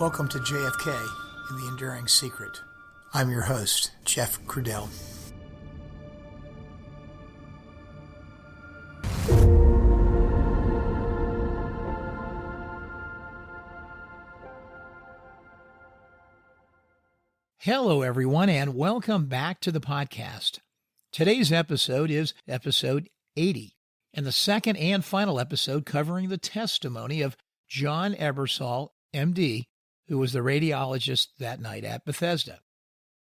Welcome to JFK and the Enduring Secret. I'm your host, Jeff Crudell. Hello, everyone, and welcome back to the podcast. Today's episode is episode 80, and the second and final episode covering the testimony of John Ebersol, MD, who was the radiologist that night at Bethesda.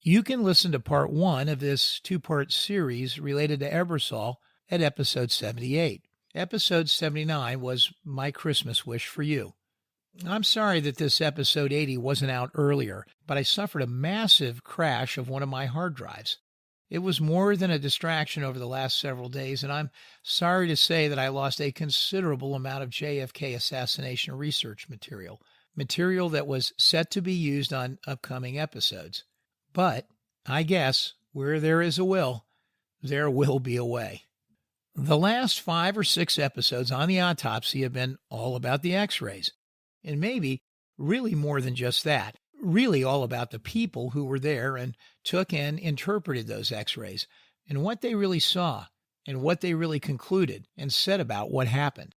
You can listen to part 1 of this two-part series related to Ebersol at episode 78. Episode 79 was my Christmas wish for you. I'm sorry that this episode 80 wasn't out earlier, but I suffered a massive crash of one of my hard drives. It was more than a distraction over the last several days, and I'm sorry to say that I lost a considerable amount of JFK assassination research material that was set to be used on upcoming episodes. But I guess where there is a will, there will be a way. The last 5 or 6 episodes on the autopsy have been all about the x-rays. And maybe really more than just that, really all about the people who were there and took and interpreted those x-rays and what they really saw and what they really concluded and said about what happened.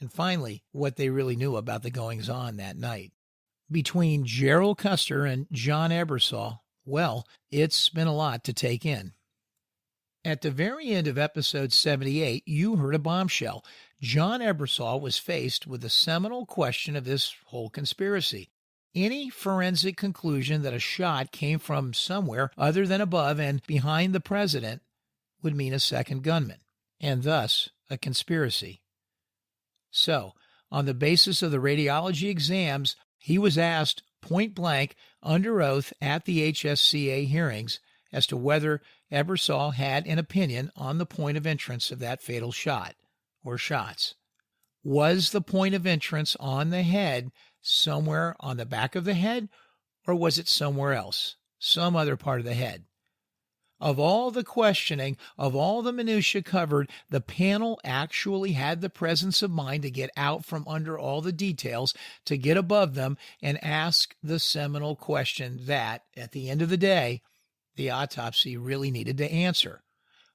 And finally, what they really knew about the goings-on that night. Between Gerald Custer and John Ebersol, well, it's been a lot to take in. At the very end of episode 78, you heard a bombshell. John Ebersol was faced with the seminal question of this whole conspiracy. Any forensic conclusion that a shot came from somewhere other than above and behind the president would mean a second gunman, and thus a conspiracy. So, on the basis of the radiology exams, he was asked point blank under oath at the HSCA hearings as to whether Ebersol had an opinion on the point of entrance of that fatal shot, or shots. Was the point of entrance on the head somewhere on the back of the head, or was it somewhere else, some other part of the head? Of all the questioning, of all the minutiae covered, the panel actually had the presence of mind to get out from under all the details, to get above them and ask the seminal question that, at the end of the day, the autopsy really needed to answer.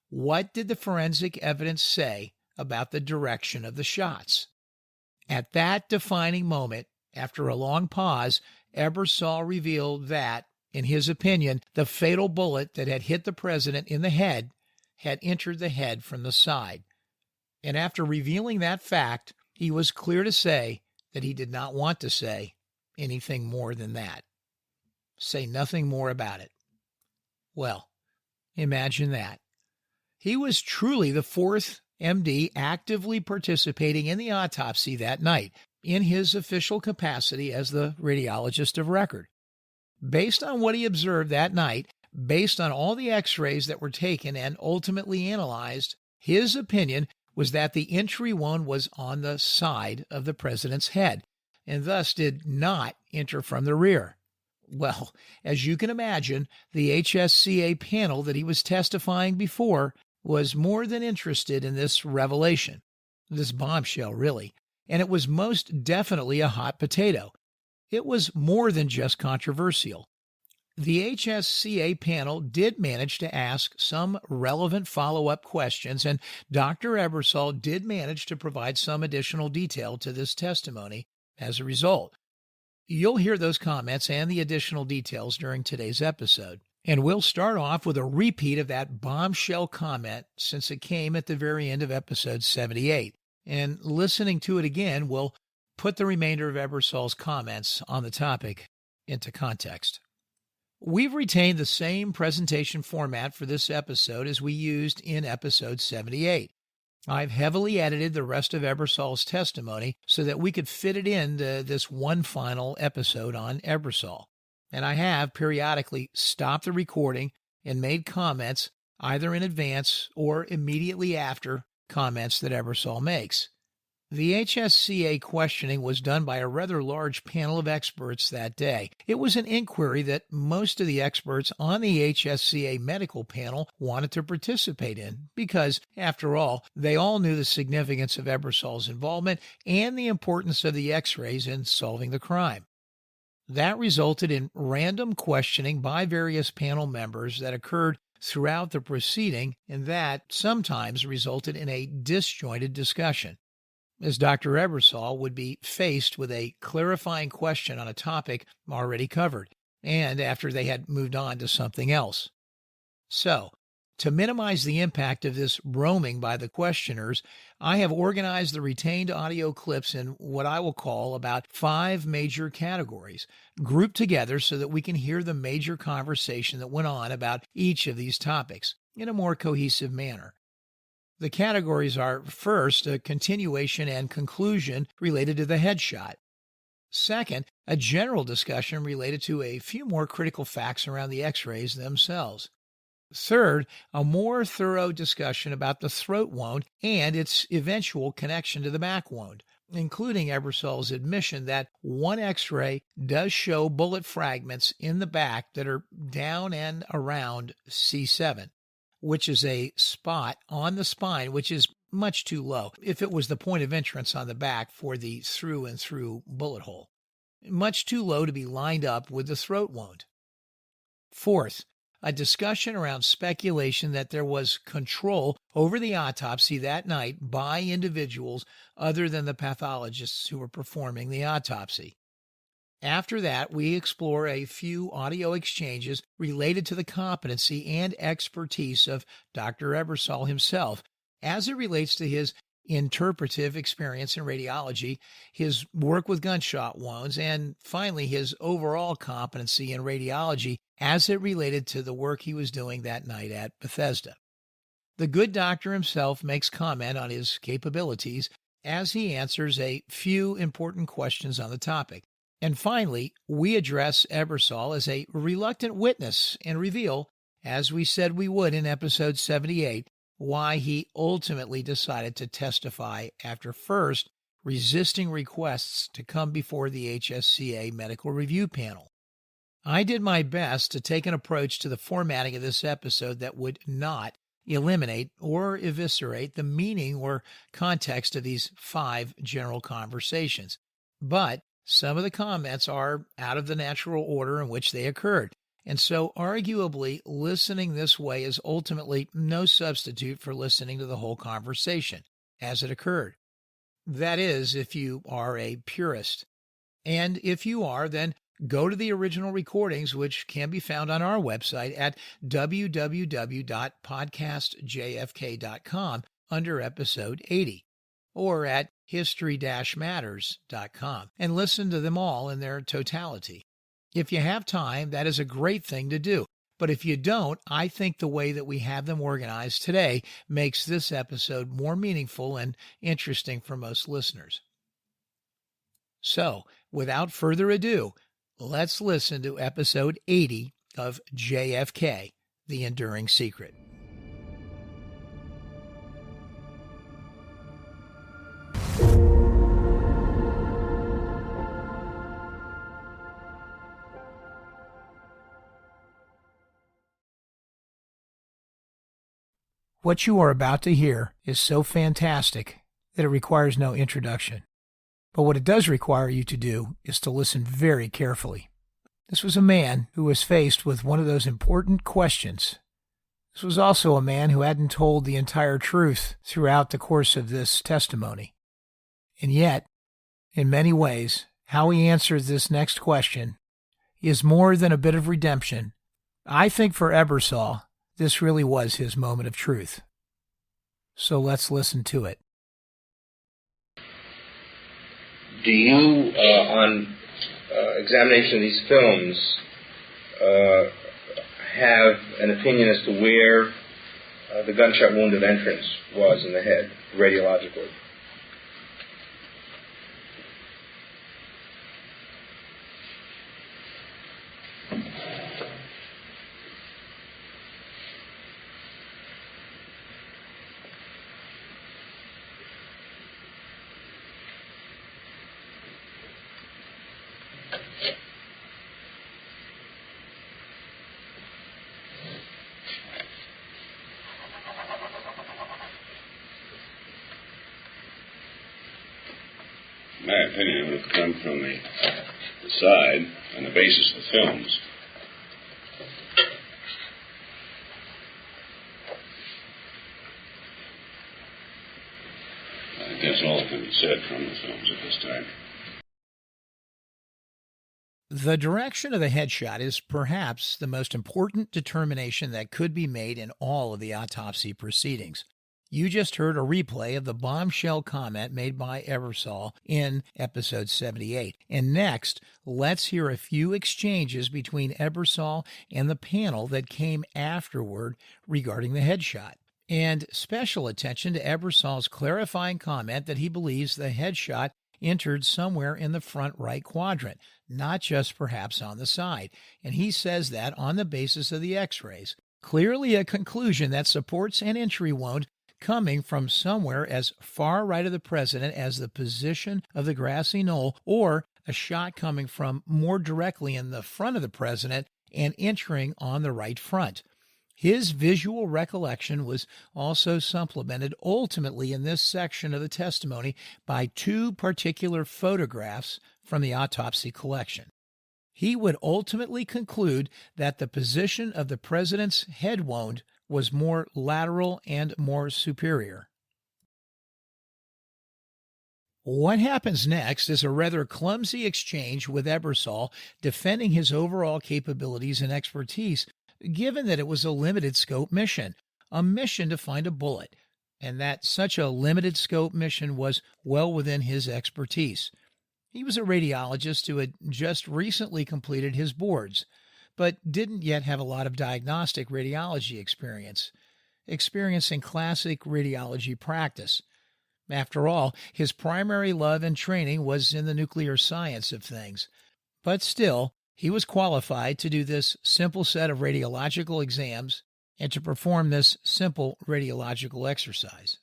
What did the forensic evidence say about the direction of the shots? At that defining moment, after a long pause, Ebersol revealed that, in his opinion, the fatal bullet that had hit the president in the head had entered the head from the side. And after revealing that fact, he was clear to say that he did not want to say anything more than that. Say nothing more about it. Well, imagine that. He was truly the fourth MD actively participating in the autopsy that night in his official capacity as the radiologist of record. Based on what he observed that night, based on all the x-rays that were taken and ultimately analyzed, his opinion was that the entry wound was on the side of the president's head and thus did not enter from the rear. Well, as you can imagine, the HSCA panel that he was testifying before was more than interested in this revelation, this bombshell, really, and it was most definitely a hot potato. It was more than just controversial. The HSCA panel did manage to ask some relevant follow-up questions, and Dr. Ebersol did manage to provide some additional detail to this testimony as a result. You'll hear those comments and the additional details during today's episode. And we'll start off with a repeat of that bombshell comment since it came at the very end of episode 78. And listening to it again will put the remainder of Ebersol's comments on the topic into context. We've retained the same presentation format for this episode as we used in episode 78. I've heavily edited the rest of Ebersol's testimony so that we could fit it into this one final episode on Ebersol. And I have periodically stopped the recording and made comments either in advance or immediately after comments that Ebersol makes. The HSCA questioning was done by a rather large panel of experts that day. It was an inquiry that most of the experts on the HSCA medical panel wanted to participate in because, after all, they all knew the significance of Ebersol's involvement and the importance of the x-rays in solving the crime. That resulted in random questioning by various panel members that occurred throughout the proceeding, and that sometimes resulted in a disjointed discussion, as Dr. Ebersol would be faced with a clarifying question on a topic already covered, and after they had moved on to something else. So, to minimize the impact of this roaming by the questioners, I have organized the retained audio clips in what I will call about 5 major categories, grouped together so that we can hear the major conversation that went on about each of these topics in a more cohesive manner. The categories are, first, a continuation and conclusion related to the headshot. Second, a general discussion related to a few more critical facts around the X-rays themselves. Third, a more thorough discussion about the throat wound and its eventual connection to the back wound, including Ebersol's admission that one X-ray does show bullet fragments in the back that are down and around C7, which is a spot on the spine which is much too low if it was the point of entrance on the back for the through and through bullet hole. Much too low to be lined up with the throat wound. Fourth, a discussion around speculation that there was control over the autopsy that night by individuals other than the pathologists who were performing the autopsy. After that, we explore a few audio exchanges related to the competency and expertise of Dr. Ebersol himself as it relates to his interpretive experience in radiology, his work with gunshot wounds, and finally his overall competency in radiology as it related to the work he was doing that night at Bethesda. The good doctor himself makes comment on his capabilities as he answers a few important questions on the topic. And finally, we address Ebersol as a reluctant witness and reveal, as we said we would in episode 78, why he ultimately decided to testify after first resisting requests to come before the HSCA medical review panel. I did my best to take an approach to the formatting of this episode that would not eliminate or eviscerate the meaning or context of these 5 general conversations. But some of the comments are out of the natural order in which they occurred, and so arguably listening this way is ultimately no substitute for listening to the whole conversation as it occurred. That is, if you are a purist. And if you are, then go to the original recordings, which can be found on our website at www.podcastjfk.com under episode 80, or at history-matters.com, and listen to them all in their totality. If you have time, that is a great thing to do. But if you don't, I think the way that we have them organized today makes this episode more meaningful and interesting for most listeners. So, without further ado, let's listen to episode 80 of JFK, The Enduring Secret. What you are about to hear is so fantastic that it requires no introduction. But what it does require you to do is to listen very carefully. This was a man who was faced with one of those important questions. This was also a man who hadn't told the entire truth throughout the course of this testimony. And yet, in many ways, how he answered this next question is more than a bit of redemption. I think for Ebersol, this really was his moment of truth. So let's listen to it. Do you, on examination of these films, have an opinion as to where the gunshot wound of entrance was in the head, radiologically? My opinion would come from the the side on the basis of the films. I think that's all that can be said from the films at this time. The direction of the headshot is perhaps the most important determination that could be made in all of the autopsy proceedings. You just heard a replay of the bombshell comment made by Ebersol in episode 78. And next, let's hear a few exchanges between Ebersol and the panel that came afterward regarding the headshot. And special attention to Ebersol's clarifying comment that he believes the headshot entered somewhere in the front right quadrant, not just perhaps on the side. And he says that on the basis of the x-rays. Clearly a conclusion that supports an entry wound coming from somewhere as far right of the president as the position of the grassy knoll, or a shot coming from more directly in the front of the president and entering on the right front. His visual recollection was also supplemented ultimately in this section of the testimony by two particular photographs from the autopsy collection. He would ultimately conclude that the position of the president's head wound was more lateral and more superior. What happens next is a rather clumsy exchange with Ebersol defending his overall capabilities and expertise, given that it was a limited scope mission, a mission to find a bullet, and that such a limited scope mission was well within his expertise. He was a radiologist who had just recently completed his boards, but didn't yet have a lot of diagnostic radiology experience in classic radiology practice. After all, his primary love and training was in the nuclear science of things. But still, he was qualified to do this simple set of radiological exams and to perform this simple radiological exercise.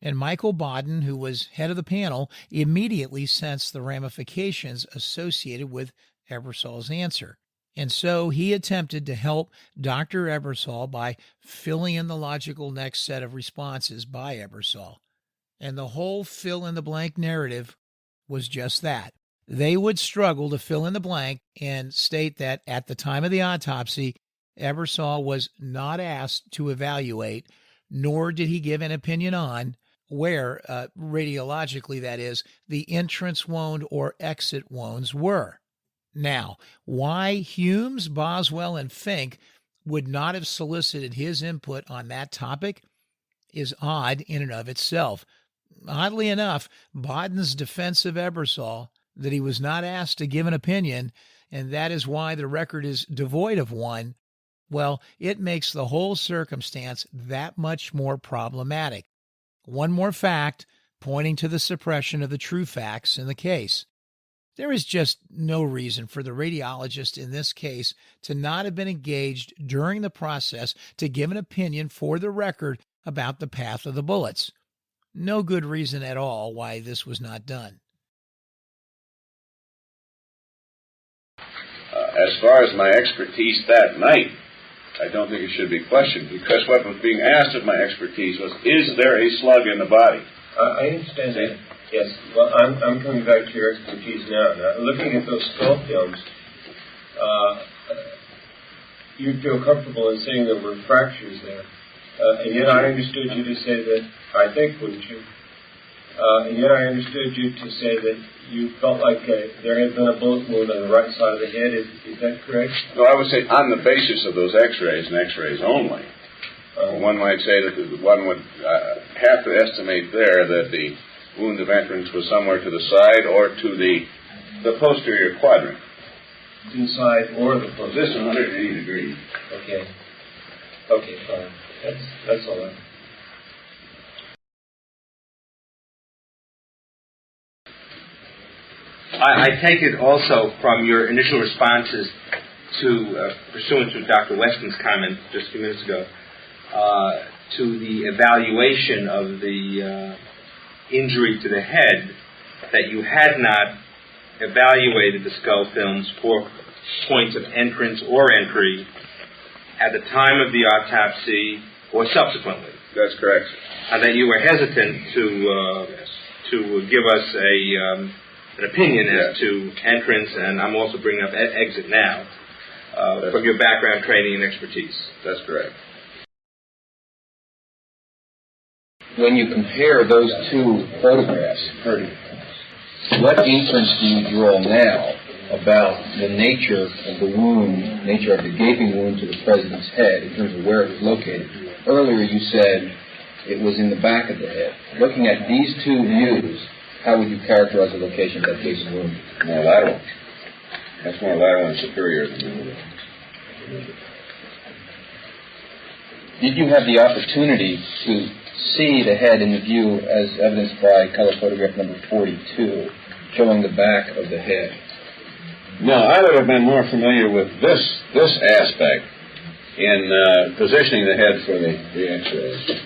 And Michael Bodden, who was head of the panel, immediately sensed the ramifications associated with Ebersol's answer. And so he attempted to help Dr. Ebersol by filling in the logical next set of responses by Ebersol. And the whole fill-in-the-blank narrative was just that. They would struggle to fill in the blank and state that at the time of the autopsy, Ebersol was not asked to evaluate, nor did he give an opinion on where, radiologically that is, the entrance wound or exit wounds were. Now, why Humes, Boswell, and Fink would not have solicited his input on that topic is odd in and of itself. Oddly enough, Bodden's defense of Ebersol, that he was not asked to give an opinion, and that is why the record is devoid of one, well, it makes the whole circumstance that much more problematic. One more fact pointing to the suppression of the true facts in the case. There is just no reason for the radiologist in this case to not have been engaged during the process to give an opinion for the record about the path of the bullets. No good reason at all why this was not done. As far as my expertise that night, I don't think it should be questioned, because what was being asked of my expertise was, is there a slug in the body? I understand that. Yes. Well, I'm coming back to your expertise now. Now, looking at those skull films, you feel comfortable in saying there were fractures there. And yet I understood you to say that, I think, wouldn't you? And yet I understood you to say that you felt like there had been a bullet wound on the right side of the head. Is that correct? No, I would say on the basis of those x-rays and x-rays only. One might say that one would have to estimate there that the wound of entrance was somewhere to the side or to the posterior quadrant. Inside or the posterior? This is 180 degrees. Okay. Okay, fine. That's all right. I take it also from your initial responses to, pursuant to Dr. Weston's comment just a few minutes ago, to the evaluation of the injury to the head, that you had not evaluated the skull films for points of entrance or entry at the time of the autopsy or subsequently. That's correct. And that you were hesitant to give us an opinion Yes. as to entrance, and I'm also bringing up exit now, from your background, training, and expertise. That's correct. When you compare those two photographs, what inference do you draw now about the nature of the wound, nature of the gaping wound to the president's head in terms of where it was located? Earlier you said it was in the back of the head. Looking at these two views, how would you characterize the location of that gaping wound? More lateral. That's more lateral and superior than the other. Did you have the opportunity to see the head in the view as evidenced by color photograph number 42, showing the back of the head? No, I would have been more familiar with this aspect in positioning the head for the X-rays.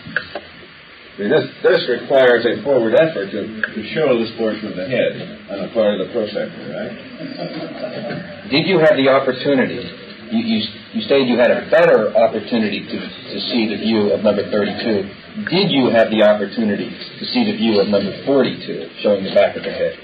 I mean, this requires a forward effort to show this portion of the head on the part of the prosector, right? Did you have the opportunity? You stated you had a better opportunity to see the view of number 32. Did you have the opportunity to see the view of number 42, showing the back of the head?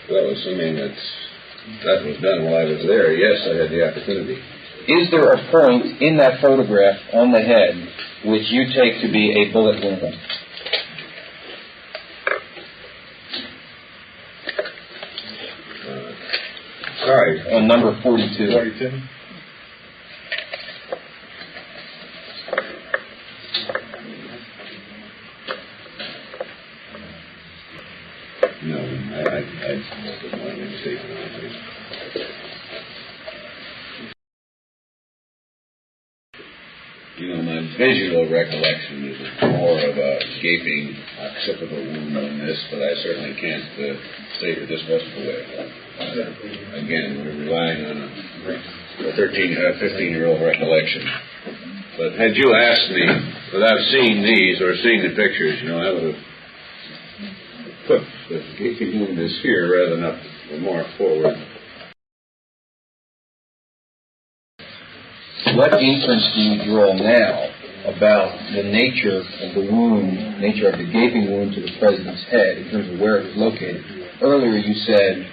Well, assuming that was done while I was there, yes, I had the opportunity. Is there a point in that photograph on the head which you take to be a bullet wound? Sorry. On number 42. 42? No, I didn't want to mistake anything. You know, my visual recollection is more of a gaping occipital wound on this, but I certainly can't say that this wasn't the way. Again, we're relying on a 15-year-old recollection. But had you asked me, without seeing these or seeing the pictures, you know, I would have put the gaping wound is here rather than up more forward. What inference do you draw now about the nature of the wound, nature of the gaping wound to the president's head in terms of where it was located? Earlier you said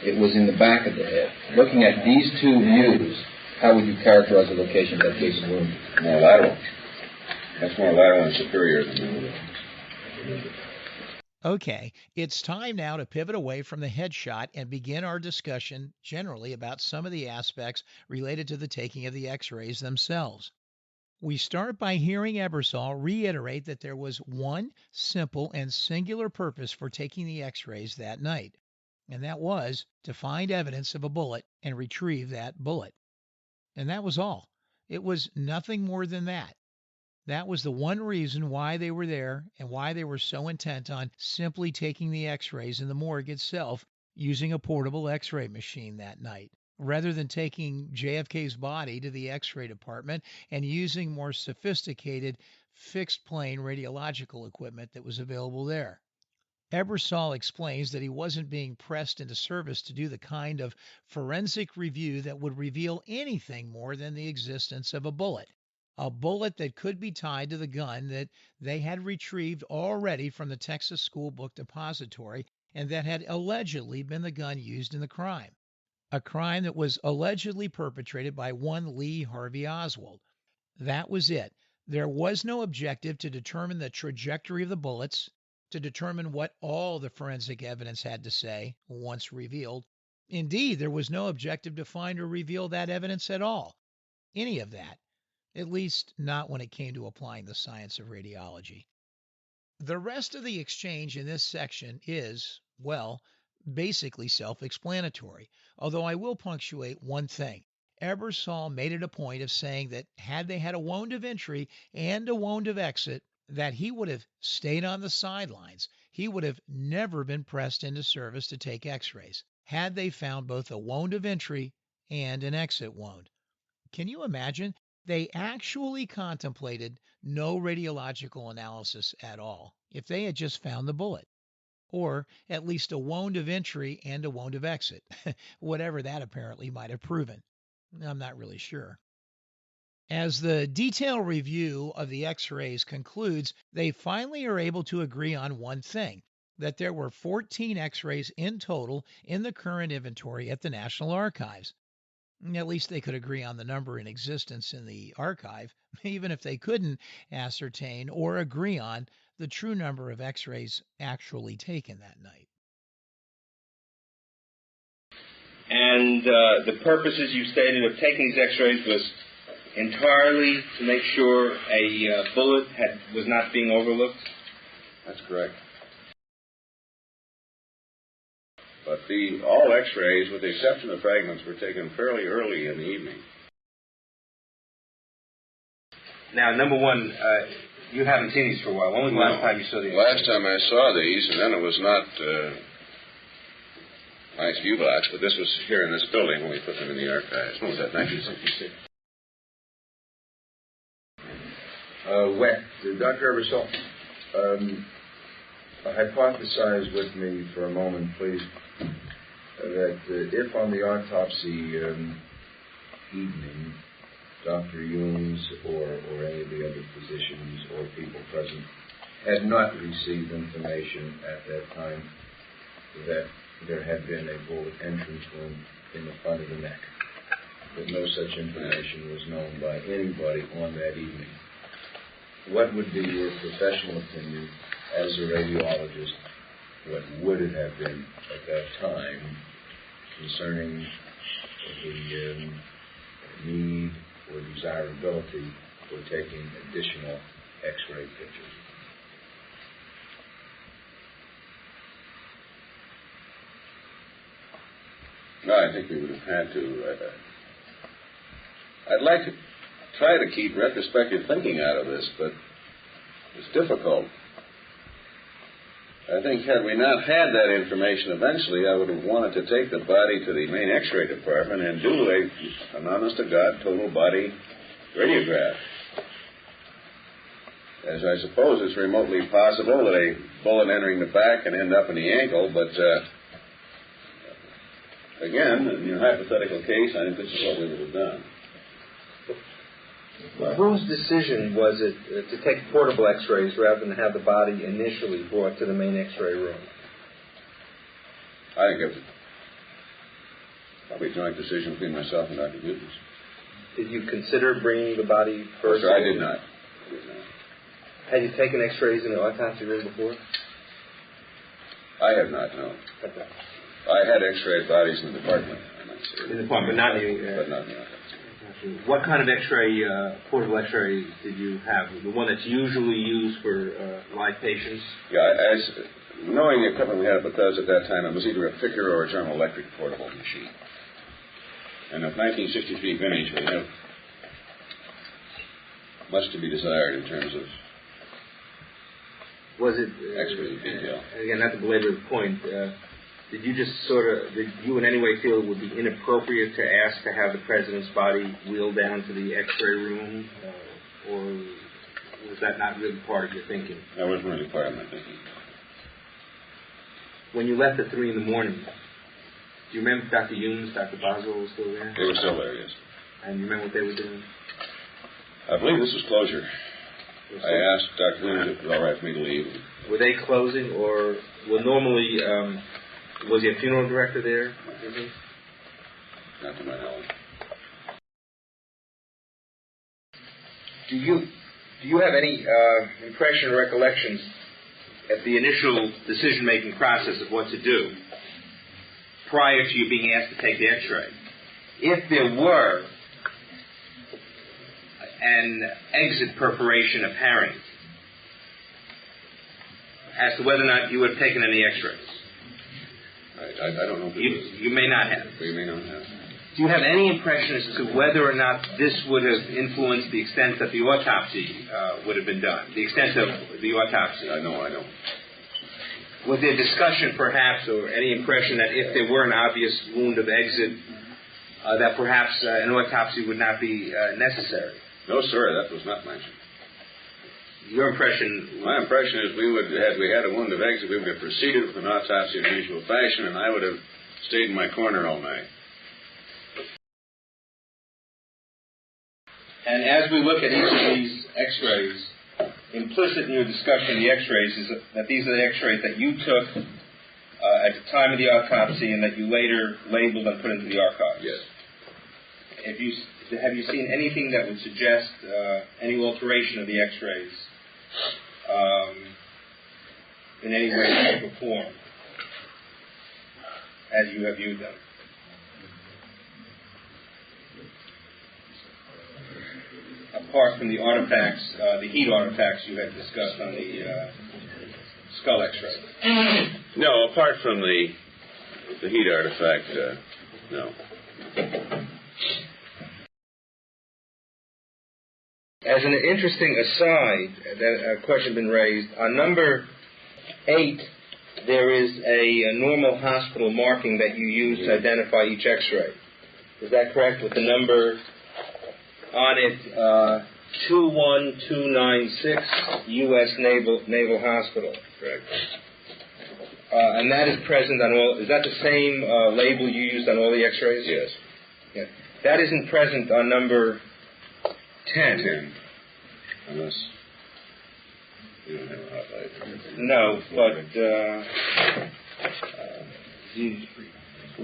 it was in the back of the head. Looking at these two views, how would you characterize the location of that gaping wound? More lateral. That's more lateral and superior than the other. Okay, it's time now to pivot away from the headshot and begin our discussion generally about some of the aspects related to the taking of the X-rays themselves. We start by hearing Ebersol reiterate that there was one simple and singular purpose for taking the X-rays that night, and that was to find evidence of a bullet and retrieve that bullet. And that was all. It was nothing more than that. That was the one reason why they were there and why they were so intent on simply taking the X-rays in the morgue itself using a portable X-ray machine that night, rather than taking JFK's body to the X-ray department and using more sophisticated fixed-plane radiological equipment that was available there. Ebersol explains that he wasn't being pressed into service to do the kind of forensic review that would reveal anything more than the existence of a bullet that could be tied to the gun that they had retrieved already from the Texas School Book Depository and that had allegedly been the gun used in the crime, a crime that was allegedly perpetrated by one Lee Harvey Oswald. That was it. There was no objective to determine the trajectory of the bullets, to determine what all the forensic evidence had to say once revealed. Indeed, there was no objective to find or reveal that evidence at all, any of that. At least not when it came to applying the science of radiology. The rest of the exchange in this section is, well, basically self-explanatory, although I will punctuate one thing. Ebersol made it a point of saying that had they had a wound of entry and a wound of exit, that he would have stayed on the sidelines. He would have never been pressed into service to take X-rays, had they found both a wound of entry and an exit wound. Can you imagine? They actually contemplated no radiological analysis at all if they had just found the bullet, or at least a wound of entry and a wound of exit, whatever that apparently might have proven. I'm not really sure. As the detailed review of the x-rays concludes, they finally are able to agree on one thing, that there were 14 x-rays in total in the current inventory at the National Archives. At least they could agree on the number in existence in the archive, even if they couldn't ascertain or agree on the true number of x-rays actually taken that night. And the purposes you stated of taking these x-rays was entirely to make sure a bullet was not being overlooked? That's correct. But all x-rays, with the exception of fragments, were taken fairly early in the evening. Now, number one, you haven't seen these for a while. When was the last time you saw these? Last time I saw these, and then it was not nice view box, but this was here in this building when we put them in the archives. When was that, 1966? Dr. Ebersol, hypothesize with me for a moment, please, that if on the autopsy evening, Dr. Younes or any of the other physicians or people present had not received information at that time that there had been a bullet entrance wound in the front of the neck, that no such information was known by anybody on that evening, what would be your professional opinion as a radiologist, what would it have been at that time concerning the need or desirability for taking additional X-ray pictures? No, I think we would have had to. I'd like to try to keep retrospective thinking out of this, but it's difficult. I think had we not had that information eventually, I would have wanted to take the body to the main X-ray department and do an honest-to-God total body radiograph. As I suppose it's remotely possible that a bullet entering the back can end up in the ankle, but again, in your hypothetical case, I think this is what we would have done. Whose decision was it to take portable x-rays rather than have the body initially brought to the main x-ray room? I think it was probably a joint decision between myself and Dr. Newton. Did you consider bringing the body first? Sir, I did not. Had you taken x-rays in the autopsy room before? I have not, no. Okay. I had x-ray bodies in the department. In the department, but not in the autopsy. What kind of x-ray, portable x-ray did you have? The one that's usually used for live patients? Yeah, knowing the equipment we had at Bethesda at that time, it was either a Ficker or a General Electric portable machine. And of 1963 vintage, we have much to be desired in terms of was it x-ray detail. Again, not to belabor the point, did you in any way feel it would be inappropriate to ask to have the president's body wheeled down to the x-ray room, or was that not really part of your thinking? That wasn't really part of my thinking. When you left at 3 in the morning, do you remember if Dr. Younes, Dr. Boswell was still there? They were still there, yes. And you remember what they were doing? I believe this was closure. I asked Dr. Younes if it was all right for me to leave. Were they closing, or normally... was he a funeral director there? Not to my knowledge. Do you have any impression or recollections at the initial decision-making process of what to do prior to you being asked to take the x-ray? If there were an exit perforation apparent, as to whether or not you would have taken any x-rays? I don't know. You may not have. You may not have. Do you have any impression as to whether or not this would have influenced the extent that the autopsy would have been done? The extent of the autopsy? I know. Was there discussion, perhaps, or any impression that if there were an obvious wound of exit, that perhaps an autopsy would not be necessary? No, sir, that was not mentioned. Your impression? My impression is had we had a wound of exit, we would have proceeded with an autopsy in the usual fashion, and I would have stayed in my corner all night. And as we look at each of these x-rays, implicit in your discussion of the x-rays is that these are the x-rays that you took at the time of the autopsy and that you later labeled and put into the archives. Yes. Have you seen anything that would suggest any alteration of the x-rays in any way, shape, or form as you have viewed them? Apart from the artifacts, the heat artifacts you had discussed on the skull x-ray. No, apart from the heat artifact, no. As an interesting aside, that a question has been raised, on number 8, there is a normal hospital marking that you use to identify each x-ray. Is that correct? With the number on it, 21296, U.S. Naval Hospital. Correct. And that is present on all, is that the same label you used on all the x-rays? Yes. Yeah. That isn't present on number 10. Unless you don't have a hot light. No, but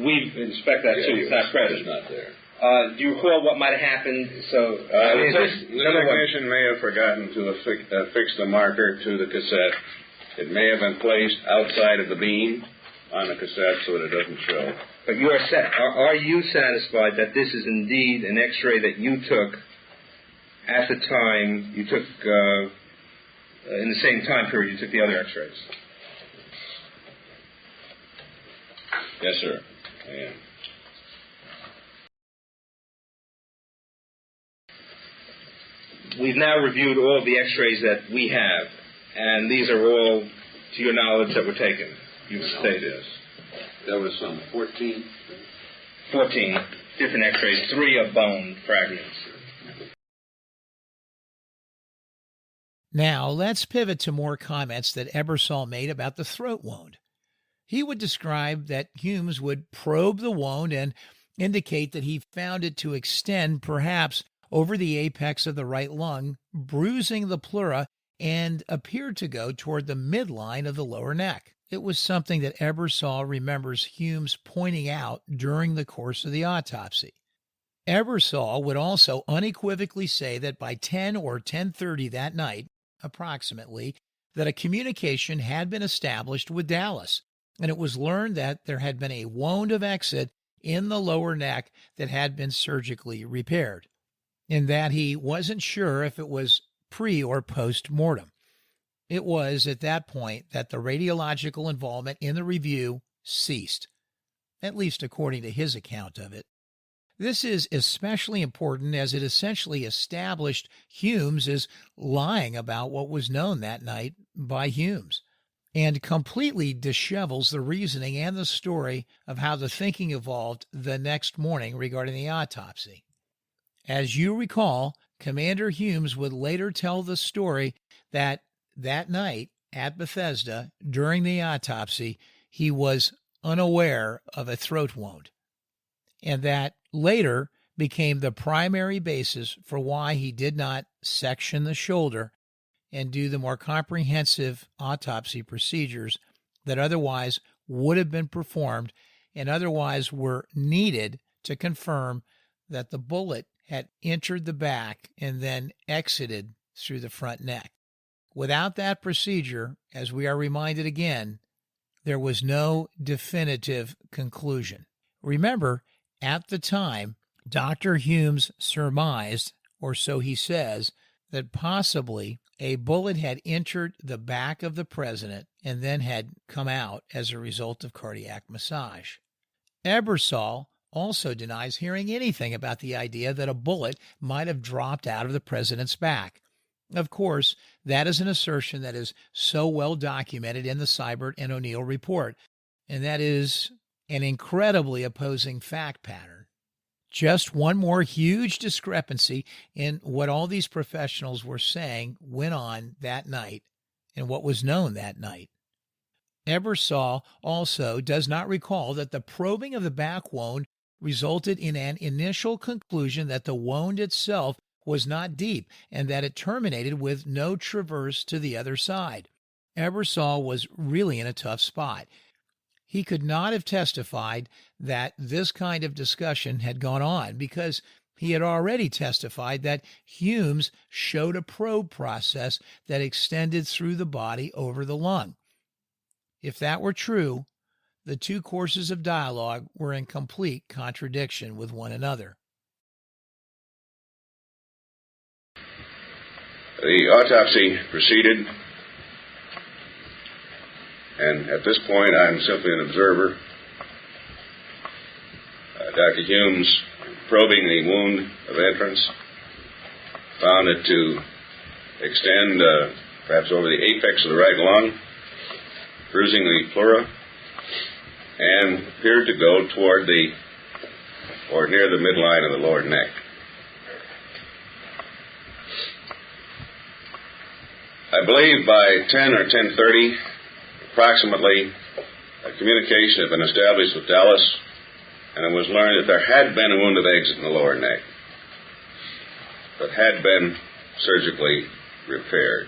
we inspect that too. It's not present. It's not there. Do you recall what might have happened? So, The technician may have forgotten to affix the marker to the cassette. It may have been placed outside of the beam on the cassette so that it doesn't show. But you are you satisfied that this is indeed an X-ray that you took at the time you took, in the same time period you took the other X-rays? Yes, sir. I am. We've now reviewed all of the X-rays that we have, and these are all, to your knowledge, that were taken. You've stated. Yes. There was some 14 different X-rays, 3 of bone fragments. Now, let's pivot to more comments that Ebersol made about the throat wound. He would describe that Humes would probe the wound and indicate that he found it to extend perhaps over the apex of the right lung, bruising the pleura, and appeared to go toward the midline of the lower neck. It was something that Ebersol remembers Humes pointing out during the course of the autopsy. Ebersol would also unequivocally say that by 10 or 10:30 that night, approximately, that a communication had been established with Dallas, and it was learned that there had been a wound of exit in the lower neck that had been surgically repaired, and that he wasn't sure if it was pre or post-mortem. It was at that point that the radiological involvement in the review ceased, at least according to his account of it. This is especially important as it essentially established Humes as lying about what was known that night by Humes, and completely dishevels the reasoning and the story of how the thinking evolved the next morning regarding the autopsy. As you recall, Commander Humes would later tell the story that night at Bethesda, during the autopsy, he was unaware of a throat wound, and that later became the primary basis for why he did not section the shoulder and do the more comprehensive autopsy procedures that otherwise would have been performed and otherwise were needed to confirm that the bullet had entered the back and then exited through the front neck. Without that procedure, as we are reminded again, there was no definitive conclusion. Remember, at the time, Dr. Humes surmised, or so he says, that possibly a bullet had entered the back of the president and then had come out as a result of cardiac massage. Ebersol also denies hearing anything about the idea that a bullet might have dropped out of the president's back. Of course, that is an assertion that is so well documented in the Seibert and O'Neill report, and that is an incredibly opposing fact pattern. Just one more huge discrepancy in what all these professionals were saying went on that night and what was known that night. Ebersol also does not recall that the probing of the back wound resulted in an initial conclusion that the wound itself was not deep and that it terminated with no traverse to the other side. Ebersol was really in a tough spot. He could not have testified that this kind of discussion had gone on because he had already testified that Humes showed a probe process that extended through the body over the lung. If that were true, the two courses of dialogue were in complete contradiction with one another. The autopsy proceeded, and at this point I'm simply an observer. Dr. Humes, probing the wound of entrance, found it to extend perhaps over the apex of the right lung, bruising the pleura, and appeared to go toward or near the midline of the lower neck. I believe by 10 or 10:30, approximately, a communication had been established with Dallas, and it was learned that there had been a wound of exit in the lower neck that had been surgically repaired.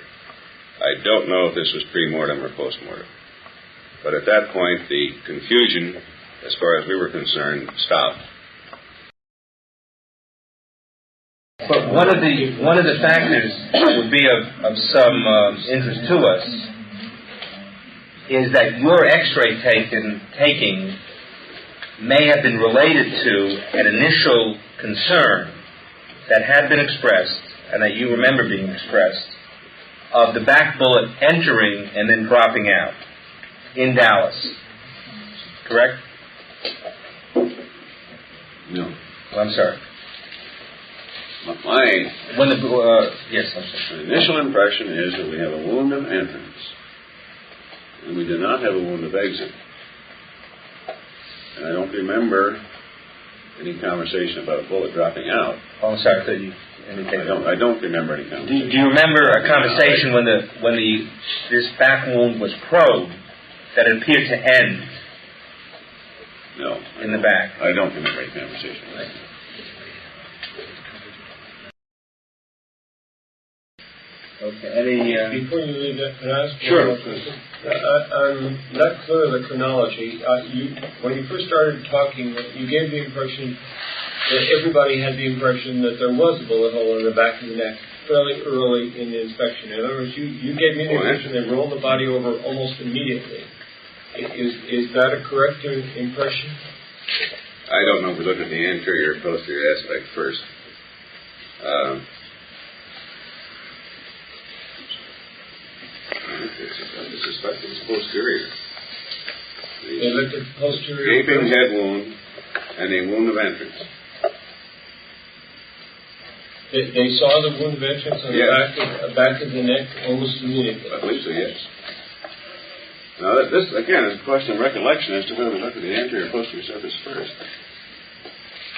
I don't know if this was pre-mortem or post-mortem, but at that point the confusion, as far as we were concerned, stopped. But one of the factors that would be of some interest to us is that your X-ray taking may have been related to an initial concern that had been expressed, and that you remember being expressed, of the back bullet entering and then dropping out in Dallas. Correct? No. Well, I'm sorry. My Yes, I'm sorry. The initial impression is that we have a wound of entrance, and we do not have a wound of exit. And I don't remember any conversation about a bullet dropping out. Oh, I'm sorry. I thought you indicated. I don't remember any conversation. Do you remember a conversation when this back wound was probed that it appeared to end? No. In the back. I don't remember any conversation. Right. Okay. Before you leave that, can I ask Sure. one more question? I'm not clear of the chronology. When you first started talking, you gave the impression that everybody had the impression that there was a bullet hole in the back of the neck fairly early in the inspection. In other words, you gave me the impression they rolled the body over almost immediately. Is that a correct impression? I don't know if we look at the anterior or posterior aspect first. I suspect it was posterior. They looked at posterior. Gaping head wound and a wound of entrance. They saw the wound of entrance on the back of the neck almost immediately. I believe so, yes. Now, this, again, is a question of recollection as to whether we look at the anterior or posterior surface first.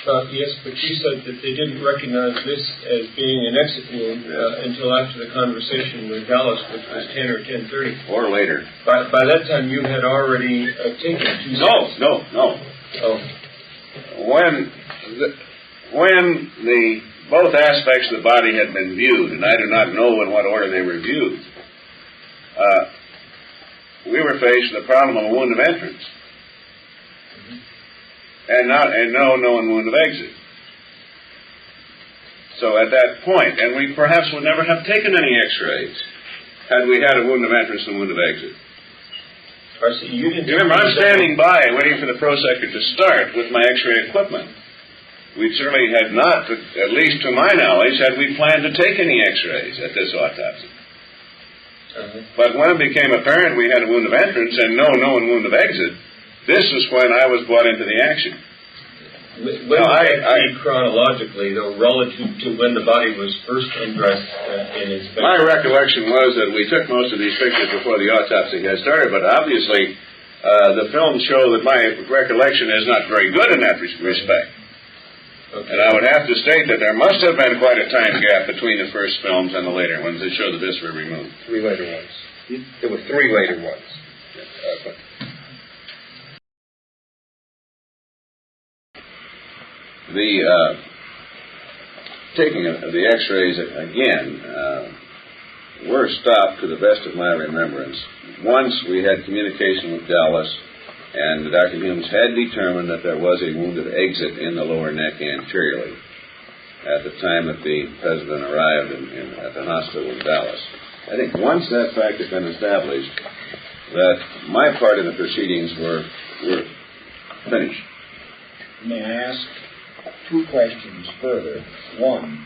Yes, but you said that they didn't recognize this as being an exit wound until after the conversation with Dallas, which was 10 or 10:30. Or later. By that time, you had already taken two steps. No. Oh. When both aspects of the body had been viewed, and I do not know in what order they were viewed, we were faced with the problem of a wound of entrance. And no known wound of exit. So at that point, and we perhaps would never have taken any X-rays had we had a wound of entrance and a wound of exit. You remember, I'm standing by waiting for the prosector to start with my X-ray equipment. We certainly had not, at least to my knowledge, had we planned to take any X-rays at this autopsy. But when it became apparent we had a wound of entrance and no known wound of exit, this is when I was brought into the action. When I chronologically, though, relative to when the body was first undressed in inspection? My recollection was that we took most of these pictures before the autopsy got started, but obviously the films show that my recollection is not very good in that respect. Okay. And I would have to state that there must have been quite a time gap between the first films and the later ones that show that this were removed. 3 later ones. There were 3 later ones. taking the X-rays again, were stopped to the best of my remembrance. Once we had communication with Dallas, and Dr. Humes had determined that there was a wounded exit in the lower neck anteriorly at the time that the President arrived at the hospital in Dallas. I think once that fact had been established, that my part of the proceedings were finished. May I ask two questions further? One,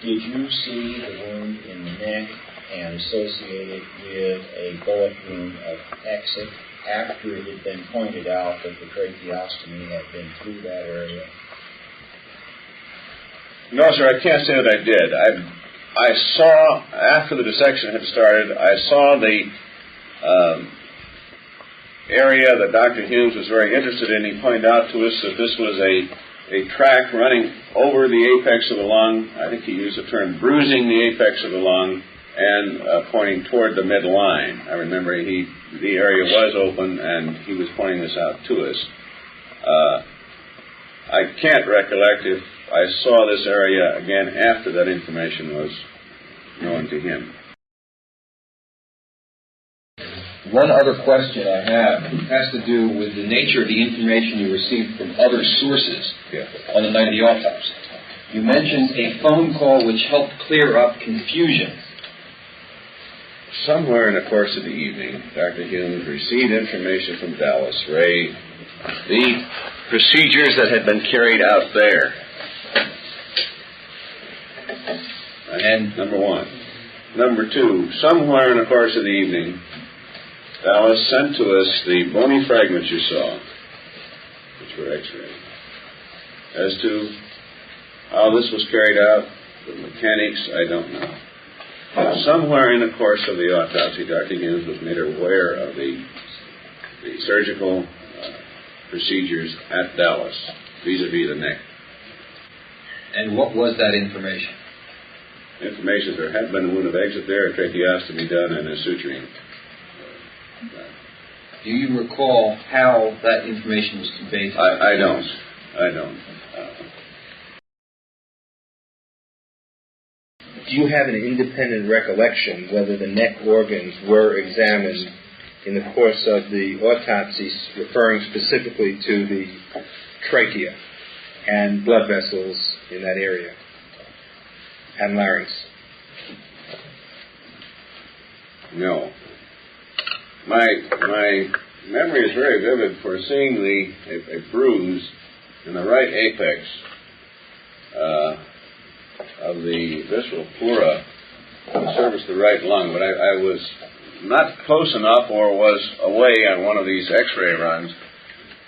did you see the wound in the neck and associate it with a bullet wound of exit after it had been pointed out that the tracheostomy had been through that area? No, sir, I can't say that I did. I saw, after the dissection had started, I saw the area that Dr. Humes was very interested in. He pointed out to us that this was a tract running over the apex of the lung. I think he used the term bruising the apex of the lung and pointing toward the midline. I remember the area was open and he was pointing this out to us. I can't recollect if I saw this area again after that information was known to him. One other question I have has to do with the nature of the information you received from other sources on the night of the autopsy. You mentioned a phone call which helped clear up confusion. Somewhere in the course of the evening, Dr. Humes received information from Dallas Ray, the procedures that had been carried out there. And number one. Number two, somewhere in the course of the evening, Dallas sent to us the bony fragments you saw, which were X-rayed. As to how this was carried out, the mechanics, I don't know. But somewhere in the course of the autopsy, Dr. Humes was made aware of the surgical procedures at Dallas, vis-a-vis the neck. And what was that information? Information there had been a wound of exit there, a tracheostomy done, and a suturing. Do you recall how that information was conveyed to you? I don't. Do you have an independent recollection whether the neck organs were examined in the course of the autopsy, referring specifically to the trachea and blood vessels in that area and larynx? No. My memory is very vivid for seeing a bruise in the right apex of the visceral pleura on the surface of the right lung, but I was not close enough or was away on one of these X-ray runs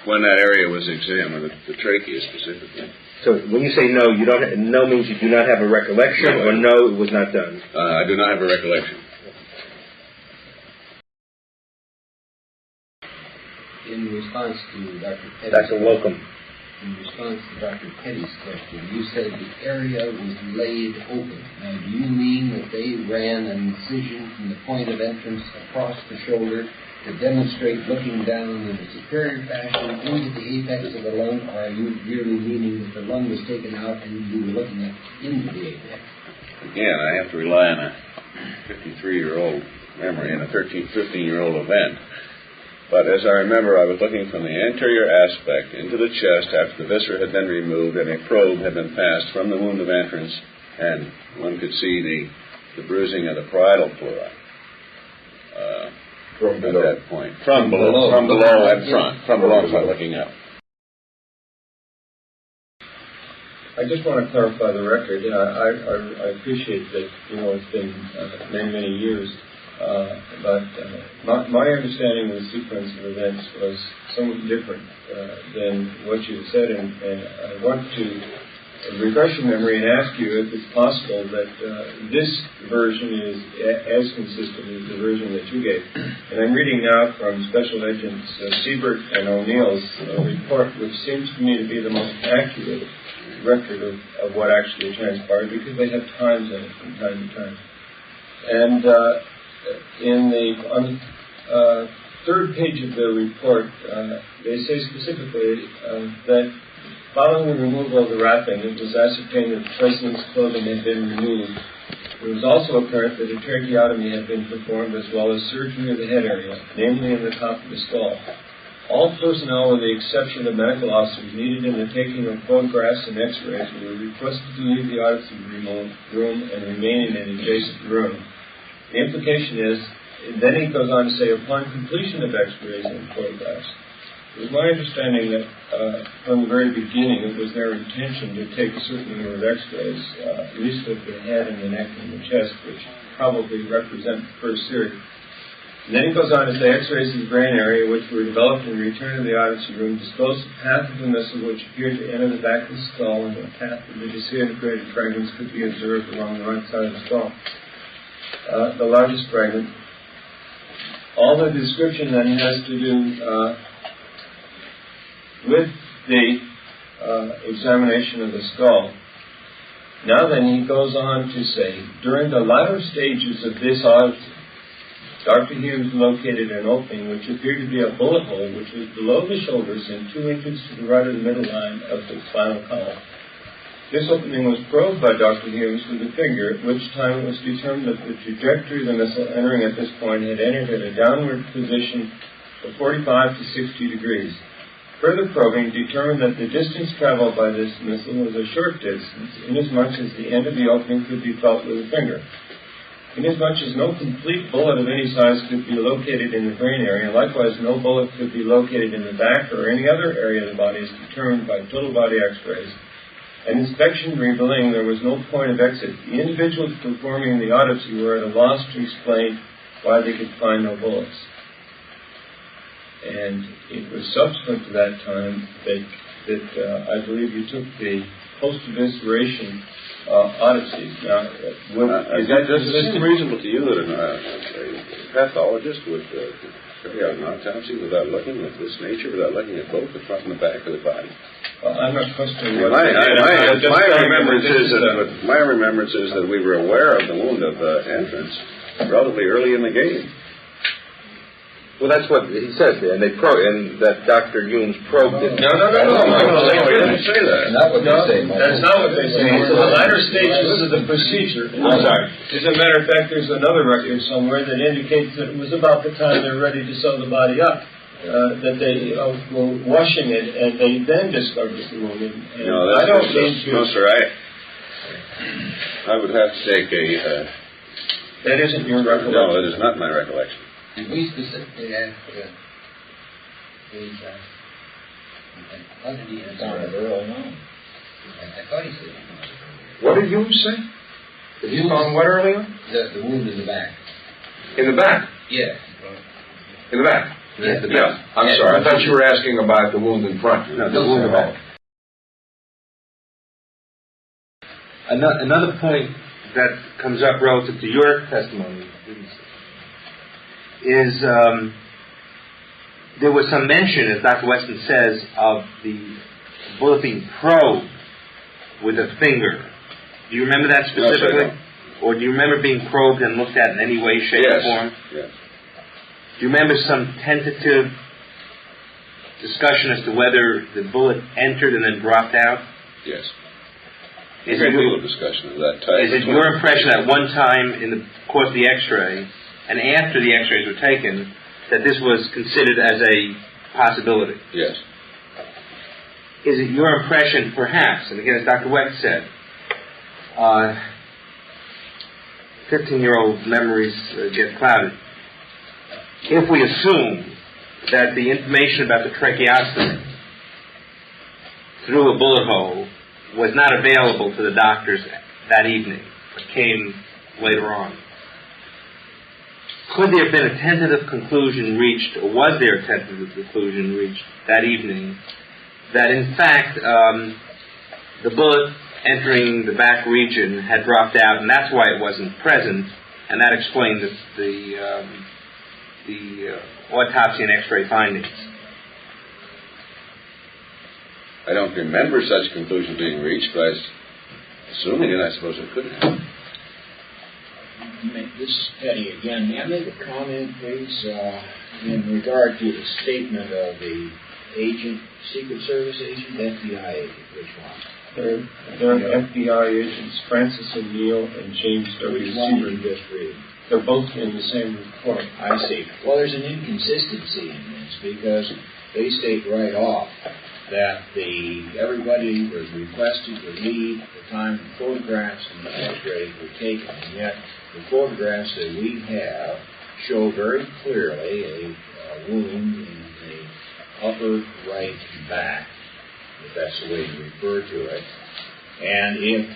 when that area was examined, the trachea specifically. So when you say no, no means you do not have a recollection, or no, it was not done? I do not have a recollection. In response to Dr. Petty's Dr. Welcome. In response to Dr. Petty's question, you said the area was laid open. Now, do you mean that they ran an incision from the point of entrance across the shoulder to demonstrate looking down in a superior fashion into the apex of the lung, or are you really meaning that the lung was taken out and you were looking into the apex? Again, I have to rely on a 53-year-old memory and a 15-year-old event. But as I remember, I was looking from the anterior aspect into the chest after the viscera had been removed and a probe had been passed from the wound of entrance, and one could see the bruising of the parietal pleura at that point. From below and front. From below and front, looking up. I just want to clarify the record. I appreciate that, it's been many years. But my understanding of the sequence of events was somewhat different than what you said, and I want to refresh your memory and ask you if it's possible that this version is as consistent as the version that you gave. And I'm reading now from Special Agents Siebert and O'Neill's report, which seems to me to be the most accurate record of what actually transpired, because they have times in it from time to time. And on the third page of the report, they say specifically that Following the removal of the wrapping, it was ascertained that the president's clothing had been removed. It was also apparent that a tracheotomy had been performed as well as surgery of the head area, namely in the top of the skull. All personnel, with the exception of medical officers needed in the taking of photographs and x-rays, were requested to leave the autopsy room and remain in an adjacent room. The implication is, then he goes on to say, upon completion of x-rays and photographs, it was my understanding that from the very beginning it was their intention to take a certain number of x-rays, at least of the head and the neck and the chest, which probably represent the first series. And then he goes on to say, x-rays of the brain area, which were developed and returned to the autopsy room, disclosed the path of the missile which appeared to enter the back of the skull, and the path of the disintegrated fragments could be observed along the right side of the skull. The largest fragment. All the description then has to do with the examination of the skull. Now then he goes on to say, during the latter stages of this autopsy, Dr. Humes located an opening which appeared to be a bullet hole which was below the shoulders and 2 inches to the right of the middle line of the spinal column. This opening was probed by Dr. Humes with a finger, at which time it was determined that the trajectory of the missile entering at this point had entered at a downward position of 45 to 60 degrees. Further probing determined that the distance traveled by this missile was a short distance, inasmuch as the end of the opening could be felt with a finger. Inasmuch as no complete bullet of any size could be located in the brain area, likewise no bullet could be located in the back or any other area of the body as determined by total body x-rays. An inspection revealing there was no point of exit. The individuals performing the autopsy were at a loss to explain why they could find no bullets. And it was subsequent to that time that I believe you took the post-evisceration autopsies. Now, is it seem reasonable to you that a pathologist would carry out an autopsy without looking at this nature, without looking at both the front and the back of the body? Well, I'm not questioning my remembrance is that we were aware of the wound of entrance relatively early in the game. Well, that's what he says there, and that Dr. Humes probed it. No, they didn't say that. That's not what they say. It's the latter stages of the procedure. I'm sorry. As a matter of fact, there's another record somewhere that indicates that it was about the time they're ready to sew the body up, that they were washing it, and they then discovered the wound. No, sir. I would have to take a... That isn't your recollection? No, it is not my recollection. Did we specifically ask how did he sound early on? I thought he said. What did you say? Did you found what early on? The wound in the back. In the back? Yeah. In the back? Yeah. Yeah. I'm sorry. I thought you were asking about the wound in front. No, the wound in the back. Another point that comes up relative to your testimony is there was some mention, as Dr. Weston says, of the bullet being probed with a finger. Do you remember that specifically? Yes, or do you remember being probed and looked at in any way, shape, or form? Yes. Do you remember some tentative discussion as to whether the bullet entered and then dropped out? Yes. Is it a discussion of that type? Is it your impression at one time in the course of the X-ray and after the X-rays were taken that this was considered as a possibility? Yes. Is it your impression, perhaps, and again, as Dr. Weck said, 15-year-old memories get clouded. If we assume that the information about the tracheostomy through a bullet hole was not available to the doctors that evening, but came later on, could there have been a tentative conclusion reached, or was there a tentative conclusion reached that evening, that in fact the bullet entering the back region had dropped out, and that's why it wasn't present, and that explained the autopsy and X-ray findings? I don't remember such conclusion being reached, but assuming it, I suppose it could have. This is Petty again. May I make a comment, please, in regard to the statement of the agent, Secret Service agent, FBI agent? Which one? They're FBI agents, Francis and Neil and James W. Which one did Seaver. you just read? They're both in the same report. I see. Well, there's an inconsistency in this because they state right off that everybody was requested to leave at the time the photographs and the X-rays were taken, and yet the photographs that we have show very clearly a wound in the upper right back, if that's the way you refer to it. And if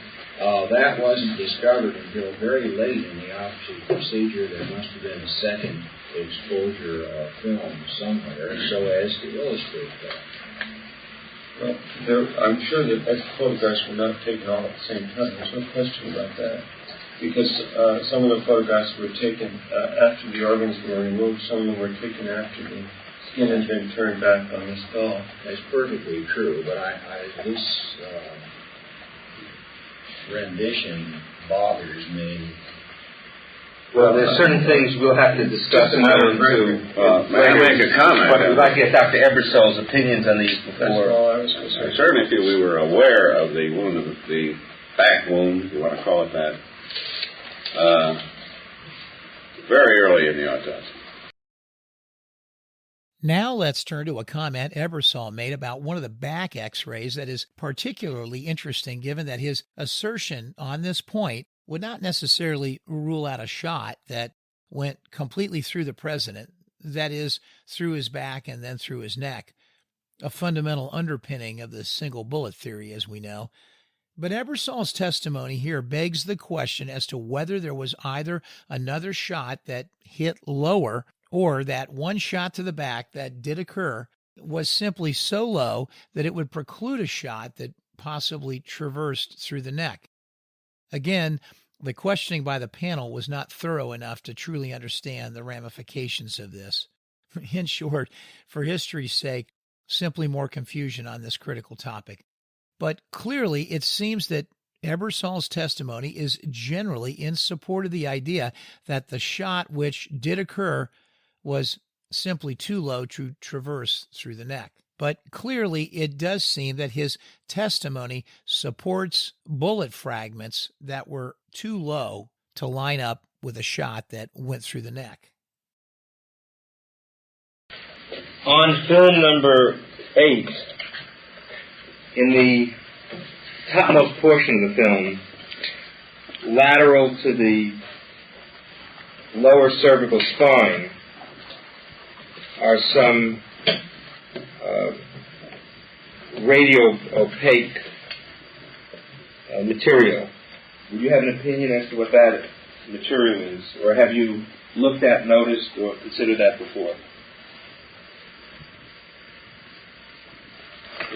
that wasn't discovered until very late in the autopsy procedure, there must have been a second exposure of film somewhere so as to illustrate that. Well, I'm sure that photographs were not taken all at the same time. There's no question about that. Because some of the photographs were taken after the organs were removed. Some of them were taken after the skin had been turned back on the skull. That's perfectly true, but this rendition bothers me. Well, there's certain things we'll have to discuss in order to may I make a comment? But we'd like to get Dr. Ebersol's opinions on these That's before. all I was going to say. I certainly feel we were aware of the wound, of the back wound, if you want to call it that, very early in the autopsy. Now let's turn to a comment Ebersol made about one of the back x-rays that is particularly interesting, given that his assertion on this point would not necessarily rule out a shot that went completely through the president, that is, through his back and then through his neck, a fundamental underpinning of the single bullet theory, as we know. But Ebersol's testimony here begs the question as to whether there was either another shot that hit lower or that one shot to the back that did occur was simply so low that it would preclude a shot that possibly traversed through the neck. Again, the questioning by the panel was not thorough enough to truly understand the ramifications of this. In short, for history's sake, simply more confusion on this critical topic. But clearly, it seems that Ebersol's testimony is generally in support of the idea that the shot which did occur was simply too low to traverse through the neck. But clearly, it does seem that his testimony supports bullet fragments that were too low to line up with a shot that went through the neck. On film number 8, in the topmost portion of the film, lateral to the lower cervical spine, are some radio-opaque material. Would you have an opinion as to what that material is? Or have you looked at, noticed, or considered that before?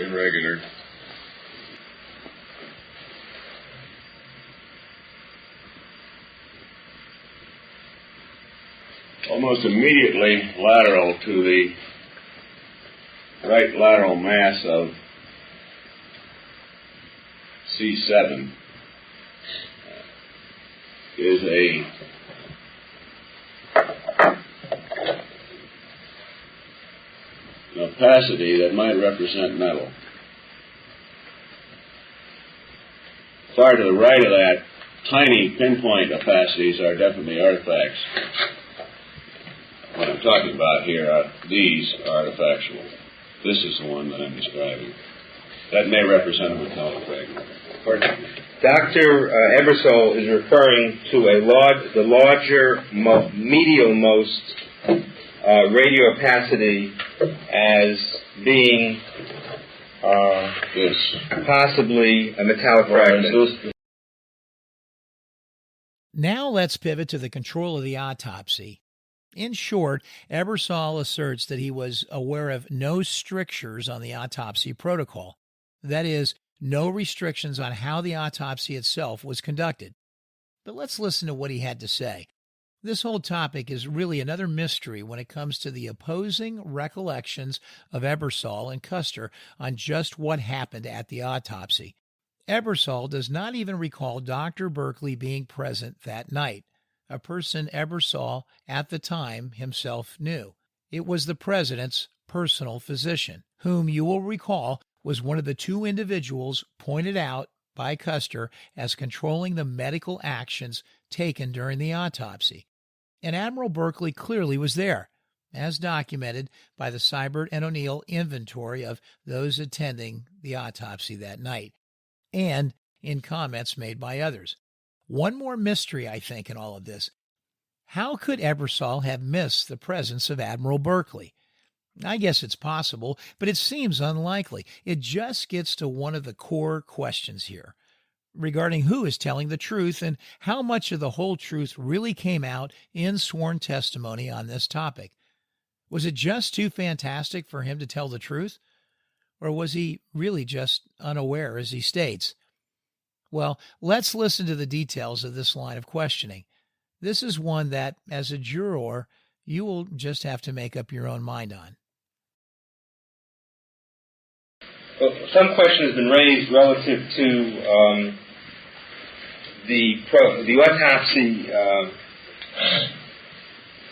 Irregular. Almost immediately lateral to the right lateral mass of C7 is a an opacity that might represent metal. Far to the right of that, tiny pinpoint opacities are definitely artifacts. What I'm talking about here are these artifactual. This is the one that I'm describing. That may represent a metallic fragment. Dr. Ebersol is referring to the larger medialmost radio opacity as being possibly a metallic fragment. Now let's pivot to the control of the autopsy. In short, Ebersol asserts that he was aware of no strictures on the autopsy protocol. That is, no restrictions on how the autopsy itself was conducted. But let's listen to what he had to say. This whole topic is really another mystery when it comes to the opposing recollections of Ebersol and Custer on just what happened at the autopsy. Ebersol does not even recall Dr. Berkeley being present that night, a person Ebersol at the time himself knew. It was the president's personal physician, whom you will recall was one of the two individuals pointed out by Custer as controlling the medical actions taken during the autopsy. And Admiral Berkeley clearly was there, as documented by the Seibert and O'Neill inventory of those attending the autopsy that night, and in comments made by others. One more mystery, I think, in all of this. How could Ebersol have missed the presence of Admiral Berkeley? I guess it's possible, but it seems unlikely. It just gets to one of the core questions here, regarding who is telling the truth and how much of the whole truth really came out in sworn testimony on this topic. Was it just too fantastic for him to tell the truth? Or was he really just unaware, as he states? Well, let's listen to the details of this line of questioning. This is one that, as a juror, you will just have to make up your own mind on. Well, some question has been raised relative to the autopsy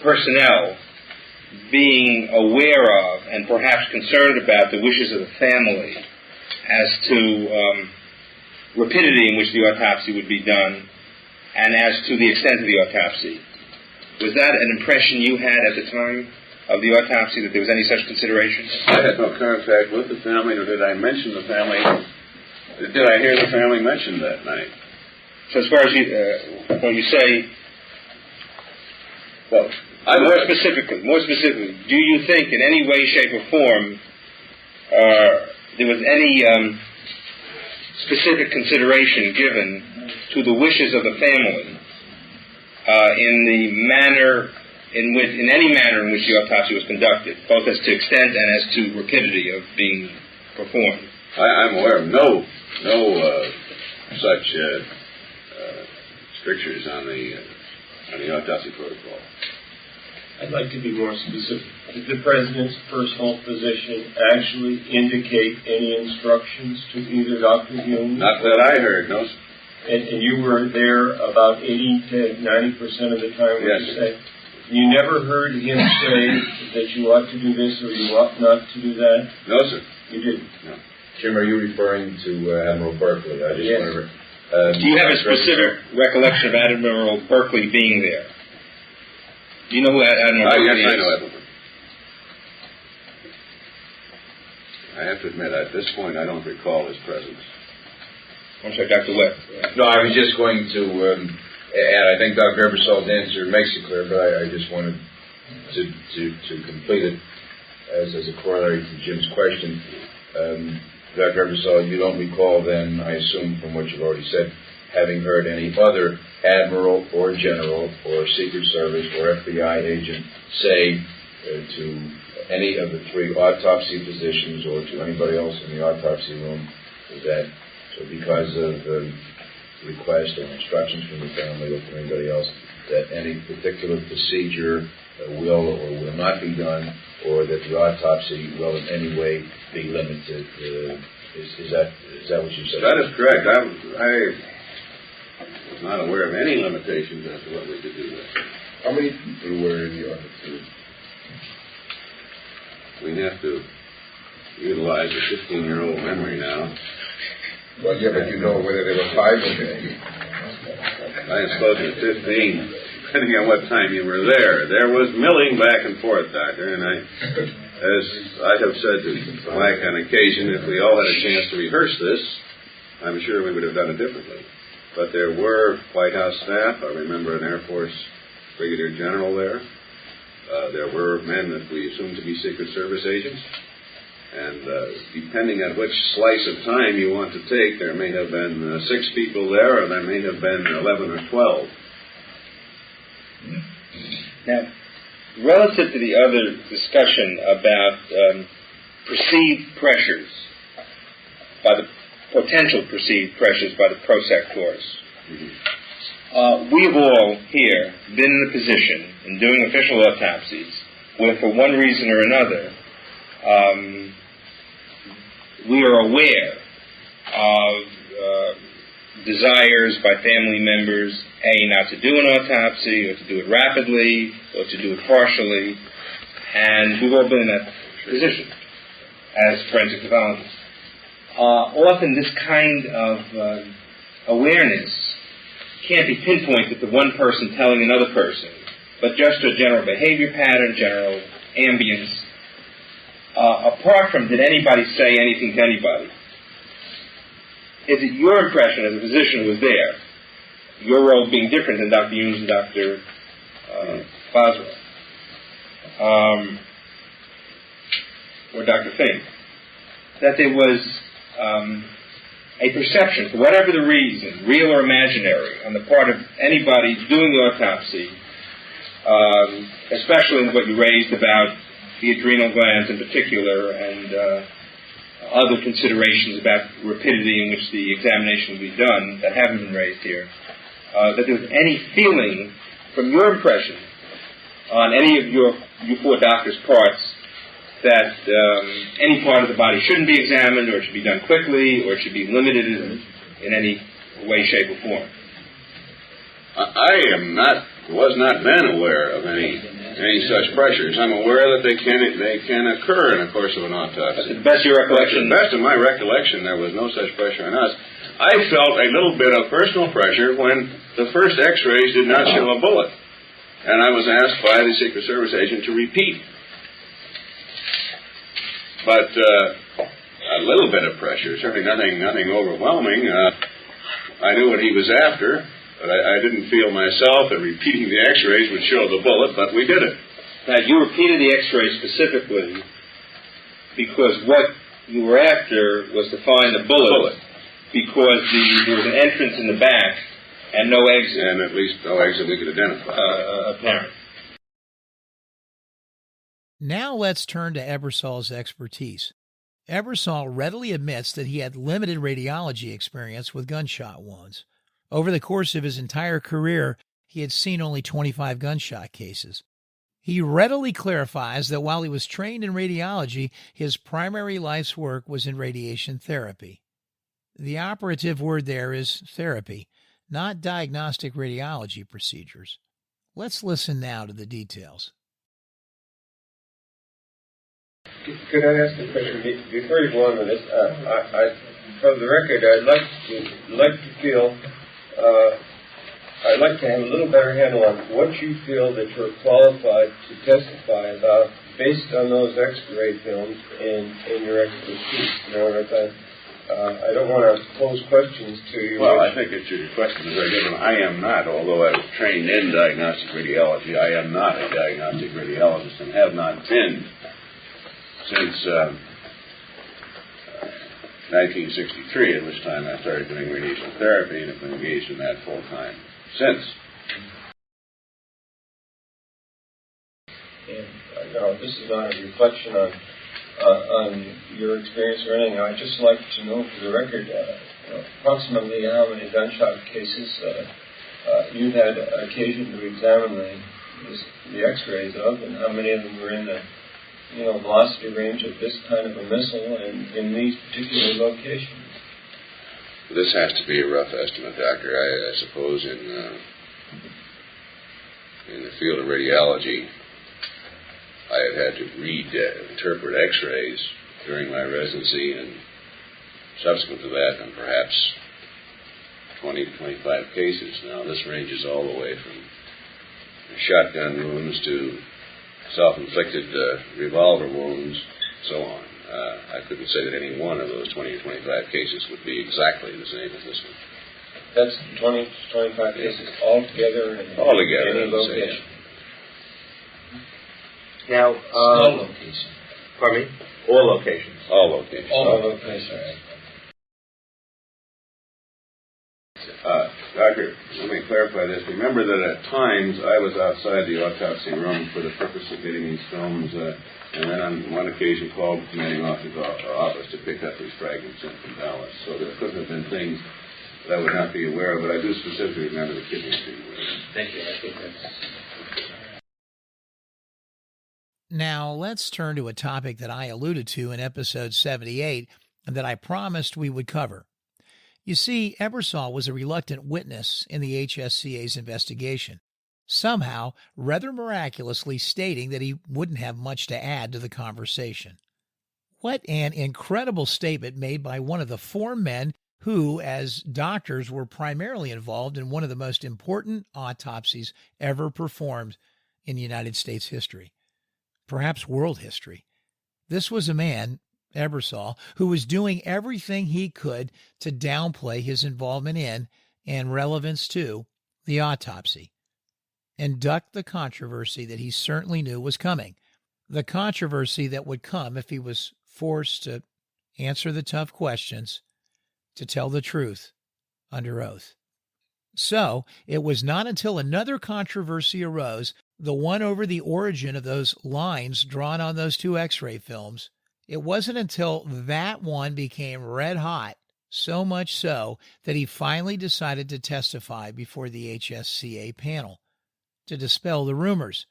personnel being aware of and perhaps concerned about the wishes of the family as to rapidity in which the autopsy would be done and as to the extent of the autopsy. Was that an impression you had at the time of the autopsy, that there was any such consideration? I had no contact with the family, nor did I mention the family. Did I hear the family mentioned that night? So as far as when you say, well, more specifically, do you think in any way, shape, or form there was any specific consideration given to the wishes of the family in any manner in which the autopsy was conducted, both as to extent and as to rapidity of being performed? I'm aware of no such strictures on the autopsy protocol. I'd like to be more specific. Did the President's personal physician actually indicate any instructions to either Dr. Hume? Not that I heard, no. And you were there about 80 to 90% of the time, would you say? You never heard him say that you ought to do this or you ought not to do that? No, sir. You didn't? No. Jim, are you referring to Admiral Berkeley? I just want to... Do you have a specific recollection of Admiral Berkeley being there? Do you know who Admiral Berkeley is? Yes, I know Admiral Berkeley. I have to admit, at this point, I don't recall his presence. I'm sorry, Dr. Webb. No, I was just going to add, I think Dr. Ebersol's answer makes it clear, but I just wanted to complete it as a corollary to Jim's question. Dr. Ebersol, you don't recall then, I assume from what you've already said, having heard any other admiral or general or Secret Service or FBI agent say to any of the three autopsy physicians or to anybody else in the autopsy room that because of request or instructions from the family or from anybody else that any particular procedure will or will not be done, or that the autopsy will in any way be limited. Is that what you said? That is correct. I was not aware of any limitations as to what we could do there. How many people were in the autopsy? We have to utilize a 15-year-old memory now. Well, yeah, but you know whether there were 5 or 10. I have spoken to 15, depending on what time you were there. There was milling back and forth, Doctor, and as I have said to Mike on occasion, if we all had a chance to rehearse this, I'm sure we would have done it differently. But there were White House staff. I remember an Air Force Brigadier General there. There were men that we assumed to be Secret Service agents. And depending on which slice of time you want to take, there may have been 6 people there, or there may have been 11 or 12. Now, relative to the other discussion about perceived pressures, by the potential perceived pressures by the prosecutors, we've all here been in the position in doing official autopsies where, for one reason or another, we are aware of desires by family members, not to do an autopsy, or to do it rapidly, or to do it partially, and we've all been in that physician, as forensic pathologist. Often this kind of awareness can't be pinpointed to one person telling another person, but just a general behavior pattern, general ambience. Apart from did anybody say anything to anybody, is it your impression as a physician who was there, your role being different than Dr. Humes and Dr. Boswell, or Dr. Fink, that there was a perception, for whatever the reason, real or imaginary, on the part of anybody doing the autopsy, especially what you raised about the adrenal glands in particular, and other considerations about rapidity in which the examination will be done that haven't been raised here, that there was any feeling from your impression on any of you four doctors' parts that any part of the body shouldn't be examined, or it should be done quickly, or it should be limited in any way, shape, or form. I was not then aware of any such pressures. I'm aware that they can occur in the course of an autopsy. To the best of your recollection? To the best of my recollection, there was no such pressure on us. I felt a little bit of personal pressure when the first X-rays did not show a bullet, and I was asked by the Secret Service agent to repeat. But a little bit of pressure, certainly nothing overwhelming. I knew what he was after, but I didn't feel myself that repeating the X-rays would show the bullet, but we did it. Now, you repeated the X-rays specifically because what you were after was to find the bullet, because there was an entrance in the back and no exit. And at least no exit we could identify. Apparent. Now let's turn to Ebersol's expertise. Ebersol readily admits that he had limited radiology experience with gunshot wounds. Over the course of his entire career, he had seen only 25 gunshot cases. He readily clarifies that while he was trained in radiology, his primary life's work was in radiation therapy. The operative word there is therapy, not diagnostic radiology procedures. Let's listen now to the details. Could I ask a question before you go on with this? For the record, I'd like to have a little better handle on what you feel that you're qualified to testify about based on those X-ray films in your expertise. In other words, I don't want to pose questions to you. Well, I think that your question is very good. I am not, although I was trained in diagnostic radiology, I am not a diagnostic radiologist and have not been since 1963, at which time I started doing radiation therapy, and have been engaged in that full time since. And no, this is not a reflection on your experience or anything. I'd just like to know, for the record, approximately how many gunshot cases you've had occasion to examine the X-rays of, and how many of them were in the velocity range of this kind of a missile and in these particular locations. This has to be a rough estimate, Doctor. I suppose in the field of radiology, I have had to interpret X-rays during my residency, and subsequent to that, and perhaps 20 to 25 cases. Now, this ranges all the way from shotgun wounds to self-inflicted revolver wounds, so on. I couldn't say that any one of those 20 or 25 cases would be exactly the same as this one. That's 20 to 25 cases altogether in any location? Now, all locations. Pardon me? All locations. All locations. All locations. Doctor, let me clarify this. Remember that at times I was outside the autopsy room for the purpose of getting these films, and then on one occasion called the commanding officer's office to pick up these fragments in from Dallas. So there could have been things that I would not be aware of, but I do specifically remember the kidney being aware. Thank you. I think that's... Now, let's turn to a topic that I alluded to in episode 78 and that I promised we would cover. You see, Ebersol was a reluctant witness in the HSCA's investigation. somehow rather miraculously stating that he wouldn't have much to add to the conversation. What an incredible statement made by one of the four men who, as doctors, were primarily involved in one of the most important autopsies ever performed in United States history, perhaps world history. This was a man, Ebersol, who was doing everything he could to downplay his involvement in, and relevance to, the autopsy, and duck the controversy that he certainly knew was coming. The controversy that would come if he was forced to answer the tough questions, to tell the truth under oath. So it was not until another controversy arose, the one over the origin of those lines drawn on those two X-ray films, it wasn't until that one became red hot, so much so that he finally decided to testify before the HSCA panel to dispel the rumors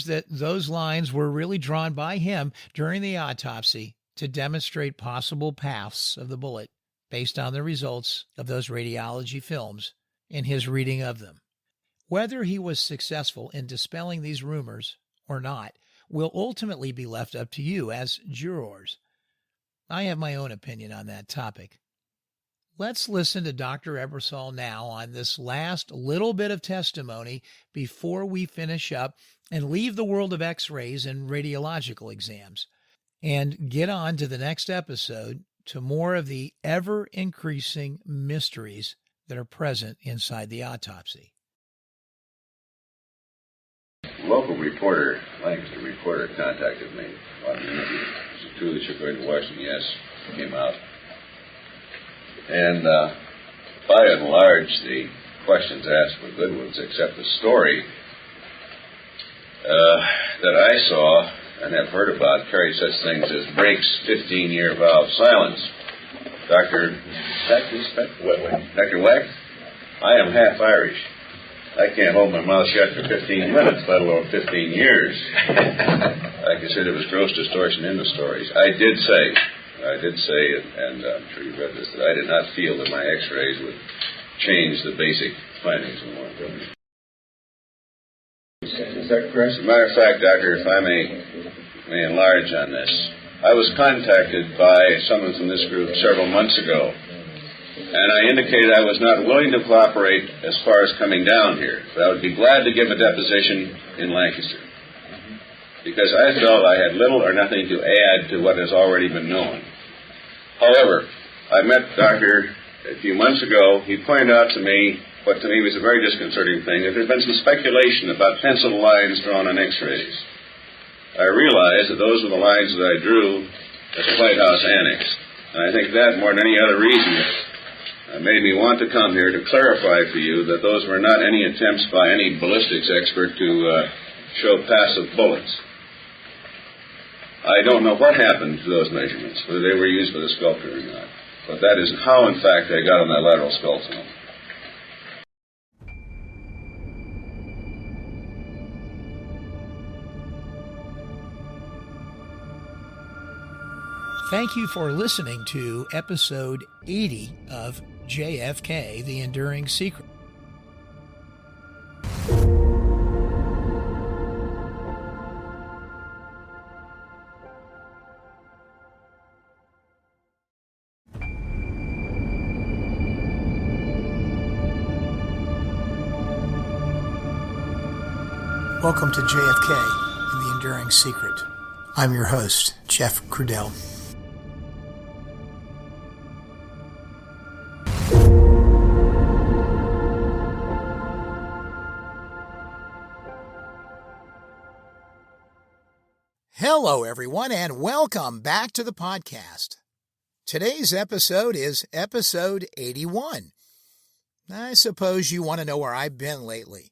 that those lines were really drawn by him during the autopsy to demonstrate possible paths of the bullet based on the results of those radiology films and his reading of them. Whether he was successful in dispelling these rumors or not will ultimately be left up to you as jurors. I have my own opinion on that topic. Let's listen to Dr. Ebersol now on this last little bit of testimony before we finish up and leave the world of X-rays and radiological exams and get on to the next episode, to more of the ever-increasing mysteries that are present inside the autopsy. Local reporter, Lancaster reporter, contacted me. Wanted to interview. Is it true that you're going to Washington? Yes. Came out. And by and large, the questions asked were good ones, except the story that I saw and have heard about carried such things as Brake's 15-year vow of silence. Dr. Weck, I am half Irish. I can't hold my mouth shut for 15 minutes, let alone 15 years. I consider it was gross distortion in the stories. I did say, and I'm sure you read this, that I did not feel that my X-rays would change the basic findings of one building. Is that correct? As a matter of fact, Doctor, if I may enlarge on this, I was contacted by someone from this group several months ago, and I indicated I was not willing to cooperate as far as coming down here, but I would be glad to give a deposition in Lancaster, because I felt I had little or nothing to add to what has already been known. However, I met Doctor a few months ago. He pointed out to me what to me was a very disconcerting thing, that there had been some speculation about pencil lines drawn on X-rays. I realized that those were the lines that I drew at the White House Annex. And I think that, more than any other reason, made me want to come here to clarify for you that those were not any attempts by any ballistics expert to show passive bullets. I don't know what happened to those measurements, whether they were used by the sculptor or not. But that is how, in fact, I got on that lateral skull film. Thank you for listening to episode 80 of JFK, The Enduring Secret. Welcome to JFK and The Enduring Secret. I'm your host, Jeff Crudell. Hello, everyone, and welcome back to the podcast. Today's episode is episode 81. I suppose you want to know where I've been lately.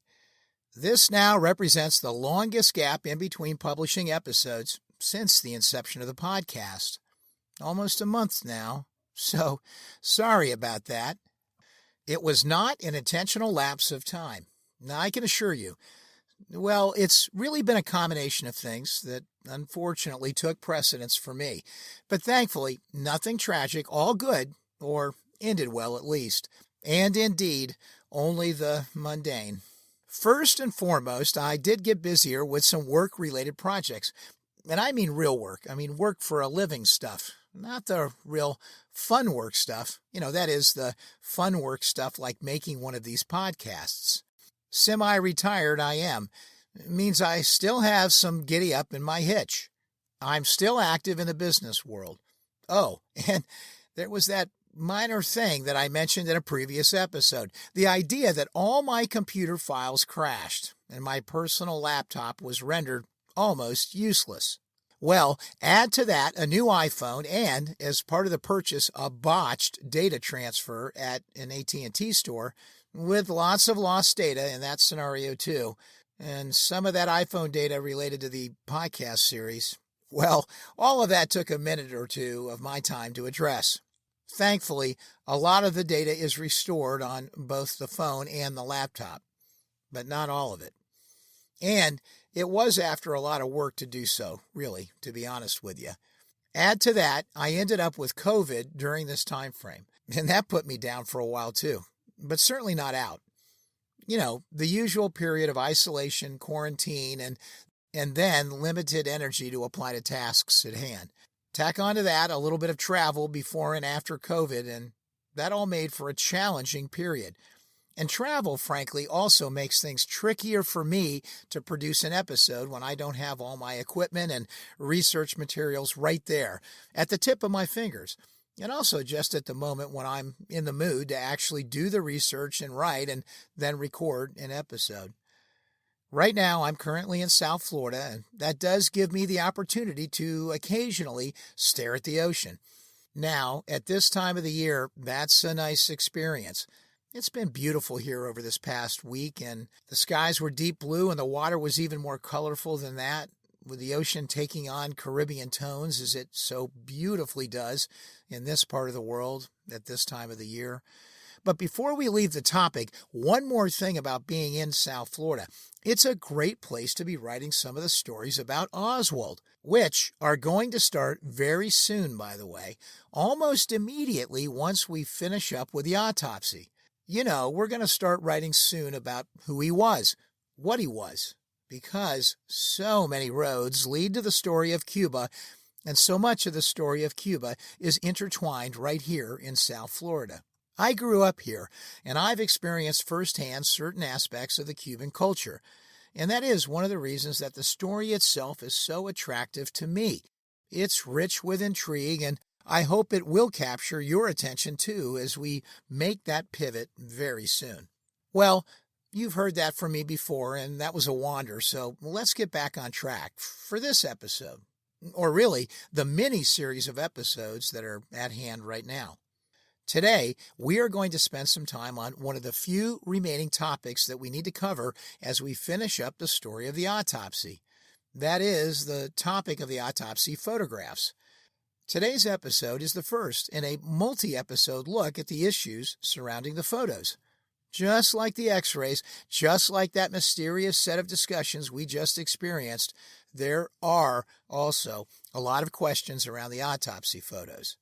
This now represents the longest gap in between publishing episodes since the inception of the podcast. Almost a month now, so sorry about that. It was not an intentional lapse of time. Now, I can assure you, well, it's really been a combination of things that unfortunately took precedence for me. But thankfully, nothing tragic, all good, or ended well at least. And indeed, only the mundane. First and foremost, I did get busier with some work-related projects. And I mean real work. I mean work for a living stuff, not the real fun work stuff. That is the fun work stuff like making one of these podcasts. Semi-retired I am. It means I still have some giddy up in my hitch. I'm still active in the business world. Oh, and there was that minor thing that I mentioned in a previous episode. The idea that all my computer files crashed and my personal laptop was rendered almost useless. Well, add to that a new iPhone and, as part of the purchase, a botched data transfer at an AT&T store with lots of lost data in that scenario too, and some of that iPhone data related to the podcast series. Well, all of that took a minute or two of my time to address. Thankfully, a lot of the data is restored on both the phone and the laptop, but not all of it. And it was after a lot of work to do so, really, to be honest with you. Add to that, I ended up with COVID during this time frame, and that put me down for a while too, but certainly not out. The usual period of isolation, quarantine, and then limited energy to apply to tasks at hand. Tack onto that a little bit of travel before and after COVID, and that all made for a challenging period. And travel, frankly, also makes things trickier for me to produce an episode when I don't have all my equipment and research materials right there at the tip of my fingers. And also just at the moment when I'm in the mood to actually do the research and write and then record an episode. Right now, I'm currently in South Florida, and that does give me the opportunity to occasionally stare at the ocean. Now, at this time of the year, that's a nice experience. It's been beautiful here over this past week, and the skies were deep blue, and the water was even more colorful than that, with the ocean taking on Caribbean tones, as it so beautifully does in this part of the world at this time of the year. But before we leave the topic, one more thing about being in South Florida. It's a great place to be writing some of the stories about Oswald, which are going to start very soon, by the way, almost immediately once we finish up with the autopsy. We're going to start writing soon about who he was, what he was, because so many roads lead to the story of Cuba, and so much of the story of Cuba is intertwined right here in South Florida. I grew up here, and I've experienced firsthand certain aspects of the Cuban culture, and that is one of the reasons that the story itself is so attractive to me. It's rich with intrigue, and I hope it will capture your attention too as we make that pivot very soon. Well, you've heard that from me before, and that was a wander, so let's get back on track for this episode, or really the mini-series of episodes that are at hand right now. Today, we are going to spend some time on one of the few remaining topics that we need to cover as we finish up the story of the autopsy. That is, the topic of the autopsy photographs. Today's episode is the first in a multi-episode look at the issues surrounding the photos. Just like the x-rays, just like that mysterious set of discussions we just experienced, there are also a lot of questions around the autopsy photos.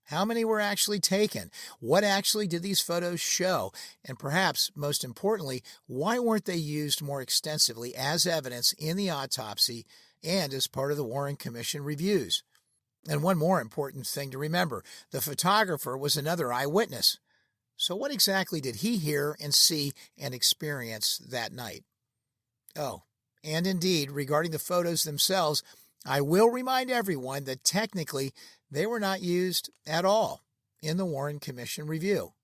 How many were actually taken? What actually did these photos show? And perhaps, most importantly, why weren't they used more extensively as evidence in the autopsy and as part of the Warren Commission reviews? And one more important thing to remember, the photographer was another eyewitness. So what exactly did he hear and see and experience that night? Oh, and indeed, regarding the photos themselves, I will remind everyone that technically they were not used at all in the Warren Commission review.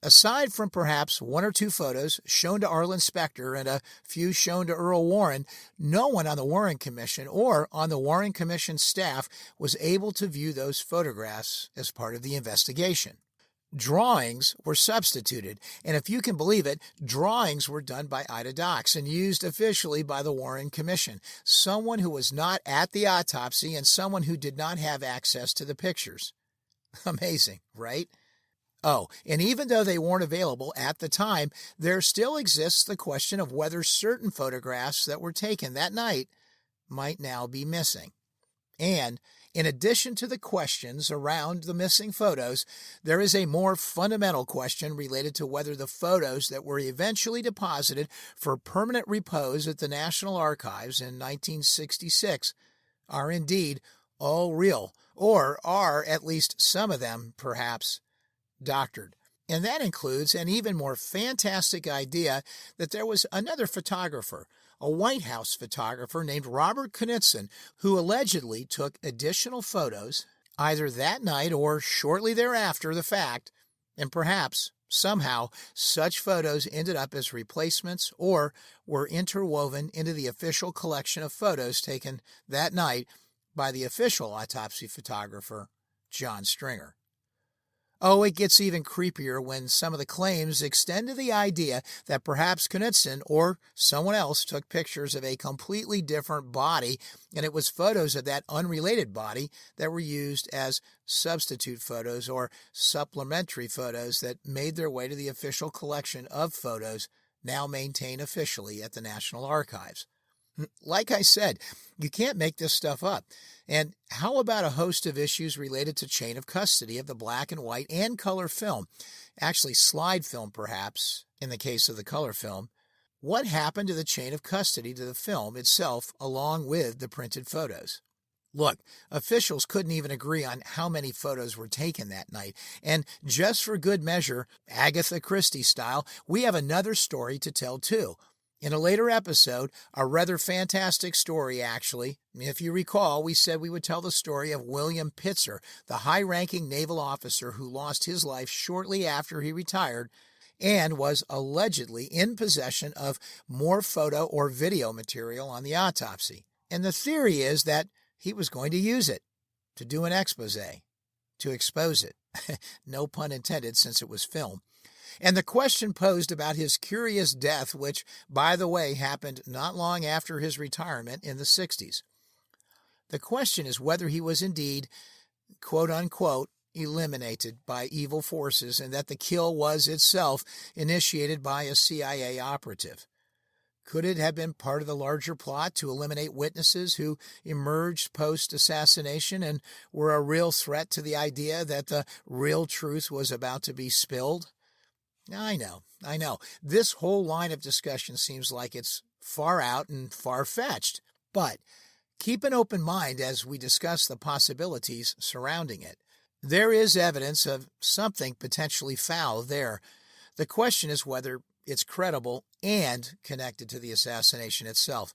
Aside from perhaps one or two photos shown to Arlen Specter and a few shown to Earl Warren, no one on the Warren Commission or on the Warren Commission staff was able to view those photographs as part of the investigation. Drawings were substituted, and if you can believe it, drawings were done by Ida Dox and used officially by the Warren Commission, someone who was not at the autopsy and someone who did not have access to the pictures. Amazing, right? Oh, and even though they weren't available at the time, there still exists the question of whether certain photographs that were taken that night might now be missing. And in addition to the questions around the missing photos, there is a more fundamental question related to whether the photos that were eventually deposited for permanent repose at the National Archives in 1966 are indeed all real, or are at least some of them, perhaps, doctored. And that includes an even more fantastic idea that there was another photographer, a White House photographer named Robert Knudsen, who allegedly took additional photos either that night or shortly thereafter the fact, and perhaps somehow such photos ended up as replacements or were interwoven into the official collection of photos taken that night by the official autopsy photographer, John Stringer. Oh, it gets even creepier when some of the claims extend to the idea that perhaps Knudsen or someone else took pictures of a completely different body, and it was photos of that unrelated body that were used as substitute photos or supplementary photos that made their way to the official collection of photos now maintained officially at the National Archives. Like I said, you can't make this stuff up. And how about a host of issues related to chain of custody of the black and white and color film? Actually, slide film, perhaps, in the case of the color film. What happened to the chain of custody to the film itself along with the printed photos? Look, officials couldn't even agree on how many photos were taken that night. And just for good measure, Agatha Christie style, we have another story to tell too. In a later episode, a rather fantastic story, actually. If you recall, we said we would tell the story of William Pitzer, the high-ranking naval officer who lost his life shortly after he retired and was allegedly in possession of more photo or video material on the autopsy. And the theory is that he was going to use it to do an expose, to expose it. No pun intended, since it was film. And the question posed about his curious death, which, by the way, happened not long after his retirement in the 60s. The question is whether he was indeed, quote-unquote, eliminated by evil forces, and that the kill was itself initiated by a CIA operative. Could it have been part of the larger plot to eliminate witnesses who emerged post-assassination and were a real threat to the idea that the real truth was about to be spilled? I know. This whole line of discussion seems like it's far out and far-fetched, but keep an open mind as we discuss the possibilities surrounding it. There is evidence of something potentially foul there. The question is whether it's credible and connected to the assassination itself.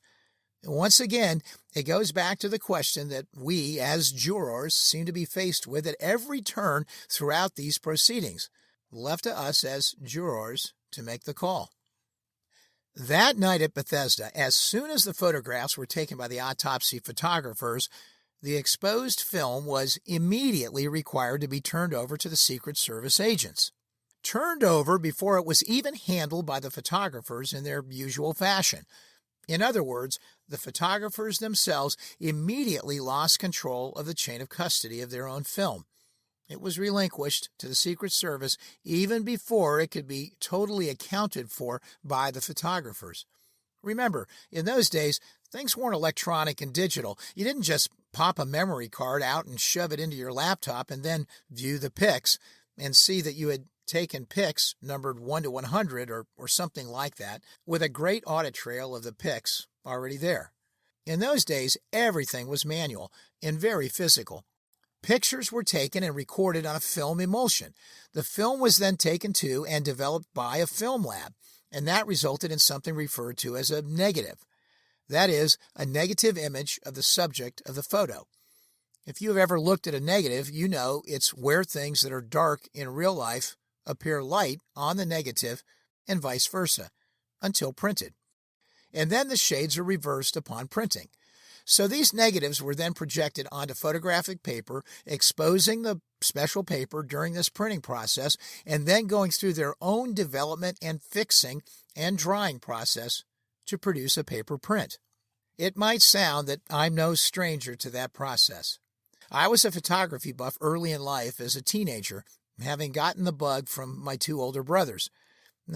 Once again, it goes back to the question that we, as jurors, seem to be faced with at every turn throughout these proceedings. Left to us as jurors to make the call. That night at Bethesda, as soon as the photographs were taken by the autopsy photographers, the exposed film was immediately required to be turned over to the Secret Service agents. Turned over before it was even handled by the photographers in their usual fashion. In other words, the photographers themselves immediately lost control of the chain of custody of their own film. It was relinquished to the Secret Service even before it could be totally accounted for by the photographers. Remember, in those days, things weren't electronic and digital. You didn't just pop a memory card out and shove it into your laptop and then view the pics and see that you had taken pics numbered 1 to 100 or something like that, with a great audit trail of the pics already there. In those days, everything was manual and very physical. Pictures were taken and recorded on a film emulsion. The film was then taken to and developed by a film lab, and that resulted in something referred to as a negative. That is, a negative image of the subject of the photo. If you have ever looked at a negative, you know it's where things that are dark in real life appear light on the negative and vice versa, until printed. And then the shades are reversed upon printing. So these negatives were then projected onto photographic paper, exposing the special paper during this printing process, and then going through their own development and fixing and drying process to produce a paper print. It might sound that I'm no stranger to that process. I was a photography buff early in life as a teenager, having gotten the bug from my 2 older brothers.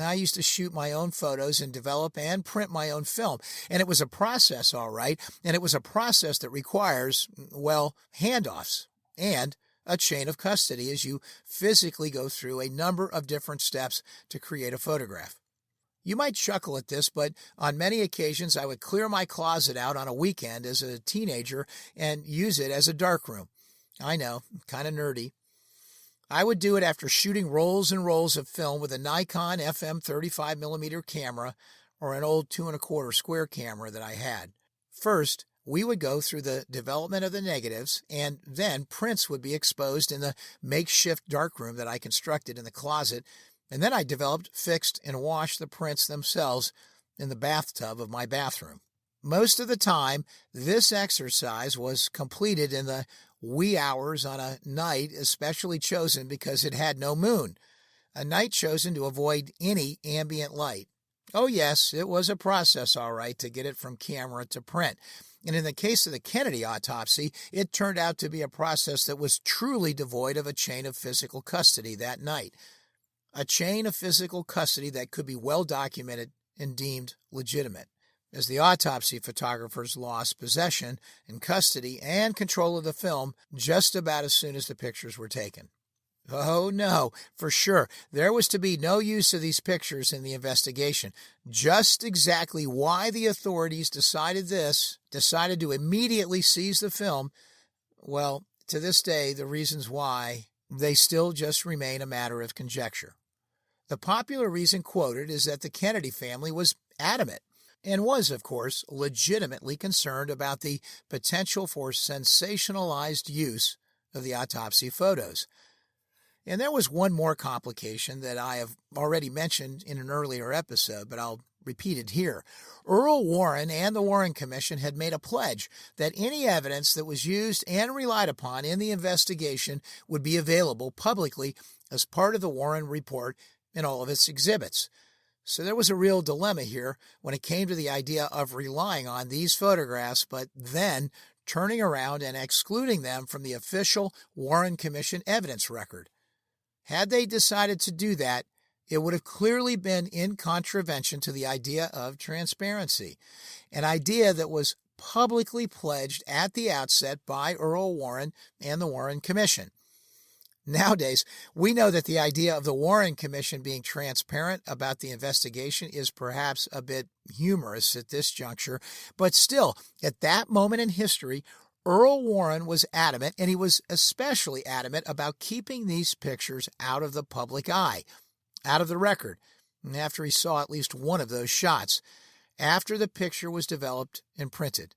I used to shoot my own photos and develop and print my own film. And it was a process, all right. And it was a process that requires, well, handoffs and a chain of custody as you physically go through a number of different steps to create a photograph. You might chuckle at this, but on many occasions I would clear my closet out on a weekend as a teenager and use it as a darkroom. I know, kind of nerdy. I would do it after shooting rolls and rolls of film with a Nikon FM 35mm camera or an old 2 1/4 square camera that I had. First, we would go through the development of the negatives, and then prints would be exposed in the makeshift darkroom that I constructed in the closet, and then I developed, fixed, and washed the prints themselves in the bathtub of my bathroom. Most of the time, this exercise was completed in the wee hours on a night especially chosen because it had no moon, a night chosen to avoid any ambient light. Oh yes, it was a process, all right, to get it from camera to print. And in the case of the Kennedy autopsy, it turned out to be a process that was truly devoid of a chain of physical custody that night. A chain of physical custody that could be well documented and deemed legitimate, as the autopsy photographers lost possession and custody and control of the film just about as soon as the pictures were taken. Oh no, for sure, there was to be no use of these pictures in the investigation. Just exactly why the authorities decided to immediately seize the film, well, to this day, the reasons why, they still just remain a matter of conjecture. The popular reason quoted is that the Kennedy family was adamant and was, of course, legitimately concerned about the potential for sensationalized use of the autopsy photos. And there was one more complication that I have already mentioned in an earlier episode, but I'll repeat it here. Earl Warren and the Warren Commission had made a pledge that any evidence that was used and relied upon in the investigation would be available publicly as part of the Warren Report and all of its exhibits. So there was a real dilemma here when it came to the idea of relying on these photographs, but then turning around and excluding them from the official Warren Commission evidence record. Had they decided to do that, it would have clearly been in contravention to the idea of transparency, an idea that was publicly pledged at the outset by Earl Warren and the Warren Commission. Nowadays, we know that the idea of the Warren Commission being transparent about the investigation is perhaps a bit humorous at this juncture, but still, at that moment in history, Earl Warren was adamant, and he was especially adamant about keeping these pictures out of the public eye, out of the record, after he saw at least one of those shots, after the picture was developed and printed.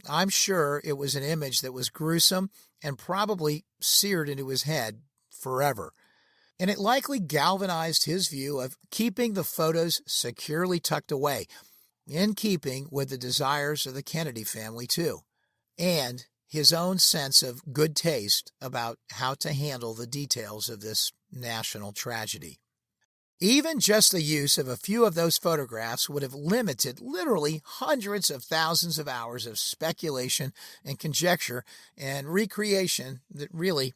I'm sure it was an image that was gruesome and probably seared into his head forever. And it likely galvanized his view of keeping the photos securely tucked away, in keeping with the desires of the Kennedy family too, and his own sense of good taste about how to handle the details of this national tragedy. Even just the use of a few of those photographs would have limited literally hundreds of thousands of hours of speculation and conjecture and recreation that really,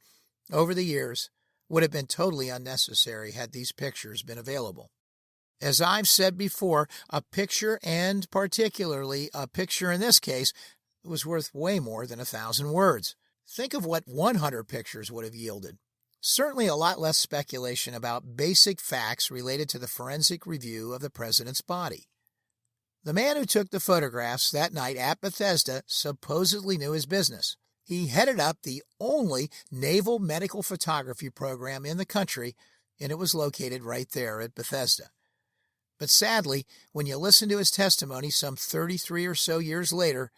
over the years, would have been totally unnecessary had these pictures been available. As I've said before, a picture, and particularly a picture in this case, was worth way more than 1,000 words. Think of what 100 pictures would have yielded. Certainly a lot less speculation about basic facts related to the forensic review of the president's body. The man who took the photographs that night at Bethesda supposedly knew his business. He headed up the only naval medical photography program in the country, and it was located right there at Bethesda. But sadly, when you listen to his testimony some 33 or so years later,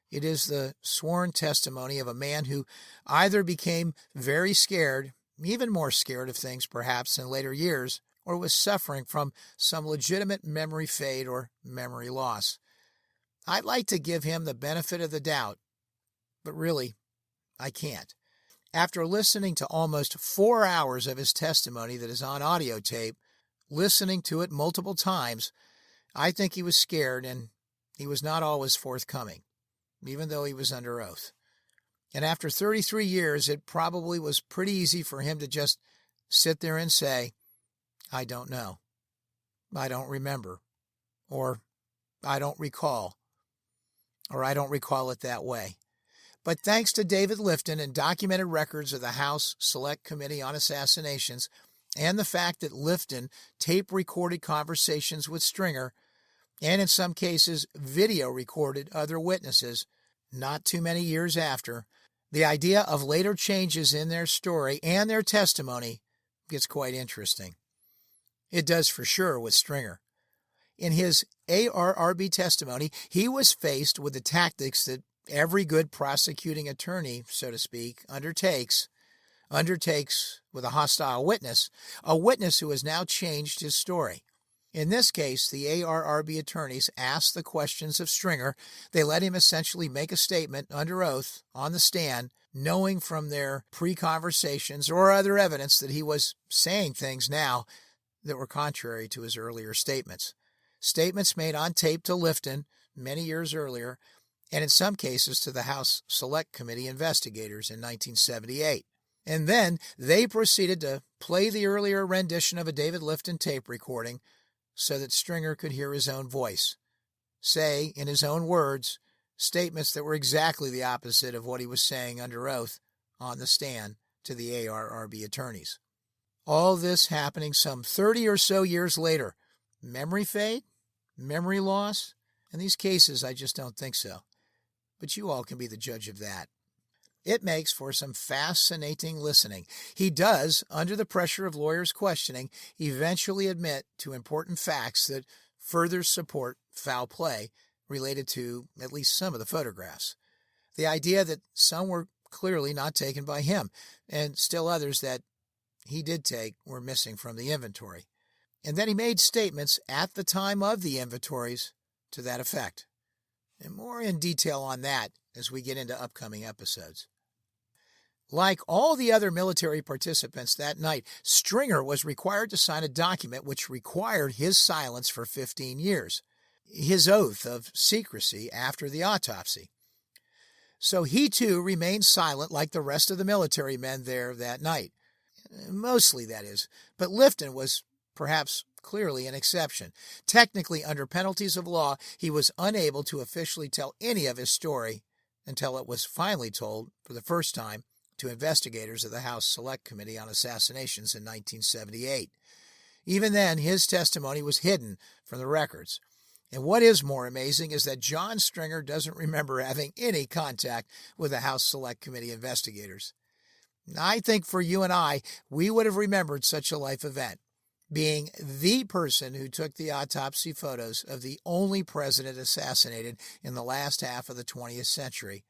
it is the sworn testimony of a man who either became very scared, even more scared of things perhaps in later years, or was suffering from some legitimate memory fade or memory loss. I'd like to give him the benefit of the doubt, but really, I can't. After listening to almost 4 hours of his testimony that is on audio tape, listening to it multiple times, I think he was scared and he was not always forthcoming, even though he was under oath. And after 33 years, it probably was pretty easy for him to just sit there and say, I don't know. I don't remember, or I don't recall, or I don't recall it that way. But thanks to David Lifton and documented records of the House Select Committee on Assassinations, and the fact that Lifton tape-recorded conversations with Stringer, and in some cases video-recorded other witnesses, not too many years after, the idea of later changes in their story and their testimony gets quite interesting. It does for sure with Stringer. In his ARRB testimony, he was faced with the tactics that every good prosecuting attorney, so to speak, undertakes with a hostile witness, a witness who has now changed his story. In this case, the ARRB attorneys asked the questions of Stringer. They let him essentially make a statement under oath on the stand, knowing from their pre-conversations or other evidence that he was saying things now that were contrary to his earlier statements. Statements made on tape to Lifton many years earlier, and in some cases to the House Select Committee investigators in 1978. And then they proceeded to play the earlier rendition of a David Lifton tape recording so that Stringer could hear his own voice, say, in his own words, statements that were exactly the opposite of what he was saying under oath on the stand to the ARRB attorneys. All this happening some 30 or so years later. Memory fade? Memory loss? In these cases, I just don't think so. But you all can be the judge of that. It makes for some fascinating listening. He does, under the pressure of lawyers' questioning, eventually admit to important facts that further support foul play related to at least some of the photographs. The idea that some were clearly not taken by him, and still others that he did take were missing from the inventory. And then he made statements at the time of the inventories to that effect. And more in detail on that as we get into upcoming episodes. Like all the other military participants that night, Stringer was required to sign a document which required his silence for 15 years, his oath of secrecy after the autopsy. So he too remained silent like the rest of the military men there that night. Mostly, that is. But Lifton was perhaps clearly an exception. Technically, under penalties of law, he was unable to officially tell any of his story until it was finally told for the first time to investigators of the House Select Committee on Assassinations in 1978. Even then, his testimony was hidden from the records. And what is more amazing is that John Stringer doesn't remember having any contact with the House Select Committee investigators. I think for you and I, we would have remembered such a life event, being the person who took the autopsy photos of the only president assassinated in the last half of the 20th century.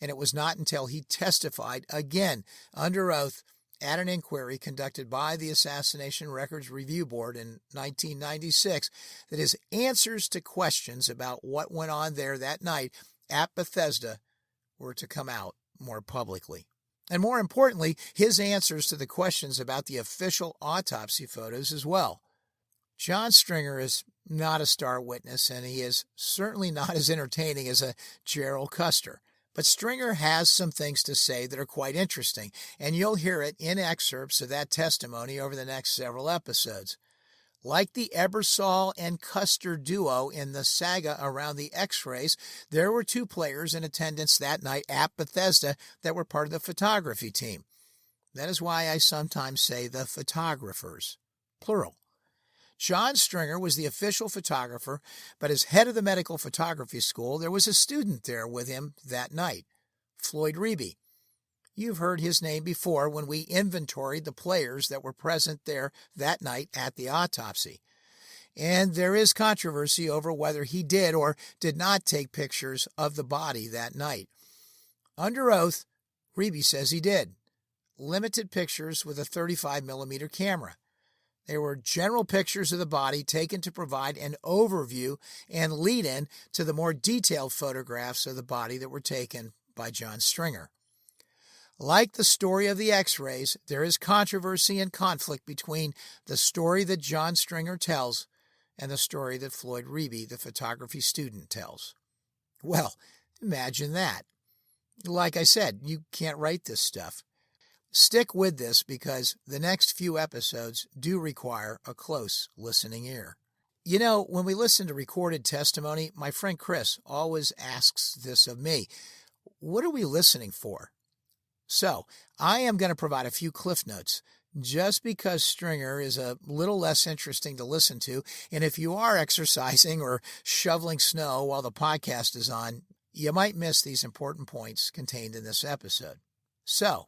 And it was not until he testified again under oath at an inquiry conducted by the Assassination Records Review Board in 1996 that his answers to questions about what went on there that night at Bethesda were to come out more publicly. And more importantly, his answers to the questions about the official autopsy photos as well. John Stringer is not a star witness, and he is certainly not as entertaining as a Gerald Custer. But Stringer has some things to say that are quite interesting, and you'll hear it in excerpts of that testimony over the next several episodes. Like the Ebersol and Custer duo in the saga around the X-rays, there were two players in attendance that night at Bethesda that were part of the photography team. That is why I sometimes say the photographers, plural. John Stringer was the official photographer, but as head of the medical photography school, there was a student there with him that night, Floyd Reeby. You've heard his name before when we inventoried the players that were present there that night at the autopsy. And there is controversy over whether he did or did not take pictures of the body that night. Under oath, Reeby says he did. Limited pictures with a 35mm camera. They were general pictures of the body taken to provide an overview and lead-in to the more detailed photographs of the body that were taken by John Stringer. Like the story of the X-rays, there is controversy and conflict between the story that John Stringer tells and the story that Floyd Reeby, the photography student, tells. Well, imagine that. Like I said, you can't write this stuff. Stick with this because the next few episodes do require a close listening ear. You know, when we listen to recorded testimony, my friend Chris always asks this of me. What are we listening for? So, I am going to provide a few cliff notes. Just because Stringer is a little less interesting to listen to, and if you are exercising or shoveling snow while the podcast is on, you might miss these important points contained in this episode. So,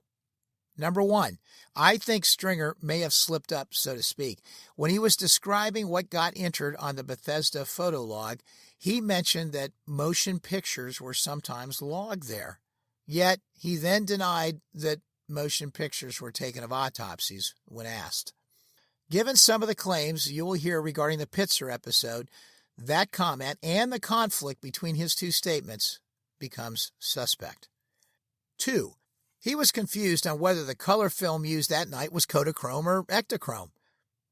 number one, I think Stringer may have slipped up, so to speak. When he was describing what got entered on the Bethesda photo log, he mentioned that motion pictures were sometimes logged there. Yet, he then denied that motion pictures were taken of autopsies when asked. Given some of the claims you will hear regarding the Pitzer episode, that comment and the conflict between his two statements becomes suspect. 2. He was confused on whether the color film used that night was Kodachrome or Ektachrome.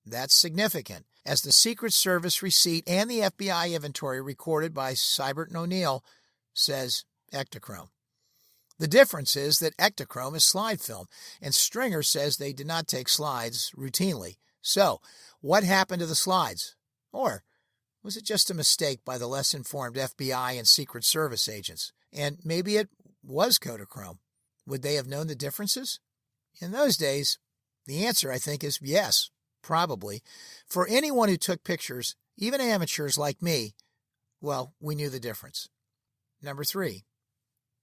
That's significant, as the Secret Service receipt and the FBI inventory recorded by Seibert and O'Neill says Ektachrome. The difference is that Ektachrome is slide film, and Stringer says they did not take slides routinely. So, what happened to the slides? Or was it just a mistake by the less informed FBI and Secret Service agents? And maybe it was Kodachrome. Would they have known the differences? In those days, the answer, I think, is yes, probably. For anyone who took pictures, even amateurs like me, well, we knew the difference. Number 3.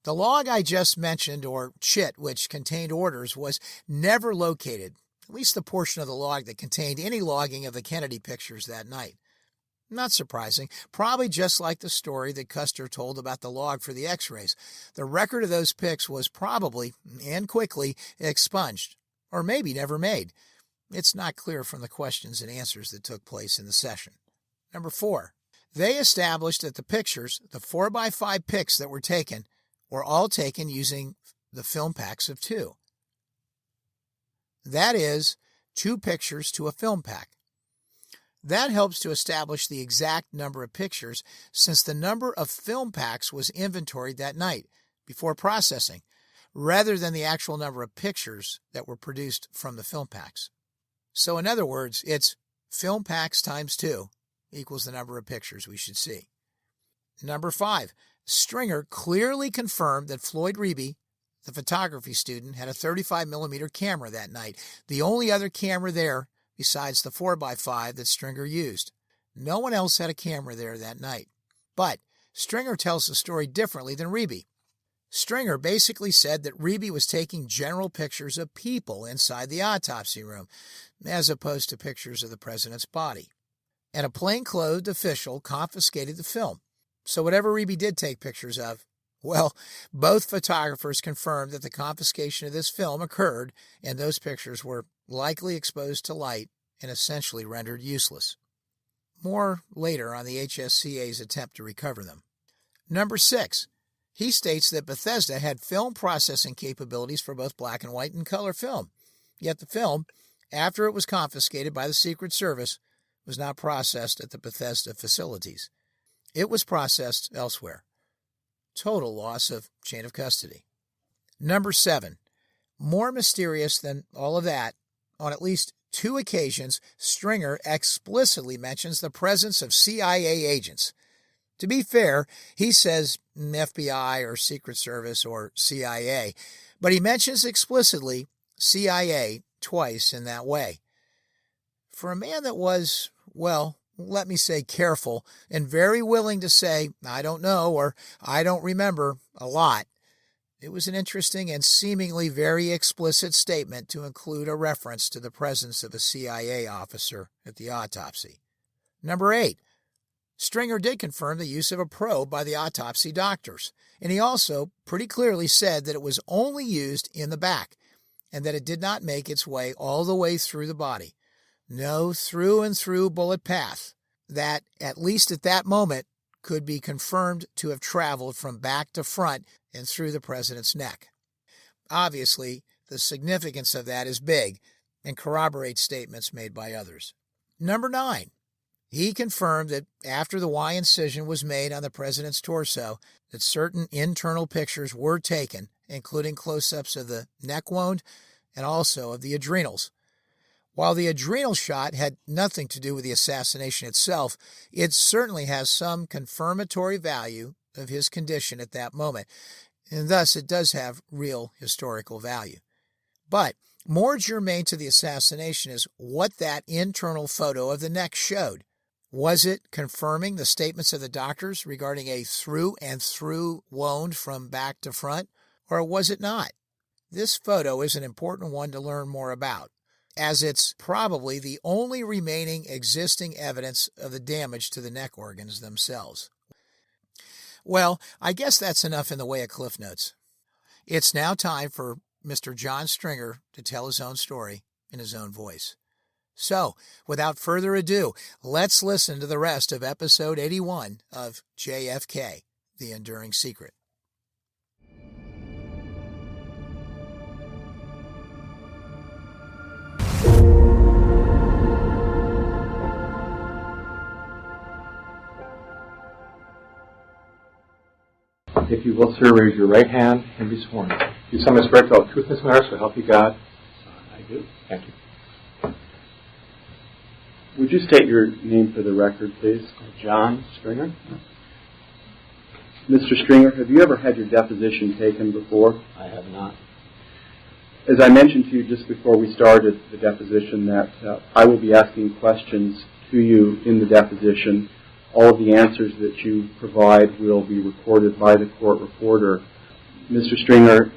The log I just mentioned, or chit, which contained orders, was never located, at least the portion of the log that contained any logging of the Kennedy pictures that night. Not surprising, probably just like the story that Custer told about the log for the x-rays. The record of those pics was probably, and quickly, expunged, or maybe never made. It's not clear from the questions and answers that took place in the session. Number 4. They established that the pictures, the 4x5 pics that were taken, were all taken using the film packs of 2. That is, 2 pictures to a film pack. That helps to establish the exact number of pictures, since the number of film packs was inventoried that night before processing, rather than the actual number of pictures that were produced from the film packs. So in other words, it's film packs times 2 equals the number of pictures we should see. Number 5. Stringer clearly confirmed that Floyd Reeby, the photography student, had a 35mm camera that night, the only other camera there besides the 4x5 that Stringer used. No one else had a camera there that night. But Stringer tells the story differently than Reeby. Stringer basically said that Reeby was taking general pictures of people inside the autopsy room, as opposed to pictures of the president's body. And a plainclothed official confiscated the film. So whatever Reeby did take pictures of, well, both photographers confirmed that the confiscation of this film occurred, and those pictures were likely exposed to light and essentially rendered useless. More later on the HSCA's attempt to recover them. Number 6. He states that Bethesda had film processing capabilities for both black and white and color film. Yet the film, after it was confiscated by the Secret Service, was not processed at the Bethesda facilities. It was processed elsewhere. Total loss of chain of custody. Number 7. More mysterious than all of that, on at least 2 occasions, Stringer explicitly mentions the presence of CIA agents. To be fair, he says FBI or Secret Service or CIA, but he mentions explicitly CIA twice in that way. For a man that was, well, let me say careful, and very willing to say, I don't know, or I don't remember a lot, it was an interesting and seemingly very explicit statement to include a reference to the presence of a CIA officer at the autopsy. Number 8. Stringer did confirm the use of a probe by the autopsy doctors, and he also pretty clearly said that it was only used in the back, and that it did not make its way all the way through the body. No through and through bullet path that, at least at that moment, could be confirmed to have traveled from back to front and through the president's neck. Obviously, the significance of that is big and corroborates statements made by others. Number 9. He confirmed that after the Y incision was made on the president's torso, that certain internal pictures were taken, including close-ups of the neck wound and also of the adrenals. While the adrenal shot had nothing to do with the assassination itself, it certainly has some confirmatory value of his condition at that moment, and thus it does have real historical value. But more germane to the assassination is what that internal photo of the neck showed. Was it confirming the statements of the doctors regarding a through and through wound from back to front, or was it not? This photo is an important one to learn more about, as it's probably the only remaining existing evidence of the damage to the neck organs themselves. Well, I guess that's enough in the way of Cliff Notes. It's now time for Mr. John Stringer to tell his own story in his own voice. So, without further ado, let's listen to the rest of episode 81 of JFK, The Enduring Secret. If you will, sir, raise your right hand and be sworn. You solemnly swear to tell the truth in this matter, so help you God. I do. Thank you. Would you state your name for the record, please? John Stringer. Mr. Stringer, have you ever had your deposition taken before? I have not. As I mentioned to you just before we started the deposition, that I will be asking questions to you in the deposition. All of the answers that you provide will be recorded by the court reporter. Mr. Stringer,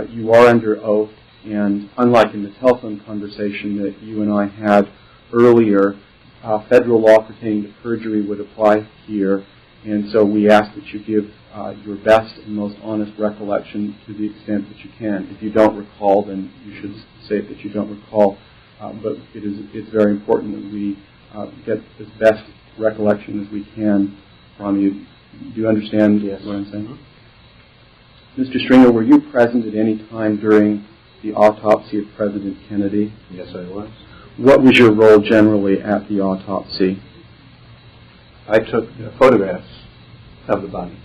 you are under oath, and unlike in the telephone conversation that you and I had earlier, federal law pertaining to perjury would apply here, and so we ask that you give your best and most honest recollection to the extent that you can. If you don't recall, then you should say that you don't recall, but it's very important that we get as best recollection as we can from you. Do you understand what I'm saying? Mr. Stringer, were you present at any time during the autopsy of President Kennedy? Yes, I was. What was your role generally at the autopsy? I took photographs of the body.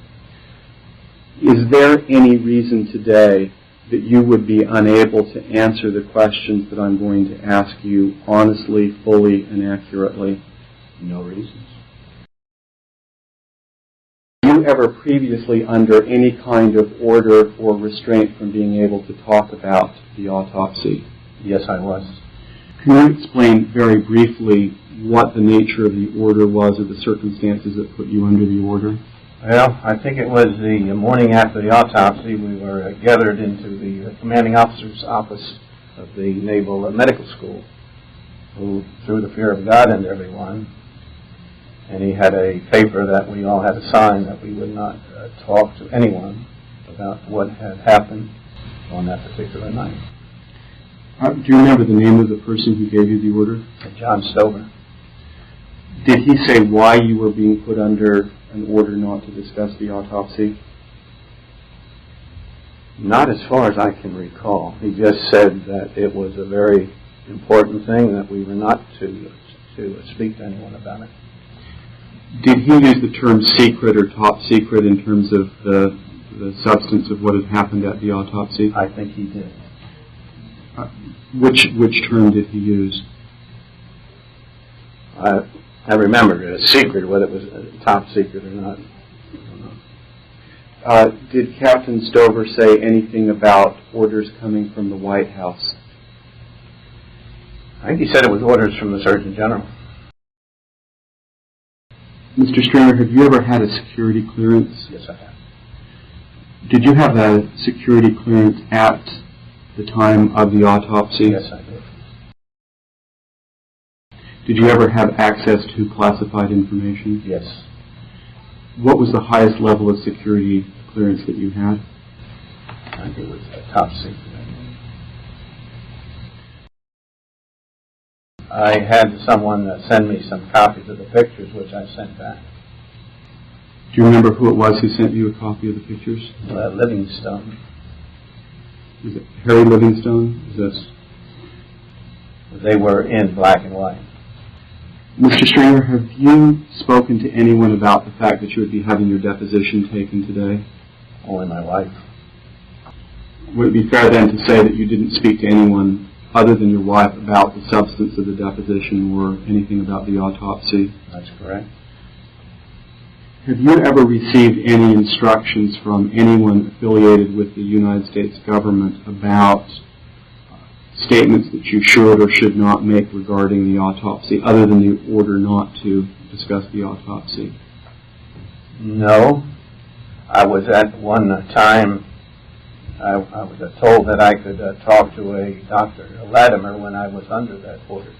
Is there any reason today that you would be unable to answer the questions that I'm going to ask you honestly, fully, and accurately? No reasons. Were you ever previously under any kind of order or restraint from being able to talk about the autopsy? Yes, I was. Can you explain very briefly what the nature of the order was or the circumstances that put you under the order? Well, I think it was the morning after the autopsy. We were gathered into the commanding officer's office of the Naval Medical School, who threw the fear of God into everyone. And he had a paper that we all had to sign that we would not talk to anyone about what had happened on that particular night. Do you remember the name of the person who gave you the order? John Stover. Did he say why you were being put under an order not to discuss the autopsy? Not as far as I can recall. He just said that it was a very important thing that we were not to speak to anyone about it. Did he use the term secret or top secret in terms of the substance of what had happened at the autopsy? I think he did. Which term did he use? I remember a secret, whether it was a top secret or not. I don't know. Did Captain Stover say anything about orders coming from the White House? I think he said it was orders from the Surgeon General. Mr. Stringer, have you ever had a security clearance? Yes, I have. Did you have a security clearance at the time of the autopsy? Yes, I did. Did you ever have access to classified information? Yes. What was the highest level of security clearance that you had? I think it was a top secret. I had someone send me some copies of the pictures, which I sent back. Do you remember who it was who sent you a copy of the pictures? Livingstone. Is it Harry Livingstone? Is this? They were in black and white. Mr. Stringer, have you spoken to anyone about the fact that you would be having your deposition taken today? Only my wife. Would it be fair then to say that you didn't speak to anyone other than your wife, about the substance of the deposition or anything about the autopsy? That's correct. Have you ever received any instructions from anyone affiliated with the United States government about statements that you should or should not make regarding the autopsy, other than the order not to discuss the autopsy? No. I was at one time, I was told that I could talk to a Dr. Latimer when I was under that order.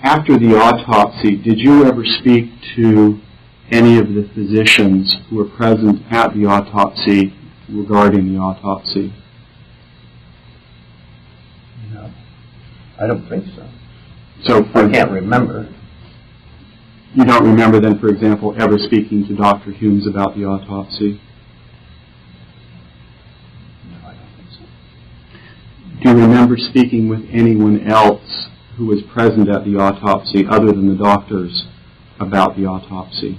After the autopsy, did you ever speak to any of the physicians who were present at the autopsy regarding the autopsy? No, I don't think so. So I can't remember. You don't remember then, for example, ever speaking to Dr. Humes about the autopsy? No, I don't think so. Do you remember speaking with anyone else who was present at the autopsy other than the doctors about the autopsy?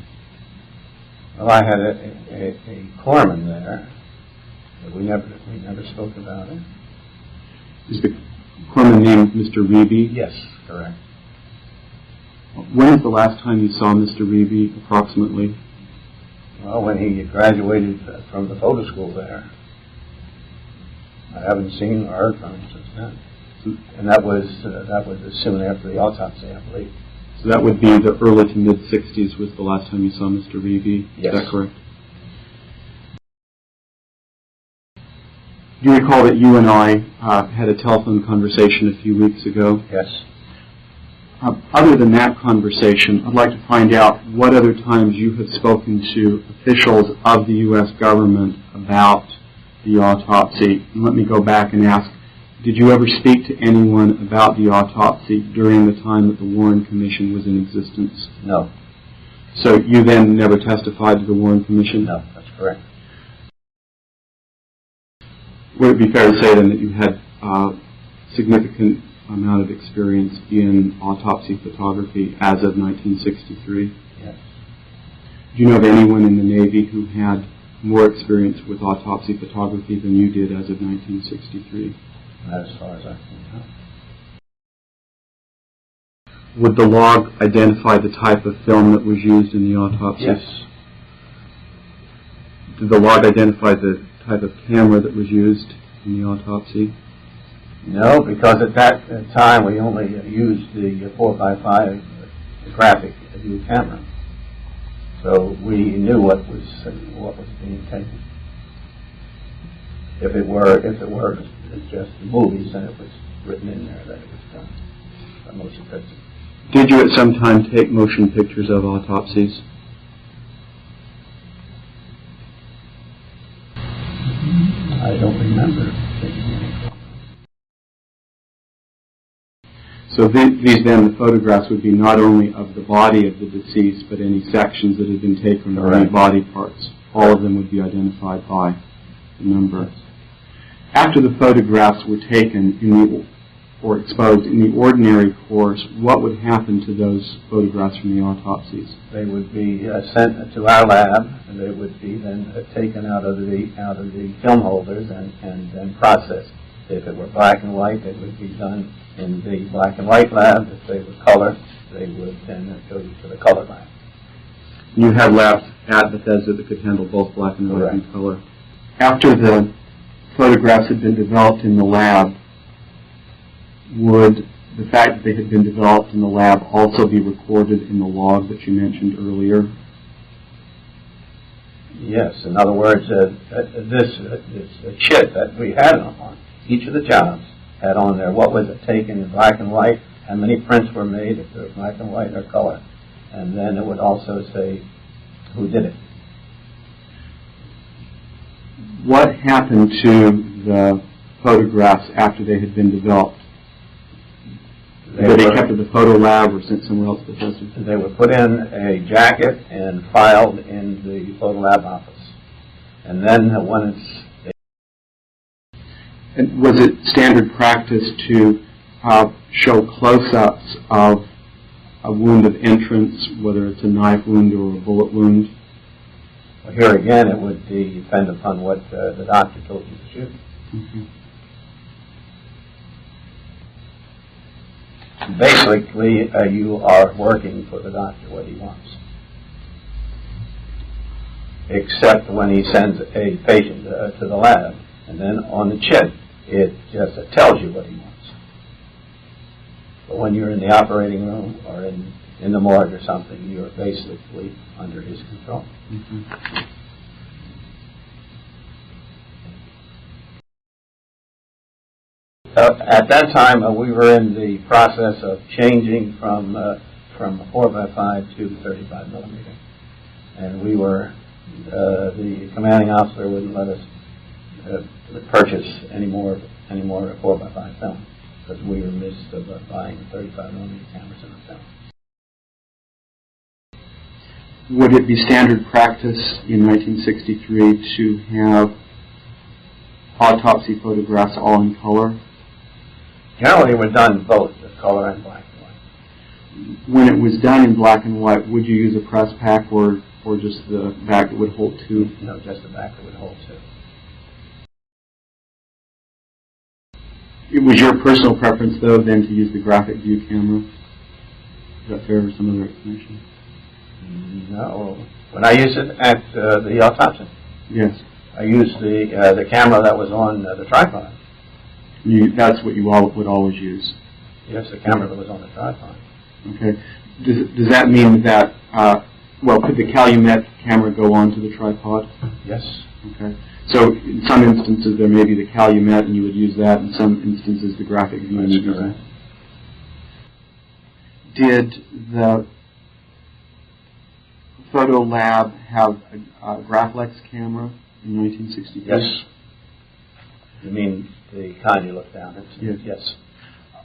Well, I had a corpsman there, but we never spoke about it. Is the corpsman named Mr. Reeby? Yes, correct. When was the last time you saw Mr. Reeby, approximately? Well, when he graduated from the photo school there. I haven't seen or heard from him since then. And that was soon after the autopsy, I believe. So that would be the early to mid-60s was the last time you saw Mr. Reeby? Yes. Is that correct? Do you recall that you and I had a telephone conversation a few weeks ago? Yes. Other than that conversation, I'd like to find out what other times you have spoken to officials of the U.S. government about the autopsy. And let me go back and ask, did you ever speak to anyone about the autopsy during the time that the Warren Commission was in existence? No. So you then never testified to the Warren Commission? No, that's correct. Would it be fair to say then that you had significant amount of experience in autopsy photography as of 1963? Yes. Do you know of anyone in the Navy who had more experience with autopsy photography than you did as of 1963? Not as far as I can tell. Would the log identify the type of film that was used in the autopsy? Yes. Did the log identify the type of camera that was used in the autopsy? No, because at that time we only used the 4x5 graphic view camera, so we knew what was being taken. If it were just the movies, then it was written in there that it was done by motion picture. Did you at some time take motion pictures of autopsies? I don't remember taking any. So these then, the photographs would be not only of the body of the deceased, but any sections that had been taken or any body parts. All of them would be identified by the number. After the photographs were taken or exposed in the ordinary course, what would happen to those photographs from the autopsies? They would be sent to our lab, and they would be then taken out of the film holders and then processed. If it were black and white, it would be done in the black and white lab. If they were color, they would then go to the color lab. You had labs at Bethesda that could handle both black and white Correct. and color. After the photographs had been developed in the lab, would the fact that they had been developed in the lab also be recorded in the log that you mentioned earlier? Yes. In other words, this chip that we had on each of the jobs had on there what was it taken in black and white, how many prints were made, if they were black and white or color, and then it would also say who did it. What happened to the photographs after they had been developed? Were they kept at the photo lab or sent somewhere else to Bethesda? They were put in a jacket and filed in the photo lab office. And then when it's... And was it standard practice to show close-ups of a wound of entrance, whether it's a knife wound or a bullet wound? Well, here again, it would depend upon what the doctor told you to shoot. Mm-hmm. Basically, you are working for the doctor what he wants. Except when he sends a patient to the lab, and then on the chip, it just tells you what he wants. But when you're in the operating room or in the morgue or something, you're basically under his control. Mm-hmm. At that time, we were in the process of changing from 4x5 to 35 millimeter, and we were the commanding officer wouldn't let us purchase any more 4x5 film because we were in the midst of buying 35 millimeter cameras in the film. Would it be standard practice in 1963 to have autopsy photographs all in color? Generally, it was done both, the color and black and white. When it was done in black and white, would you use a press pack or just the back that would hold two? No, just the back that would hold two. It was your personal preference, though, then to use the graphic view camera? Is that fair or some other explanation? No. When I used it at the autopsy, yes, I used the camera that was on the tripod. That's what you would always use? Yes, the camera that was on the tripod. Okay. Does that mean that, could the Calumet camera go onto the tripod? Yes. Okay. So in some instances there may be the Calumet and you would use that, in some instances the graphic view. That's correct. Did the photo lab have a Graflex camera in 1963? Yes. You mean the kind you look down at? Yes. Yes.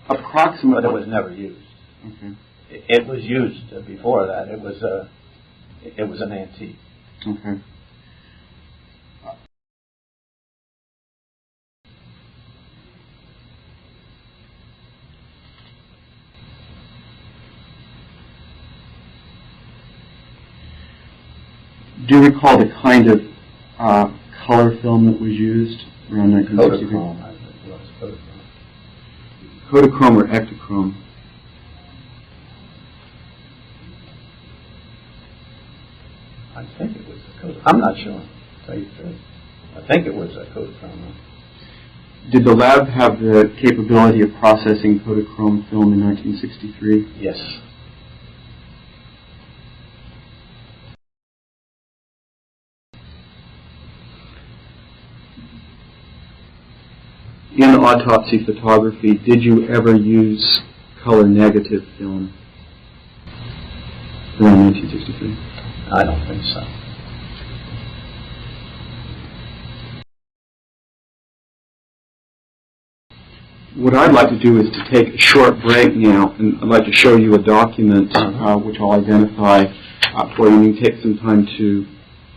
Approximately. But it was never used. Okay. It was used before that. It was an antique. Okay. Do you recall the kind of color film that was used around 1963? Kodachrome, I think it was Kodachrome. Kodachrome or Ektachrome? I think it was a Kodachrome. I'm not sure, to tell you the truth. I think it was a Kodachrome. Did the lab have the capability of processing Kodachrome film in 1963? Yes. In autopsy photography, did you ever use color negative film around 1963? I don't think so. What I'd like to do is to take a short break now, and I'd like to show you a document which I'll identify for you. You can take some time to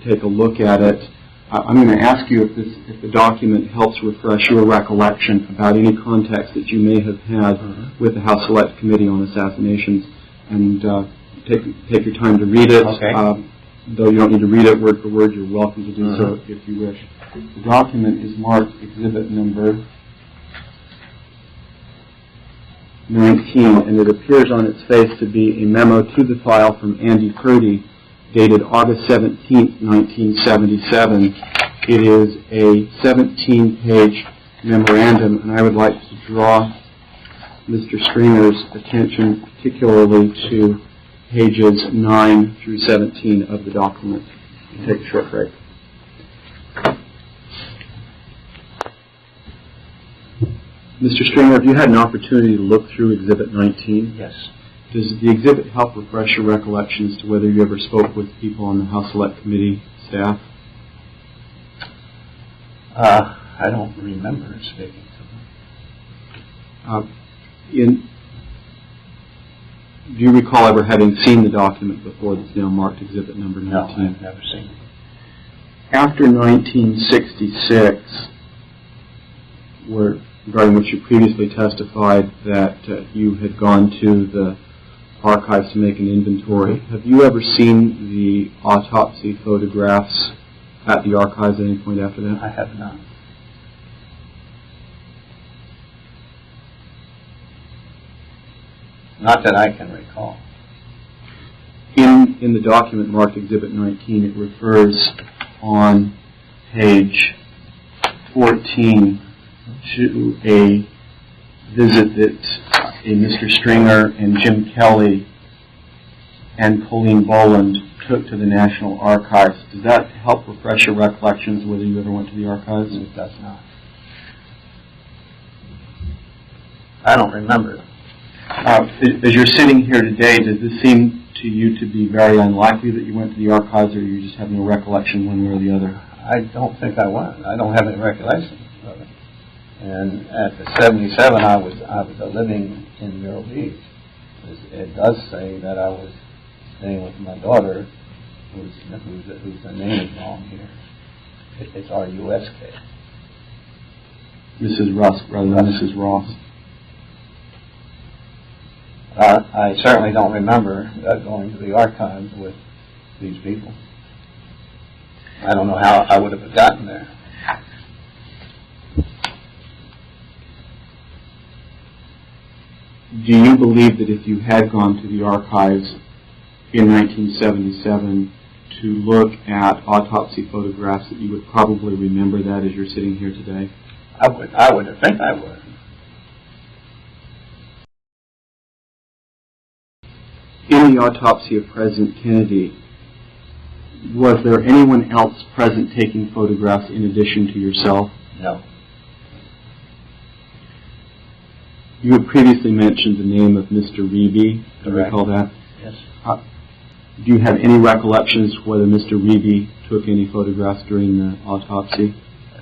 take a look at it. I'm going to ask you if the document helps refresh your recollection about any context that you may have had with the House Select Committee on Assassinations, and take your time to read it. Okay. Though you don't need to read it word for word, you're welcome to do so if you wish. The document is marked exhibit number 19, and it appears on its face to be a memo to the file from Andy Purdy, dated August 17, 1977. It is a 17-page memorandum, and I would like to draw Mr. Stringer's attention particularly to pages 9 through 17 of the document. Take a short break. Mr. Stringer, have you had an opportunity to look through Exhibit 19? Yes. Does the exhibit help refresh your recollection as to whether you ever spoke with people on the House Select Committee staff? I don't remember speaking to them. Do you recall ever having seen the document before that's now marked exhibit number 19? No, I've never seen it. After 1966, regarding which you previously testified that you had gone to the archives to make an inventory. Have you ever seen the autopsy photographs at the archives at any point after that? I have not. Not that I can recall. In the document marked Exhibit 19, it refers on page 14 to a visit that a Mr. Stringer and Jim Kelly and Colleen Boland took to the National Archives. Does that help refresh your recollections whether you ever went to the archives? It does not. I don't remember. As you're sitting here today, does this seem to you to be very unlikely that you went to the archives, or you just have no recollection one way or the other? I don't think I went. I don't have any recollection of it. And at the 77, I was living in Myrtle Beach. It does say that I was staying with my daughter, whose the name is wrong here. It's R-U-S-K. Mrs. Rusk rather than Mrs. Ross. I certainly don't remember going to the archives with these people. I don't know how I would have gotten there. Do you believe that if you had gone to the archives in 1977 to look at autopsy photographs that you would probably remember that as you're sitting here today? I would think I would. In the autopsy of President Kennedy, was there anyone else present taking photographs in addition to yourself? No. You had previously mentioned the name of Mr. Reeby. Do you recall that? Yes. Do you have any recollections whether Mr. Reeby took any photographs during the autopsy?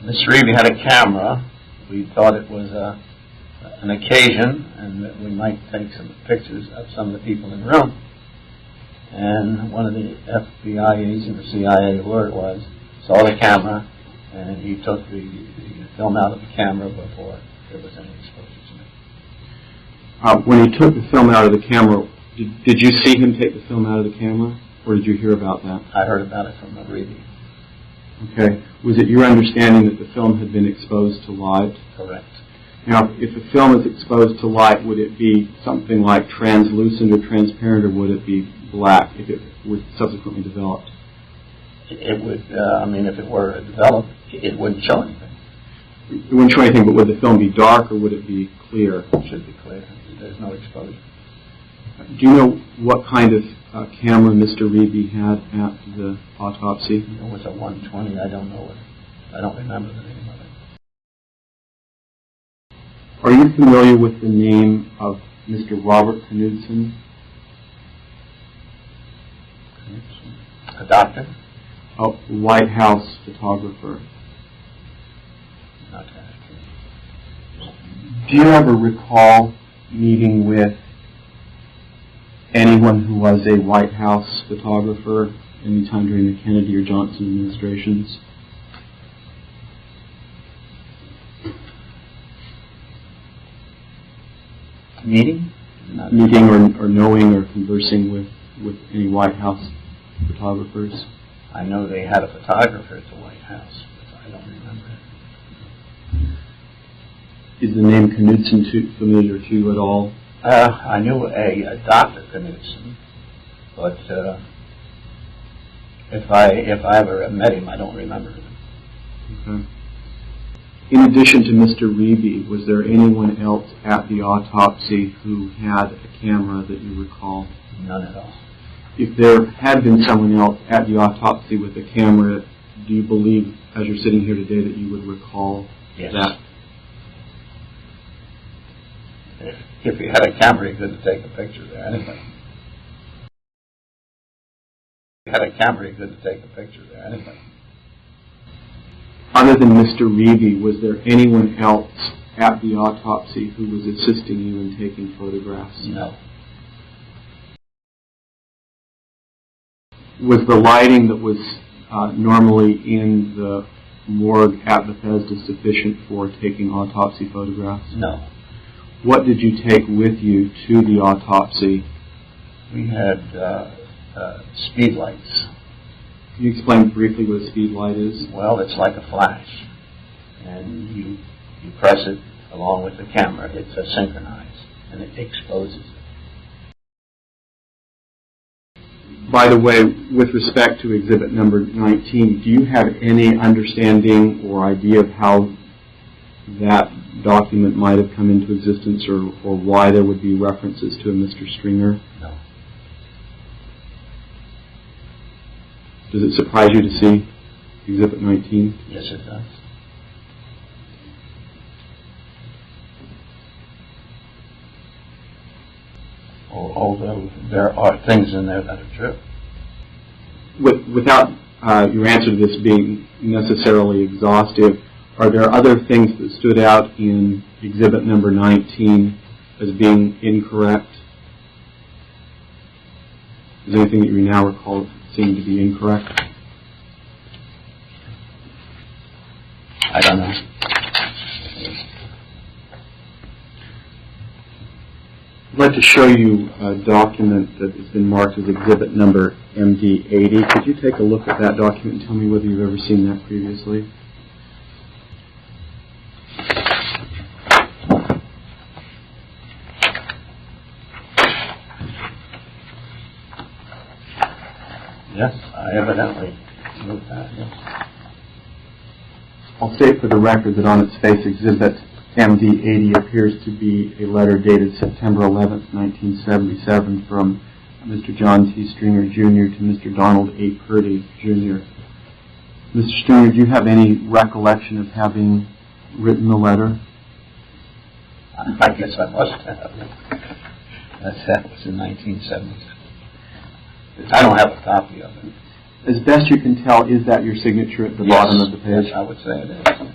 Mr. Reeby had a camera. We thought it was an occasion and that we might take some pictures of some of the people in the room. And one of the FBI agents or CIA, whoever it was, saw the camera and he took the film out of the camera before there was any exposure to me. When he took the film out of the camera, did you see him take the film out of the camera, or did you hear about that? I heard about it from Reeby. Okay. Was it your understanding that the film had been exposed to light? Correct. Now, if a film is exposed to light, would it be something like translucent or transparent, or would it be black if it was subsequently developed? It would, if it were developed, it wouldn't show anything. It wouldn't show anything, but would the film be dark or would it be clear? It should be clear. There's no exposure. Do you know what kind of camera Mr. Reeby had at the autopsy? It was a 120. I don't know it. I don't remember the name of it. Are you familiar with the name of Mr. Robert Knudsen? A doctor? A White House photographer. Not that. Do you ever recall meeting with anyone who was a White House photographer anytime during the Kennedy or Johnson administrations? Meeting? Meeting or knowing or conversing with any White House photographers? I know they had a photographer at the White House, but I don't remember it. Is the name Knudsen familiar to you at all? I knew a Dr. Knudsen, but if I ever met him, I don't remember him. Okay. In addition to Mr. Reeby, was there anyone else at the autopsy who had a camera that you recall? None at all. If there had been someone else at the autopsy with a camera, do you believe, as you're sitting here today, that you would recall that? If he had a camera, he couldn't take a picture there anyway. Other than Mr. Reeby, was there anyone else at the autopsy who was assisting you in taking photographs? No. Was the lighting that was normally in the morgue at Bethesda sufficient for taking autopsy photographs? No. What did you take with you to the autopsy We had speed lights. Can you explain briefly what a speed light is? Well, it's like a flash, and you press it along with the camera. It's synchronized, and it exposes it. By the way, with respect to exhibit number 19, do you have any understanding or idea of how that document might have come into existence, or why there would be references to a Mr. Stringer? No. Does it surprise you to see exhibit 19? Yes, it does. Although there are things in there that are true. Without your answer to this being necessarily exhaustive, are there other things that stood out in exhibit number 19 as being incorrect? Is there anything that you now recall seeming to be incorrect? I don't know. I'd like to show you a document that has been marked as exhibit number MD80. Could you take a look at that document and tell me whether you've ever seen that previously? Yes, I evidently moved that, yes. I'll state for the record that on its face, exhibit MD80 appears to be a letter dated September 11th, 1977 from Mr. John T. Stringer, Jr. to Mr. Donald A. Purdy, Jr. Mr. Stringer, do you have any recollection of having written the letter? I guess I must have. That was in 1977. I don't have a copy of it. As best you can tell, is that your signature at the bottom of the page? Yes, I would say it is. Yes.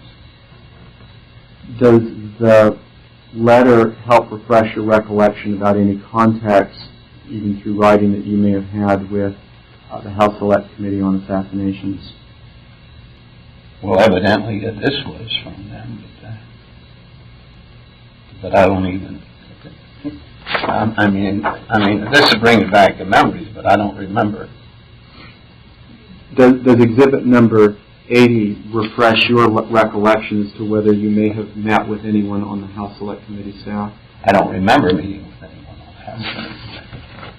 Does the letter help refresh your recollection about any contacts, even through writing, that you may have had with the House Select Committee on Assassinations? Well, evidently this was from them, but I don't even. I mean, this is bringing back the memories, but I don't remember. Does exhibit number 80 refresh your recollection as to whether you may have met with anyone on the House Select Committee staff? I don't remember meeting with anyone on the House Select Committee.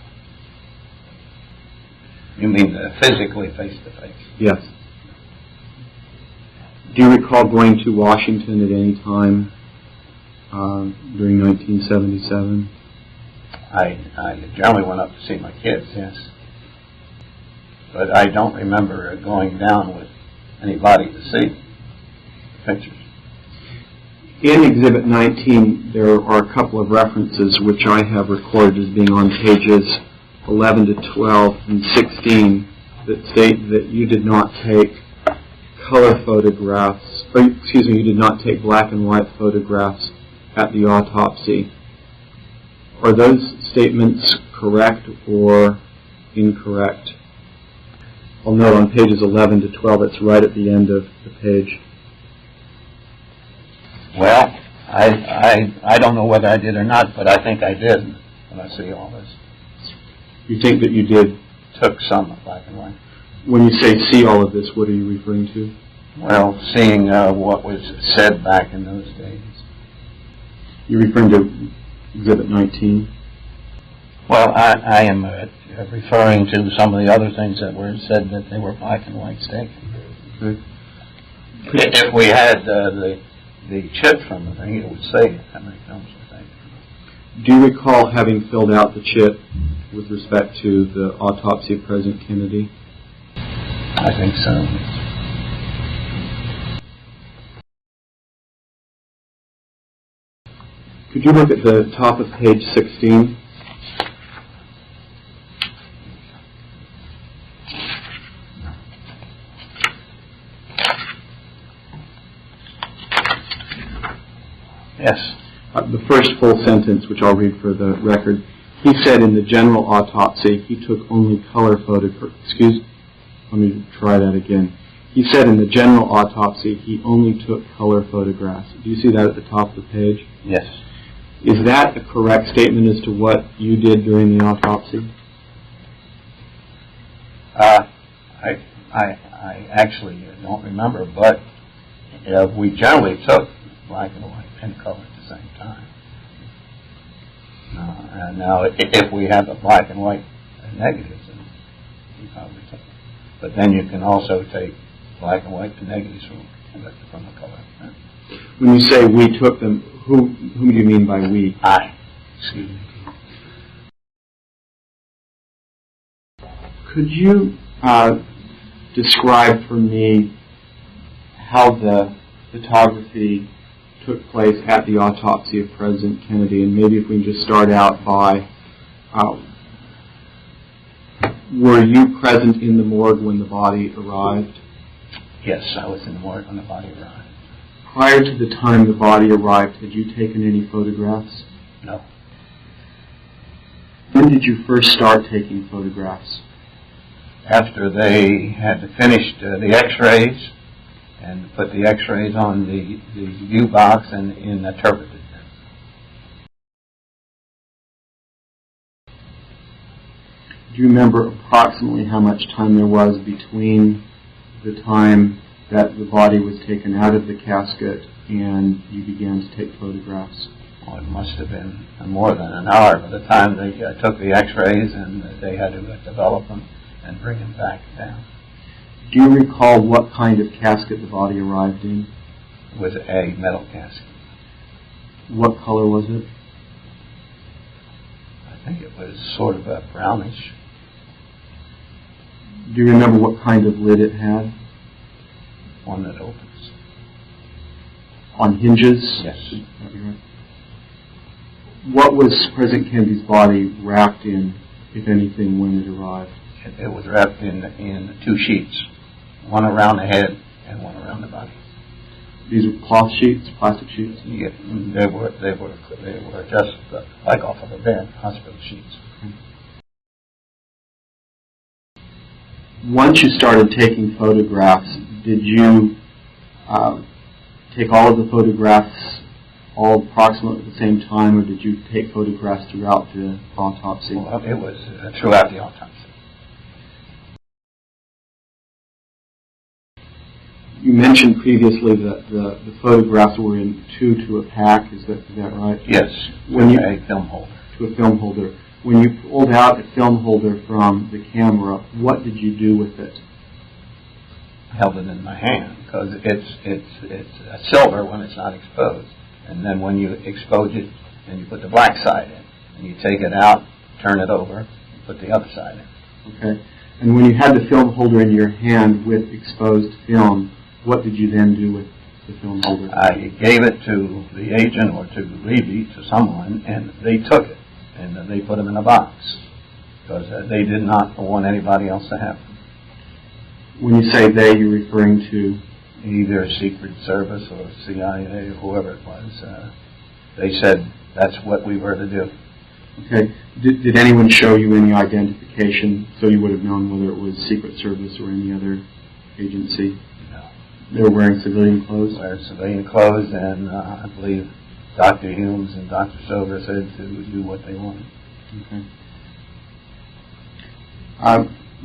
You mean physically, face-to-face? Yes. Do you recall going to Washington at any time during 1977? I generally went up to see my kids, yes. But I don't remember going down with anybody to see pictures. In Exhibit 19, there are a couple of references which I have recorded as being on pages 11 to 12 and 16 that state that you did not take color photographs, or excuse me, you did not take black and white photographs at the autopsy. Are those statements correct or incorrect? I'll note on pages 11 to 12, it's right at the end of the page. Well, I don't know whether I did or not, but I think I did when I see all this. You think that you did? Took some black and white. When you say see all of this, what are you referring to? Well, seeing what was said back in those days. You're referring to Exhibit 19? Well, I am referring to some of the other things that were said that they were black and white taken. Okay. If we had the chip from the thing, it would say how many films were taken. Do you recall having filled out the chit with respect to the autopsy of President Kennedy? I think so. Could you look at the top of page 16? Yes. The first full sentence, which I'll read for the record. He said in the general autopsy, he took only color photographs. Let me try that again. He said in the general autopsy, he only took color photographs. Do you see that at the top of the page? Yes. Is that a correct statement as to what you did during the autopsy? I actually don't remember, but we generally took black and white and color at the same time. And now, if we have the black and white negatives, then we probably take it. But then you can also take black and white and negatives from the color. When you say we took them, whom do you mean by we? I. Excuse me. Could you describe for me how the photography took place at the autopsy of President Kennedy, and maybe if we can just start out by, were you present in the morgue when the body arrived? Yes, I was in the morgue when the body arrived. Prior to the time the body arrived, had you taken any photographs? No. When did you first start taking photographs? After they had finished the x-rays and put the x-rays on the view box and interpreted them. Do you remember approximately how much time there was between the time that the body was taken out of the casket and you began to take photographs? Well, it must have been more than an hour by the time they took the x-rays and they had to develop them and bring them back down. Do you recall what kind of casket the body arrived in? It was a metal casket. What color was it? I think it was sort of a brownish. Do you remember what kind of lid it had? One that opens. On hinges? Yes. What was President Kennedy's body wrapped in, if anything, when it arrived? It was wrapped in 2 sheets, one around the head and one around the body. These were cloth sheets, plastic sheets? Yeah, they were just like off of a bed, hospital sheets. Once you started taking photographs, did you take all of the photographs all approximately at the same time, or did you take photographs throughout the autopsy? Well, it was throughout the autopsy. You mentioned previously that the photographs were in 2 to a pack. Is that right? Yes, when you, a film holder. To a film holder. When you pulled out a film holder from the camera, what did you do with it? I held it in my hand because it's silver when it's not exposed, and then when you expose it, then you put the black side in, and you take it out, turn it over, and put the other side in. Okay. And when you had the film holder in your hand with exposed film, what did you then do with the film holder? I gave it to the agent or to Levy, to someone, and they took it, and they put them in a box, because they did not want anybody else to have them. When you say they, you're referring to? Either Secret Service or CIA or whoever it was. They said that's what we were to do. Okay. Did anyone show you any identification so you would have known whether it was Secret Service or any other agency? No. They were wearing civilian clothes? Wearing civilian clothes, and I believe Dr. Humes and Dr. Silver said to do what they wanted. Okay.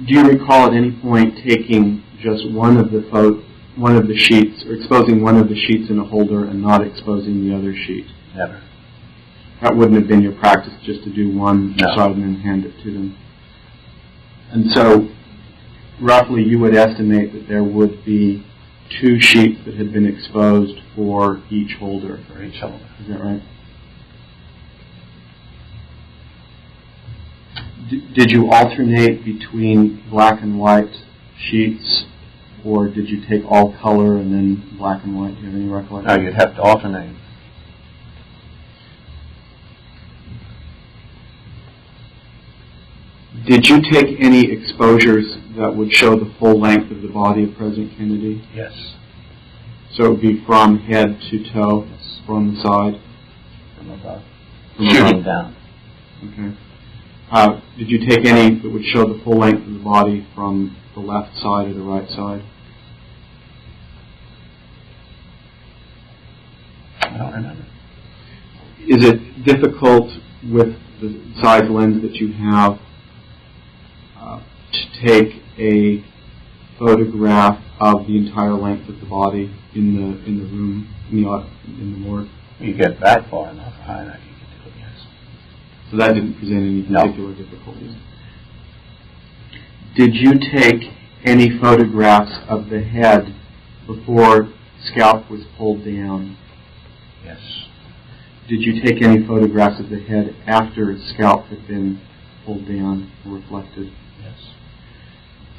Do you recall at any point taking just one of the sheets, or exposing one of the sheets in a holder and not exposing the other sheet? Never. That wouldn't have been your practice, just to do one No. side and then hand it to them. And so, roughly, you would estimate that there would be 2 sheets that had been exposed for each holder. For each holder. Is that right? Did you alternate between black and white sheets, or did you take all color and then black and white? Do you have any recollection? No, you'd have to alternate. Did you take any exposures that would show the full length of the body of President Kennedy? Yes. So it would be from head to toe, Yes. from the side? From above. From Shooting down. Okay. Did you take any that would show the full length of the body from the left side or the right side? I don't remember. Is it difficult with the size lens that you have to take a photograph of the entire length of the body in the room, in the morgue? You get that far enough, high enough, you can do it, yes. So that didn't present any No. particular difficulties. Did you take any photographs of the head before scalp was pulled down? Yes. Did you take any photographs of the head after scalp had been pulled down or reflected? Yes.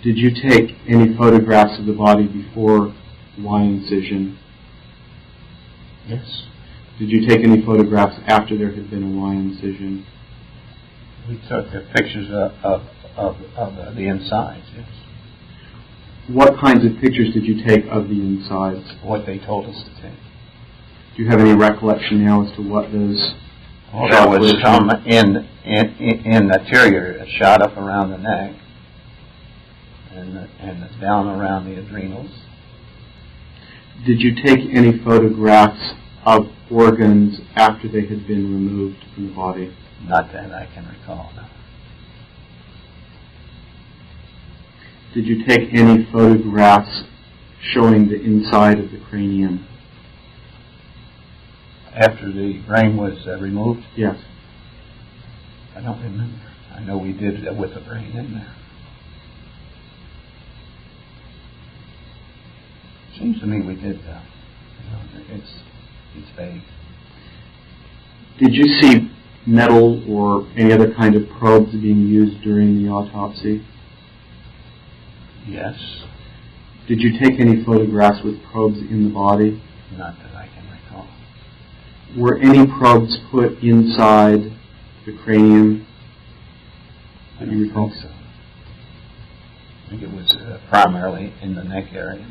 Did you take any photographs of the body before Y incision? Yes. Did you take any photographs after there had been a Y incision? We took the pictures of the insides, yes. What kinds of pictures did you take of the insides? What they told us to take. Do you have any recollection now as to what those? Well, there was some in the interior, a shot up around the neck, and down around the adrenals. Did you take any photographs of organs after they had been removed from the body? Not that I can recall, no. Did you take any photographs showing the inside of the cranium? After the brain was removed? Yes. I don't remember. I know we did it with the brain in there. Seems to me we did that. It's vague. Did you see metal or any other kind of probes being used during the autopsy? Yes. Did you take any photographs with probes in the body? Not that I can recall. Were any probes put inside the cranium? I don't think so. I think it was primarily in the neck area.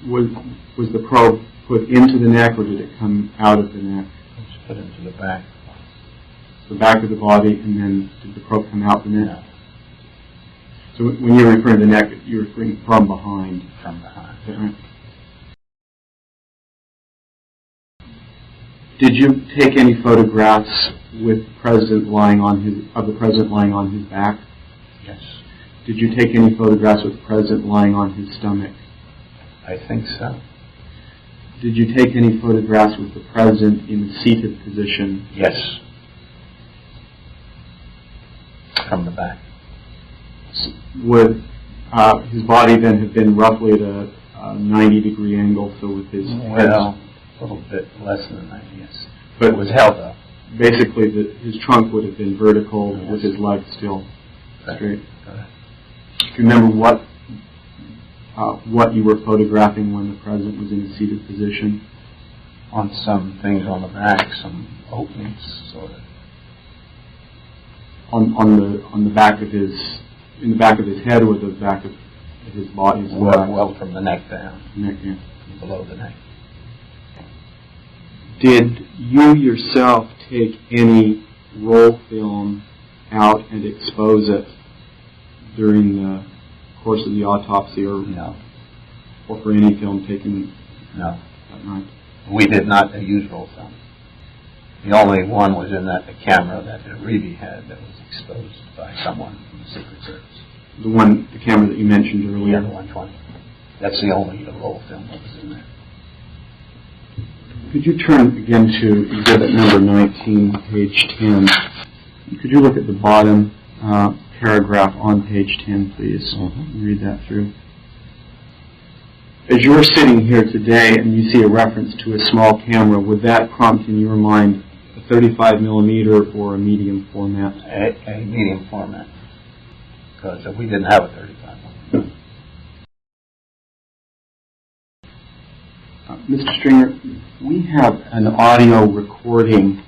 Was the probe put into the neck, or did it come out of the neck? It was put into the back. The back of the body, and then did the probe come out the neck? No. So when you're referring to the neck, you're referring from behind? From behind. Is that right? Did you take any photographs with the president lying on his back? Yes. Did you take any photographs with the president lying on his stomach? I think so. Did you take any photographs with the president in a seated position? Yes. From the back. Would his body then have been roughly at a 90-degree angle, so with his head? Well, a little bit less than that, yes. But it was held up. Basically, his trunk would have been vertical, Yes. with his legs still straight. Go ahead. Do you remember what you were photographing when the president was in a seated position? On some things on the back, some openings, sort of. On the back of his, in the back of his head, or the back of his body? Well, from the neck down. Neck, yeah. Below the neck. Did you yourself take any roll film out and expose it during the course of the autopsy, or No. or for any film taken No. that night? We did not use roll film. The only one was in the camera that Reeve had that was exposed by someone from the Secret Service. The camera that you mentioned earlier? The 120. That's the only roll film that was in there. Could you turn again to exhibit number 19, page 10? Could you look at the bottom paragraph on page 10, please? Read that through. As you're sitting here today and you see a reference to a small camera, would that prompt in your mind a 35 millimeter or a medium format? A medium format. Because we didn't have a 35 millimeter. Mr. Stringer, we have an audio recording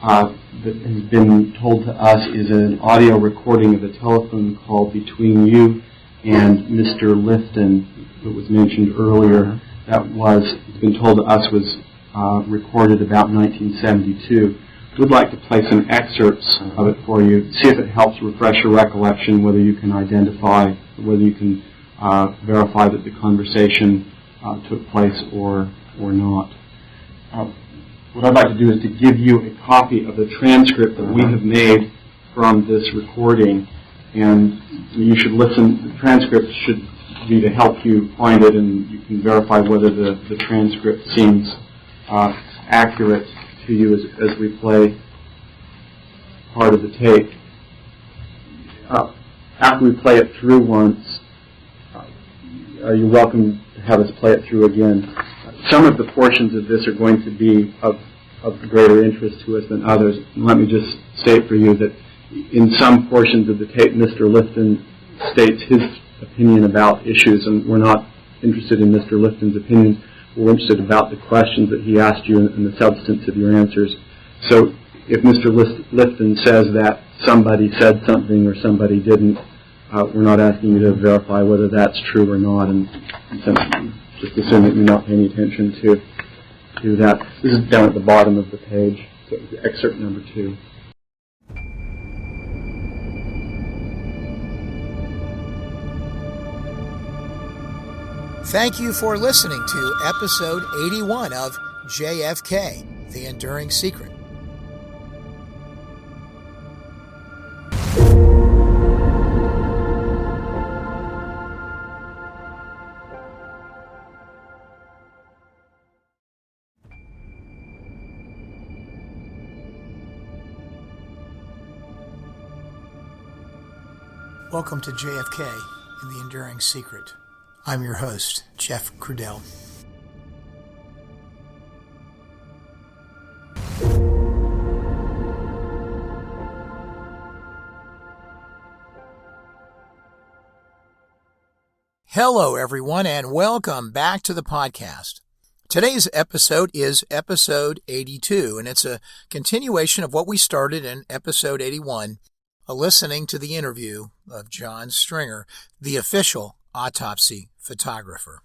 that has been told to us is an audio recording of a telephone call between you and Mr. Lifton that was mentioned earlier. That it's been told to us, was recorded about 1972. We'd like to play some excerpts of it for you, see if it helps refresh your recollection, whether you can identify, whether you can verify that the conversation took place or not. What I'd like to do is to give you a copy of the transcript that we have made from this recording, and you should listen. The transcript should be to help you find it, and you can verify whether the transcript seems accurate to you as we play part of the tape. After we play it through once, you're welcome to have us play it through again. Some of the portions of this are going to be of greater interest to us than others. And let me just state for you that in some portions of the tape, Mr. Lifton states his opinion about issues, and we're not interested in Mr. Lifton's opinion. We're interested about the questions that he asked you and the substance of your answers. So if Mr. Lifton says that somebody said something or somebody didn't, we're not asking you to verify whether that's true or not, and just assume that you're not paying attention to that. This is down at the bottom of the page, so excerpt number 2. Thank you for listening to episode 81 of JFK, The Enduring Secret. Welcome to JFK and The Enduring Secret. I'm your host, Jeff Crudell. Hello, everyone, and welcome back to the podcast. Today's episode is episode 82, and it's a continuation of what we started in episode 81, listening to the interview of John Stringer, the official autopsy photographer.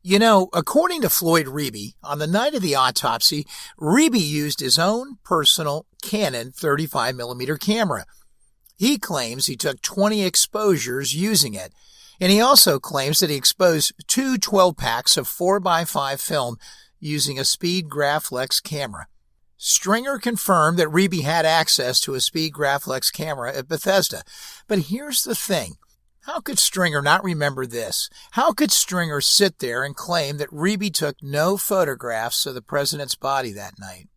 You know, according to Floyd Reeby, on the night of the autopsy, Reeby used his own personal Canon 35mm camera. He claims he took 20 exposures using it, and he also claims that he exposed 2 12-packs of 4x5 film using a Speed Graflex camera. Stringer confirmed that Reeby had access to a Speed Graflex camera at Bethesda. But here's the thing. How could Stringer not remember this? How could Stringer sit there and claim that Reeby took no photographs of the president's body that night?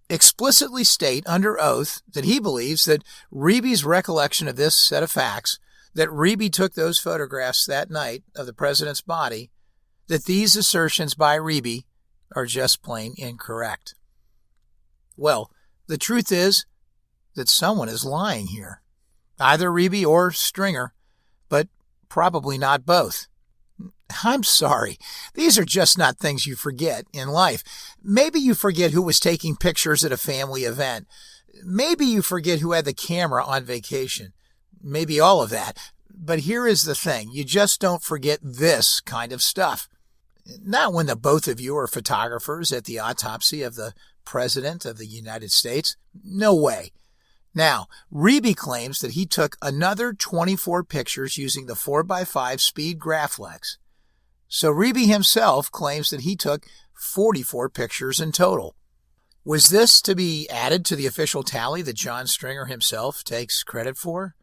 Explicitly state under oath that he believes that Reeby's recollection of this set of facts, that Reeby took those photographs that night of the president's body, that these assertions by Reeby are just plain incorrect. Well, the truth is that someone is lying here. Either Reeby or Stringer, but probably not both. I'm sorry. These are just not things you forget in life. Maybe you forget who was taking pictures at a family event. Maybe you forget who had the camera on vacation. Maybe all of that. But here is the thing. You just don't forget this kind of stuff. Not when the both of you are photographers at the autopsy of the President of the United States. No way. Now, Reeby claims that he took another 24 pictures using the 4x5 Speed Graflex. So Reeby himself claims that he took 44 pictures in total. Was this to be added to the official tally that John Stringer himself takes credit for?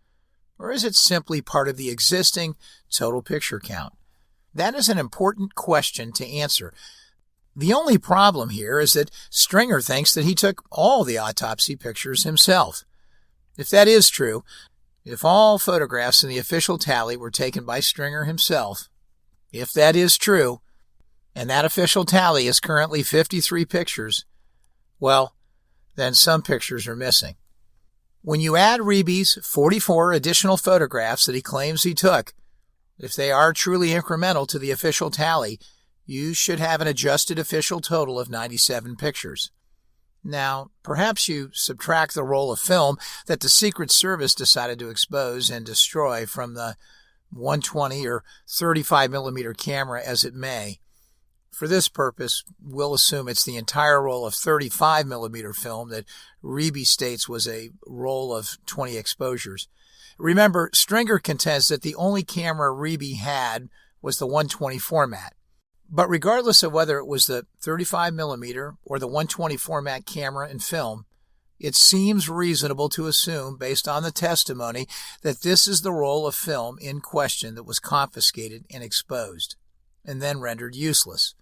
Or is it simply part of the existing total picture count? That is an important question to answer. The only problem here is that Stringer thinks that he took all the autopsy pictures himself. If that is true, if all photographs in the official tally were taken by Stringer himself, if that is true, and that official tally is currently 53 pictures, well, then some pictures are missing. When you add Reeby's 44 additional photographs that he claims he took, if they are truly incremental to the official tally, you should have an adjusted official total of 97 pictures. Now, perhaps you subtract the roll of film that the Secret Service decided to expose and destroy from the 120 or 35mm camera as it may. For this purpose, we'll assume it's the entire roll of 35mm film that Reeby states was a roll of 20 exposures. Remember, Stringer contends that the only camera Reeby had was the 120 format. But regardless of whether it was the 35mm or the 120 format camera and film, it seems reasonable to assume, based on the testimony, that this is the roll of film in question that was confiscated and exposed, and then rendered useless.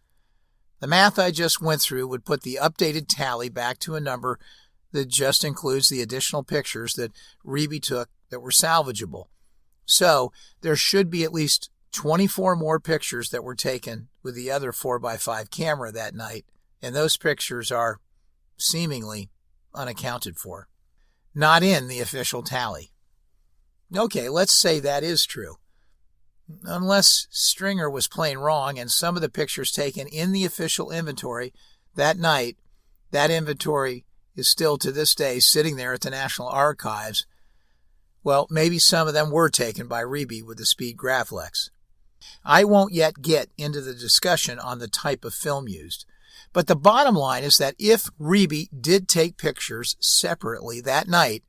The math I just went through would put the updated tally back to a number that just includes the additional pictures that Reeby took that were salvageable. So there should be at least 24 more pictures that were taken with the other 4x5 camera that night, and those pictures are seemingly unaccounted for, not in the official tally. Okay, let's say that is true. Unless Stringer was playing wrong and some of the pictures taken in the official inventory that night, that inventory is still to this day sitting there at the National Archives. Well, maybe some of them were taken by Reeby with the Speed Graflex. I won't yet get into the discussion on the type of film used, but the bottom line is that if Reeby did take pictures separately that night,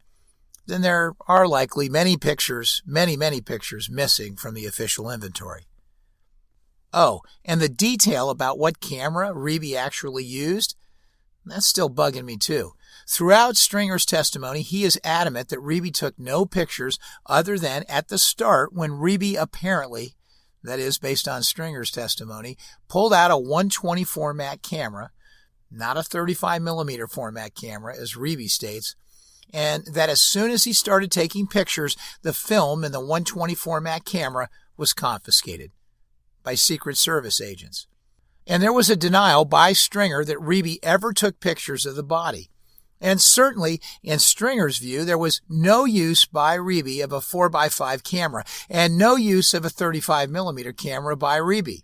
then there are likely many pictures missing from the official inventory. Oh, and the detail about what camera Reeby actually used, that's still bugging me too. Throughout Stringer's testimony, he is adamant that Reeby took no pictures other than at the start when Reeby apparently, that is based on Stringer's testimony, pulled out a 120 format camera, not a 35mm format camera as Reeby states, and that as soon as he started taking pictures, the film in the 120 format camera was confiscated by Secret Service agents. And there was a denial by Stringer that Reeby ever took pictures of the body. And certainly, in Stringer's view, there was no use by Reeby of a 4x5 camera and no use of a 35mm camera by Reeby.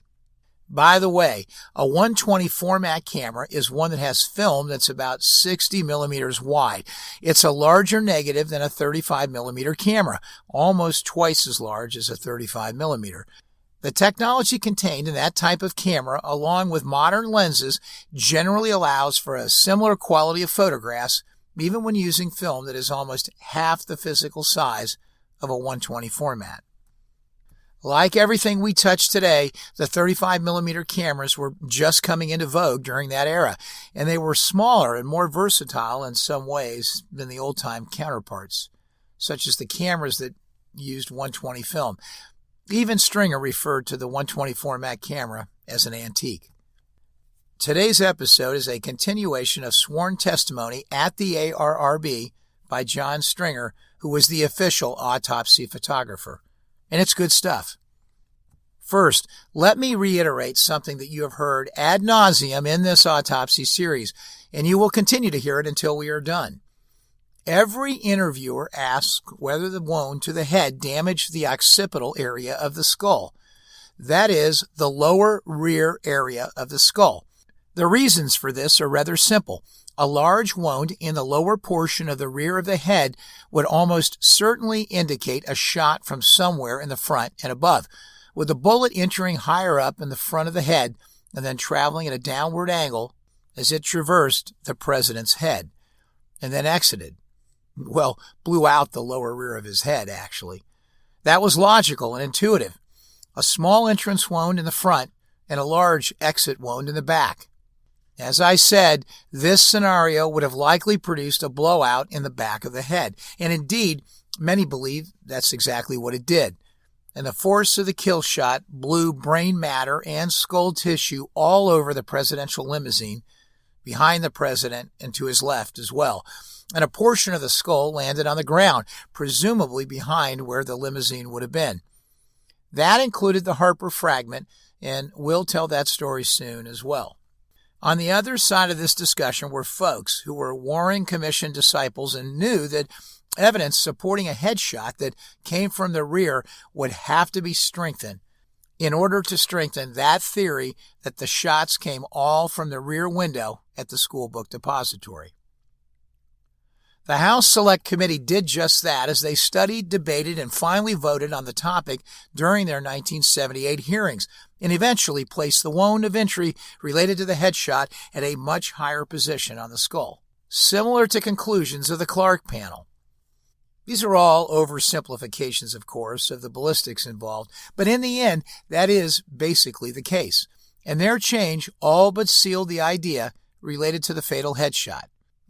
By the way, a 120 format camera is one that has film that's about 60 millimeters wide. It's a larger negative than a 35mm camera, almost twice as large as a 35mm. The technology contained in that type of camera, along with modern lenses, generally allows for a similar quality of photographs, even when using film that is almost half the physical size of a 120 format. Like everything we touch today, the 35mm cameras were just coming into vogue during that era, and they were smaller and more versatile in some ways than the old-time counterparts, such as the cameras that used 120 film. Even Stringer referred to the 120 format camera as an antique. Today's episode is a continuation of sworn testimony at the ARRB by John Stringer, who was the official autopsy photographer. And it's good stuff. First, let me reiterate something that you have heard ad nauseum in this autopsy series, and you will continue to hear it until we are done. Every interviewer asks whether the wound to the head damaged the occipital area of the skull. That is, the lower rear area of the skull. The reasons for this are rather simple. A large wound in the lower portion of the rear of the head would almost certainly indicate a shot from somewhere in the front and above, with the bullet entering higher up in the front of the head and then traveling at a downward angle as it traversed the president's head and then exited. Well, blew out the lower rear of his head, actually. That was logical and intuitive. A small entrance wound in the front and a large exit wound in the back. As I said, this scenario would have likely produced a blowout in the back of the head. And indeed, many believe that's exactly what it did. And the force of the kill shot blew brain matter and skull tissue all over the presidential limousine, behind the president and to his left as well. And a portion of the skull landed on the ground, presumably behind where the limousine would have been. That included the Harper fragment, and we'll tell that story soon as well. On the other side of this discussion were folks who were Warren Commission disciples and knew that evidence supporting a headshot that came from the rear would have to be strengthened in order to strengthen that theory that the shots came all from the rear window at the school book depository. The House Select Committee did just that as they studied, debated, and finally voted on the topic during their 1978 hearings, and eventually placed the wound of entry related to the headshot at a much higher position on the skull, similar to conclusions of the Clark panel. These are all oversimplifications, of course, of the ballistics involved, but in the end, that is basically the case, and their change all but sealed the idea related to the fatal headshot.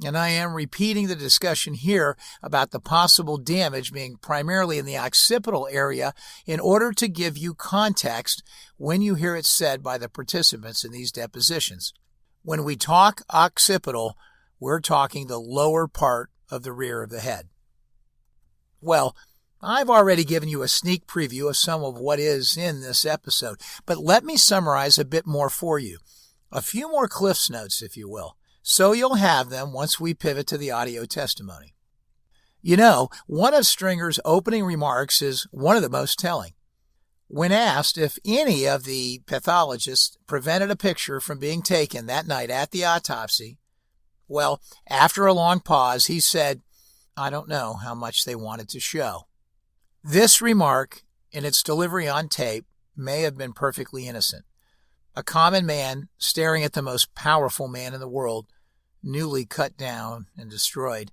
And I am repeating the discussion here about the possible damage being primarily in the occipital area in order to give you context when you hear it said by the participants in these depositions. When we talk occipital, we're talking the lower part of the rear of the head. Well, I've already given you a sneak preview of some of what is in this episode, but let me summarize a bit more for you. A few more Cliff's Notes, if you will. So you'll have them once we pivot to the audio testimony. You know, one of Stringer's opening remarks is one of the most telling. When asked if any of the pathologists prevented a picture from being taken that night at the autopsy, well, after a long pause, he said, "I don't know how much they wanted to show." This remark, in its delivery on tape, may have been perfectly innocent. A common man staring at the most powerful man in the world, newly cut down and destroyed.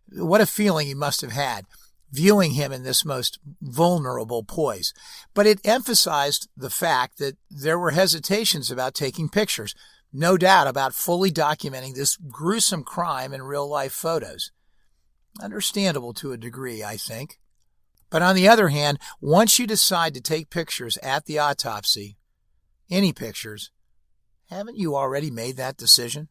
What a feeling he must have had, viewing him in this most vulnerable poise. But it emphasized the fact that there were hesitations about taking pictures, no doubt about fully documenting this gruesome crime in real-life photos. Understandable to a degree, I think. But on the other hand, once you decide to take pictures at the autopsy, any pictures, haven't you already made that decision?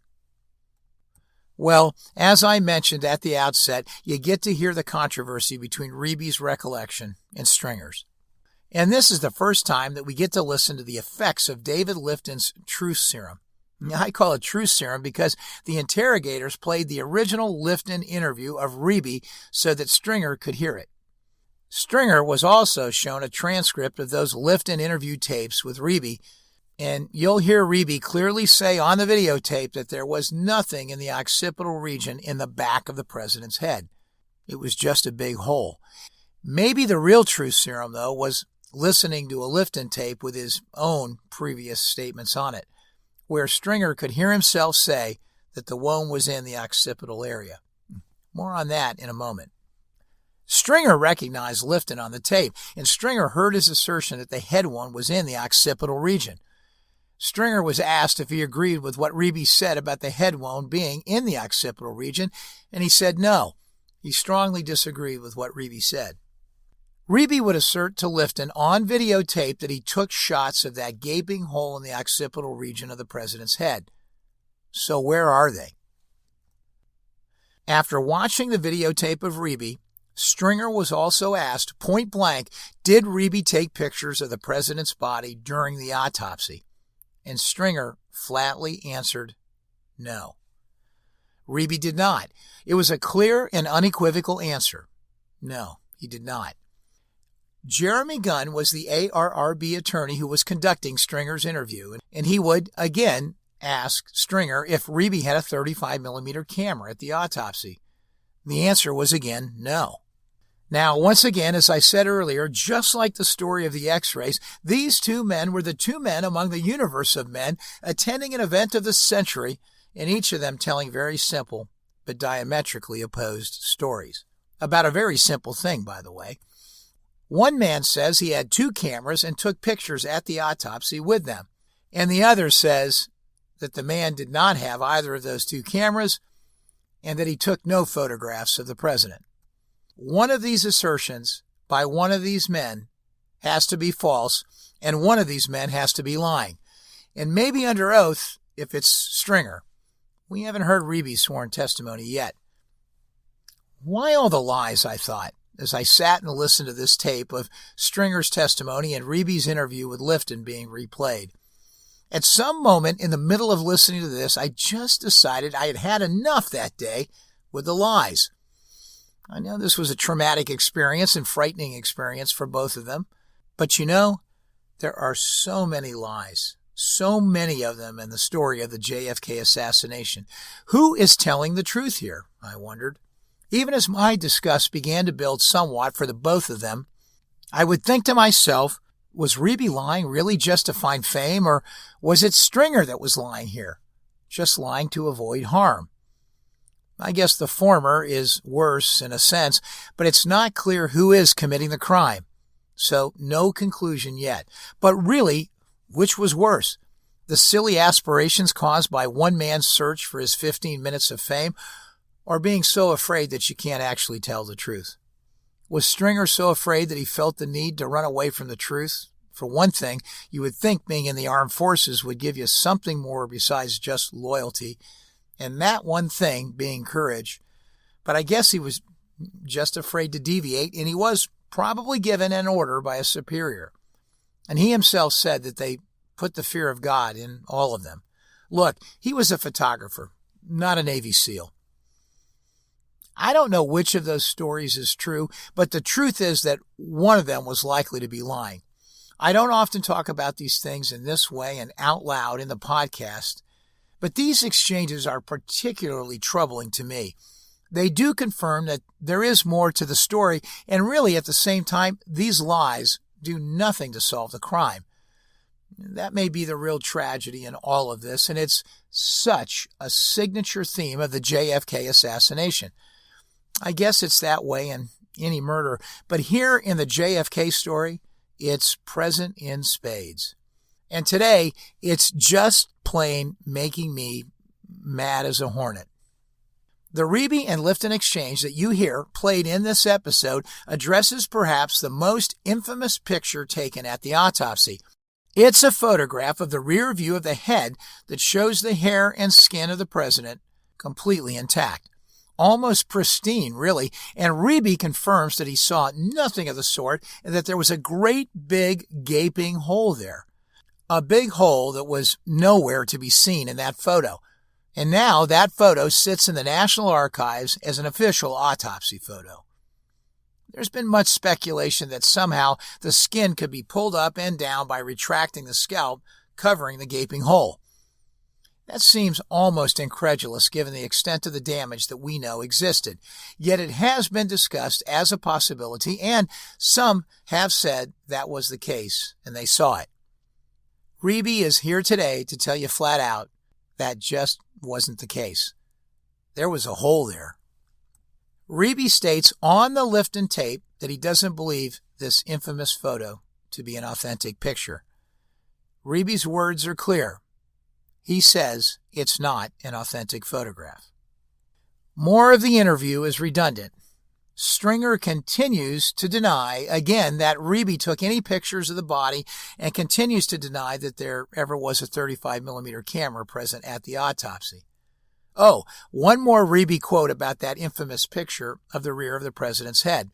Well, as I mentioned at the outset, you get to hear the controversy between Reeby's recollection and Stringer's. And this is the first time that we get to listen to the effects of David Lifton's truth serum. I call it truth serum because the interrogators played the original Lifton interview of Reeby so that Stringer could hear it. Stringer was also shown a transcript of those Lifton interview tapes with Reeby, and you'll hear Reeby clearly say on the videotape that there was nothing in the occipital region in the back of the president's head. It was just a big hole. Maybe the real truth serum, though, was listening to a Lifton tape with his own previous statements on it, where Stringer could hear himself say that the wound was in the occipital area. More on that in a moment. Stringer recognized Lifton on the tape, and Stringer heard his assertion that the head wound was in the occipital region. Stringer was asked if he agreed with what Reeby said about the head wound being in the occipital region, and he said no. He strongly disagreed with what Reeby said. Reeby would assert to Lifton on videotape that he took shots of that gaping hole in the occipital region of the president's head. So where are they? After watching the videotape of Reeby, Stringer was also asked point blank, did Reeby take pictures of the president's body during the autopsy? And Stringer flatly answered no. Reeby did not. It was a clear and unequivocal answer. No, he did not. Jeremy Gunn was the ARRB attorney who was conducting Stringer's interview, and he would, again, ask Stringer if Reeby had a 35mm camera at the autopsy. The answer was again no. Now, once again, as I said earlier, just like the story of the X-rays, these two men were the two men among the universe of men attending an event of the century, and each of them telling very simple but diametrically opposed stories. About a very simple thing, by the way. One man says he had 2 cameras and took pictures at the autopsy with them, and the other says that the man did not have either of those 2 cameras and that he took no photographs of the president. One of these assertions by one of these men has to be false, and one of these men has to be lying. And maybe under oath if it's Stringer. We haven't heard Reeby's sworn testimony yet. Why all the lies, I thought, as I sat and listened to this tape of Stringer's testimony and Reeby's interview with Lifton being replayed. At some moment in the middle of listening to this, I just decided I had had enough that day with the lies. I know this was a traumatic experience and frightening experience for both of them, but you know, there are so many lies, so many of them in the story of the JFK assassination. Who is telling the truth here, I wondered. Even as my disgust began to build somewhat for the both of them, I would think to myself, was Reeby lying really just to find fame, or was it Stringer that was lying here, just lying to avoid harm? I guess the former is worse in a sense, but it's not clear who is committing the crime. So no conclusion yet. But really, which was worse? The silly aspirations caused by one man's search for his 15 minutes of fame, or being so afraid that you can't actually tell the truth? Was Stringer so afraid that he felt the need to run away from the truth? For one thing, you would think being in the armed forces would give you something more besides just loyalty, and that one thing being courage. But I guess he was just afraid to deviate, and he was probably given an order by a superior. And he himself said that they put the fear of God in all of them. Look, he was a photographer, not a Navy SEAL. I don't know which of those stories is true, but the truth is that one of them was likely to be lying. I don't often talk about these things in this way and out loud in the podcast, but these exchanges are particularly troubling to me. They do confirm that there is more to the story, and really at the same time, these lies do nothing to solve the crime. That may be the real tragedy in all of this, and it's such a signature theme of the JFK assassination. I guess it's that way in any murder, but here in the JFK story, it's present in spades. And today, it's just plain making me mad as a hornet. The Reeby and Lifton exchange that you hear played in this episode addresses perhaps the most infamous picture taken at the autopsy. It's a photograph of the rear view of the head that shows the hair and skin of the president completely intact. Almost pristine, really, and Reeby confirms that he saw nothing of the sort and that there was a great big gaping hole there. A big hole that was nowhere to be seen in that photo. And now that photo sits in the National Archives as an official autopsy photo. There's been much speculation that somehow the skin could be pulled up and down by retracting the scalp, covering the gaping hole. That seems almost incredulous given the extent of the damage that we know existed. Yet it has been discussed as a possibility, and some have said that was the case, and they saw it. Reeby is here today to tell you flat out that just wasn't the case. There was a hole there. Reeby states on the Lifton tape that he doesn't believe this infamous photo to be an authentic picture. Reeby's words are clear. He says it's not an authentic photograph. More of the interview is redundant. Stringer continues to deny, again, that Reeby took any pictures of the body and continues to deny that there ever was a 35mm camera present at the autopsy. Oh, one more Reeby quote about that infamous picture of the rear of the president's head.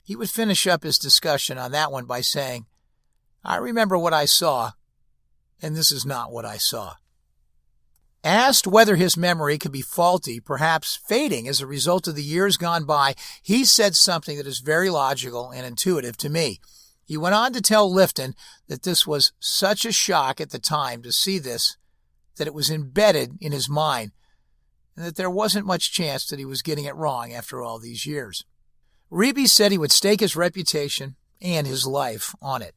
He would finish up his discussion on that one by saying, "I remember what I saw, and this is not what I saw." Asked whether his memory could be faulty, perhaps fading as a result of the years gone by, he said something that is very logical and intuitive to me. He went on to tell Lifton that this was such a shock at the time to see this, that it was embedded in his mind, and that there wasn't much chance that he was getting it wrong after all these years. Reeby said he would stake his reputation and his life on it.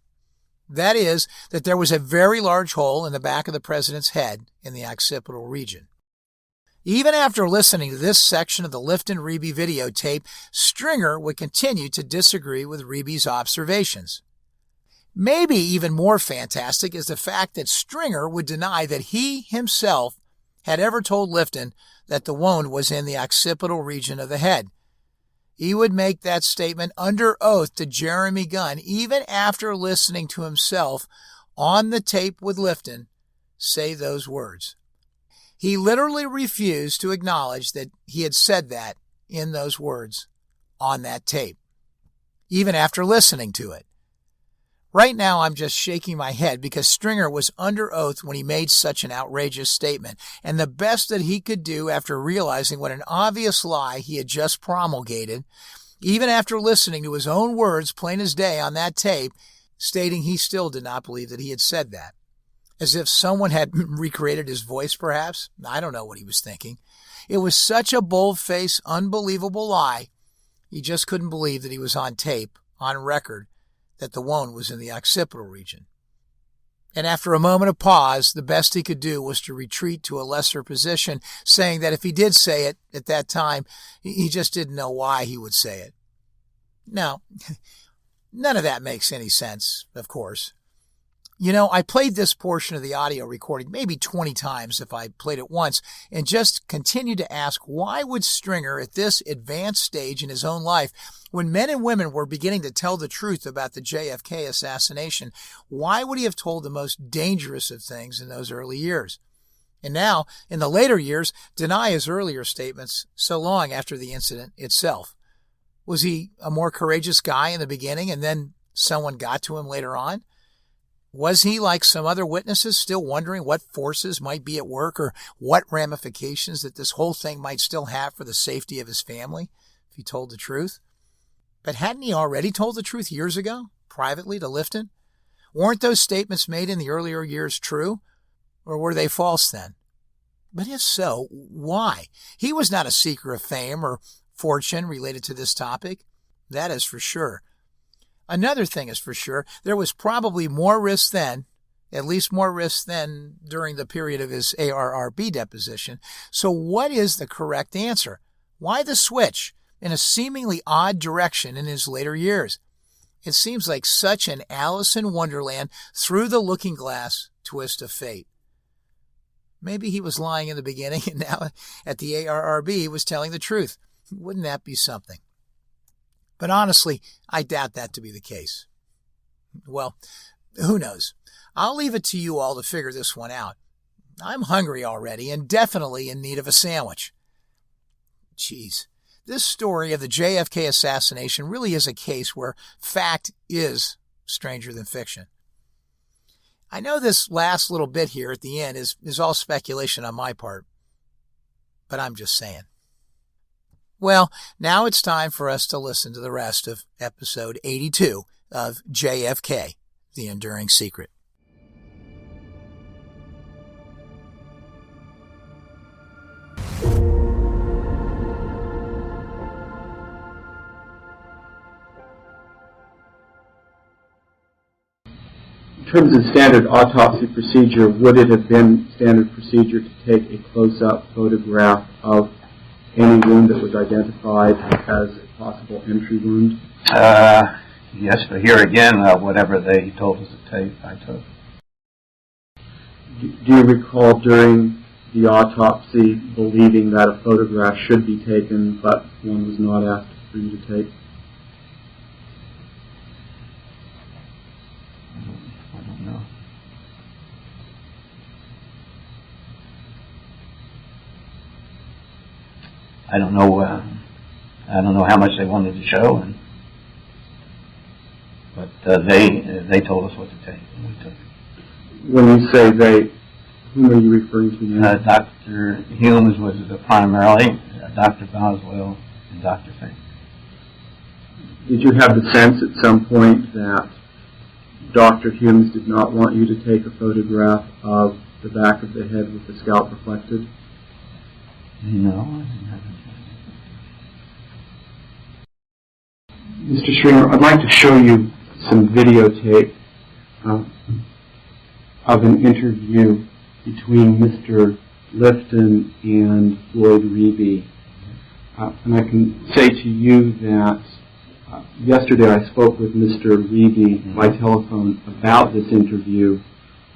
That is, that there was a very large hole in the back of the president's head in the occipital region. Even after listening to this section of the Lifton-Reeby videotape, Stringer would continue to disagree with Reeby's observations. Maybe even more fantastic is the fact that Stringer would deny that he himself had ever told Lifton that the wound was in the occipital region of the head. He would make that statement under oath to Jeremy Gunn, even after listening to himself on the tape with Lifton say those words. He literally refused to acknowledge that he had said that in those words on that tape, even after listening to it. Right now, I'm just shaking my head because Stringer was under oath when he made such an outrageous statement, and the best that he could do after realizing what an obvious lie he had just promulgated, even after listening to his own words plain as day on that tape, stating he still did not believe that he had said that. As if someone had recreated his voice, perhaps. I don't know what he was thinking. It was such a bold-faced, unbelievable lie, he just couldn't believe that he was on tape, on record, that the wound was in the occipital region. And after a moment of pause, the best he could do was to retreat to a lesser position, saying that if he did say it at that time, he just didn't know why he would say it. Now, none of that makes any sense, of course. You know, I played this portion of the audio recording maybe 20 times if I played it once, and just continued to ask, why would Stringer at this advanced stage in his own life, when men and women were beginning to tell the truth about the JFK assassination, why would he have told the most dangerous of things in those early years? And now, in the later years, deny his earlier statements so long after the incident itself. Was he a more courageous guy in the beginning and then someone got to him later on? Was he, like some other witnesses, still wondering what forces might be at work or what ramifications that this whole thing might still have for the safety of his family if he told the truth? But hadn't he already told the truth years ago, privately to Lifton? Weren't those statements made in the earlier years true? Or were they false then? But if so, why? He was not a seeker of fame or fortune related to this topic. That is for sure. Another thing is for sure, there was probably more risk then, at least more risk than during the period of his ARRB deposition. So what is the correct answer? Why the switch in a seemingly odd direction in his later years? It seems like such an Alice in Wonderland through the looking glass twist of fate. Maybe he was lying in the beginning and now at the ARRB he was telling the truth. Wouldn't that be something? But honestly, I doubt that to be the case. Well, who knows? I'll leave it to you all to figure this one out. I'm hungry already and definitely in need of a sandwich. Geez, this story of the JFK assassination really is a case where fact is stranger than fiction. I know this last little bit here at the end is all speculation on my part, but I'm just saying. Well, now it's time for us to listen to the rest of episode 82 of JFK, The Enduring Secret. In terms of standard autopsy procedure, would it have been standard procedure to take a close-up photograph of any wound that was identified as a possible entry wound? Yes, but here again, whatever they told us to take, I took. Do you recall during the autopsy believing that a photograph should be taken, but one was not asked for you to take? I don't know. I don't know how much they wanted to show, but they told us what to take, and we took it. When you say they, whom are you referring to now? Dr. Humes was primarily, Dr. Boswell, and Dr. Fink. Did you have the sense at some point that Dr. Humes did not want you to take a photograph of the back of the head with the scalp reflected? No, I didn't have it. Mr. Stringer, I'd like to show you some videotape of an interview between Mr. Lifton and Floyd Reeby. And I can say to you that yesterday I spoke with Mr. Reeby by telephone about this interview,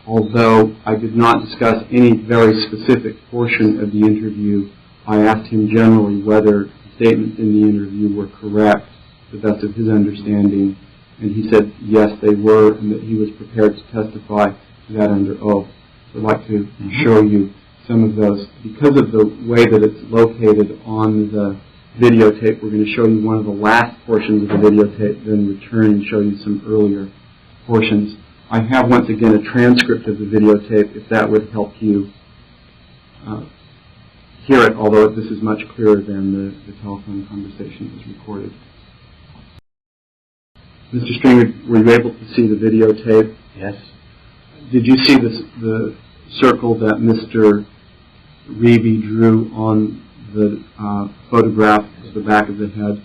although I did not discuss any very specific portion of the interview. I asked him generally whether the statements in the interview were correct to the best of his understanding, and he said yes, they were, and that he was prepared to testify to that under oath. So I'd like to show you some of those. Because of the way that it's located on the videotape, we're going to show you one of the last portions of the videotape, then return and show you some earlier portions. I have, once again, a transcript of the videotape, if that would help you hear it, although this is much clearer than the telephone conversation that was recorded. Mr. Stringer, were you able to see the videotape? Yes. Did you see the circle that Mr. Reeby drew on the photograph of the back of the head?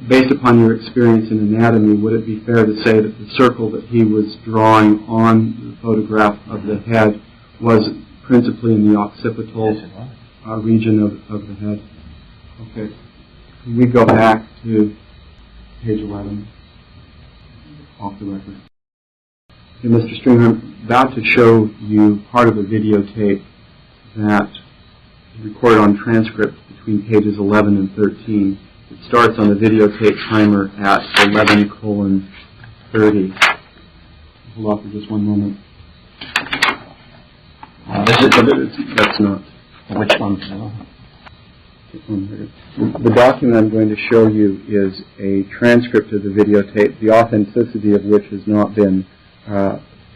Based upon your experience in anatomy, would it be fair to say that the circle that he was drawing on the photograph of the head was principally in the occipital region of the head? Okay. Can we go back to page 11 off the record? Mr. Stringer, I'm about to show you part of a videotape that is recorded on transcript between pages 11 and 13. It starts on the videotape timer at 11:30. Hold off for just one moment. That's not. Which one? The document I'm going to show you is a transcript of the videotape, the authenticity of which has not been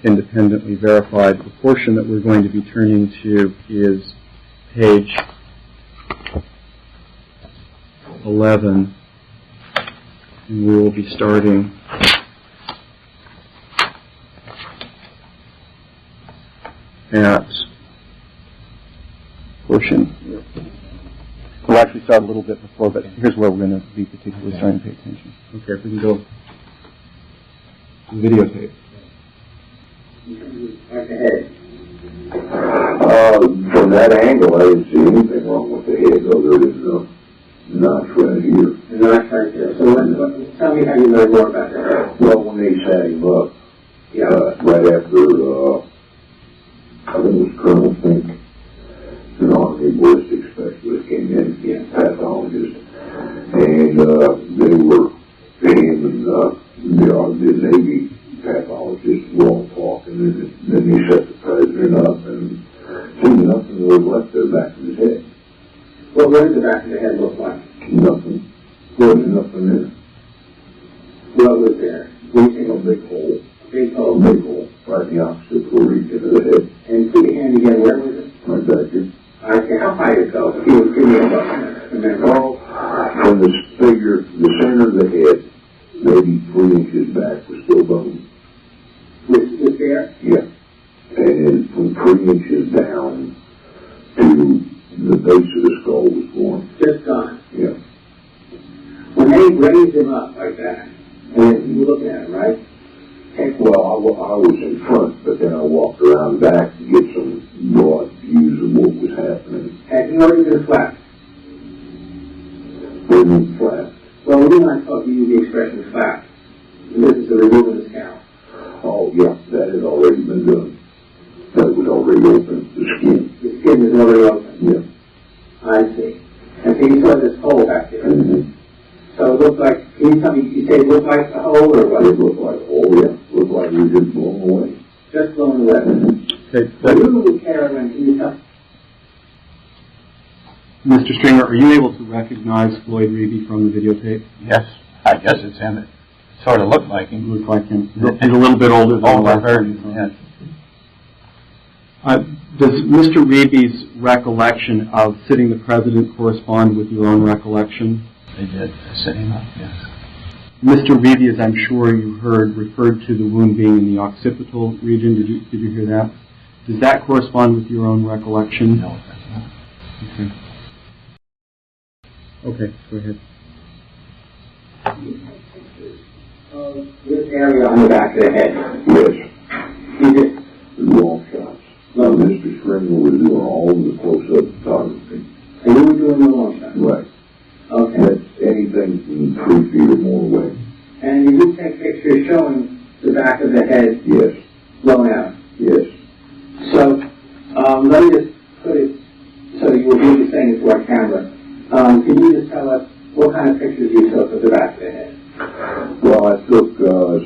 independently verified. The portion that we're going to be turning to is page 11, and we will be starting at portion. We'll actually start a little bit before, but here's where we're going to be particularly starting to pay attention. Okay, if we can go to the videotape. From that angle, I didn't see anything wrong with the head, though there is no notch right here. The notch right there. So tell me how you learned more about that. Well, when they sat him up, right after, I think it was Colonel Fink, an Army ballistic specialist came in, pathologist, and they were, him and the Navy pathologist were all talking, and then he set the president up, and nothing was left there back of his head. Well, what did the back of the head look like? Nothing. There was nothing there. What was there? A big hole. Big hole. Big hole. Right in the opposite region of the head. And put your hand again, where was it? Right back here. Okay, how high did it go? Give me a look. Well, from the figure, the center of the head, maybe 3 inches back was still bone. Was there? Yeah. And from 3 inches down to the base of the skull was gone. Just gone? Yeah. When they raised him up like that, and you were looking at him, right? Well, I was in front, but then I walked around back to get some broad views of what was happening. Had he already been flapped? What do you mean flapped? Well, we didn't talk to use the expression flapped. This is the removing the scalp. Oh, yeah, that had already been done. That was already open, the skin. The skin was already open? Yeah. I see. And so you saw this hole back there? Mm-hmm. So it looked like, can you tell me, you say it looked like a hole or what? It looked like a hole, yeah. It looked like it was just blown away. Just blown away. Mm-hmm. Okay, so you really care when you tell... Mr. Stringer, are you able to recognize Floyd Reeby from the videotape? Yes, I guess it's him. It sort of looked like him. Looks like him. He's a little bit older than the last time. Yes. Does Mr. Reeby's recollection of sitting the president correspond with your own recollection? They did set him up, yes. Mr. Reeby, as I'm sure you heard, referred to the wound being in the occipital region. Did you hear that? Does that correspond with your own recollection? No, it does not. Okay, go ahead. This area on the back of the head. Yes. You just... Long shots. Now, Mr. Stringer was doing all of the close-up photography. And you were doing the long shots? Right. Okay. That's anything from 3 feet or more away. And you did take pictures showing the back of the head? Yes. Blown out? Yes. So, let me just put it so you will be saying it to our camera. Can you just tell us what kind of pictures you took of the back of the head? Well, I took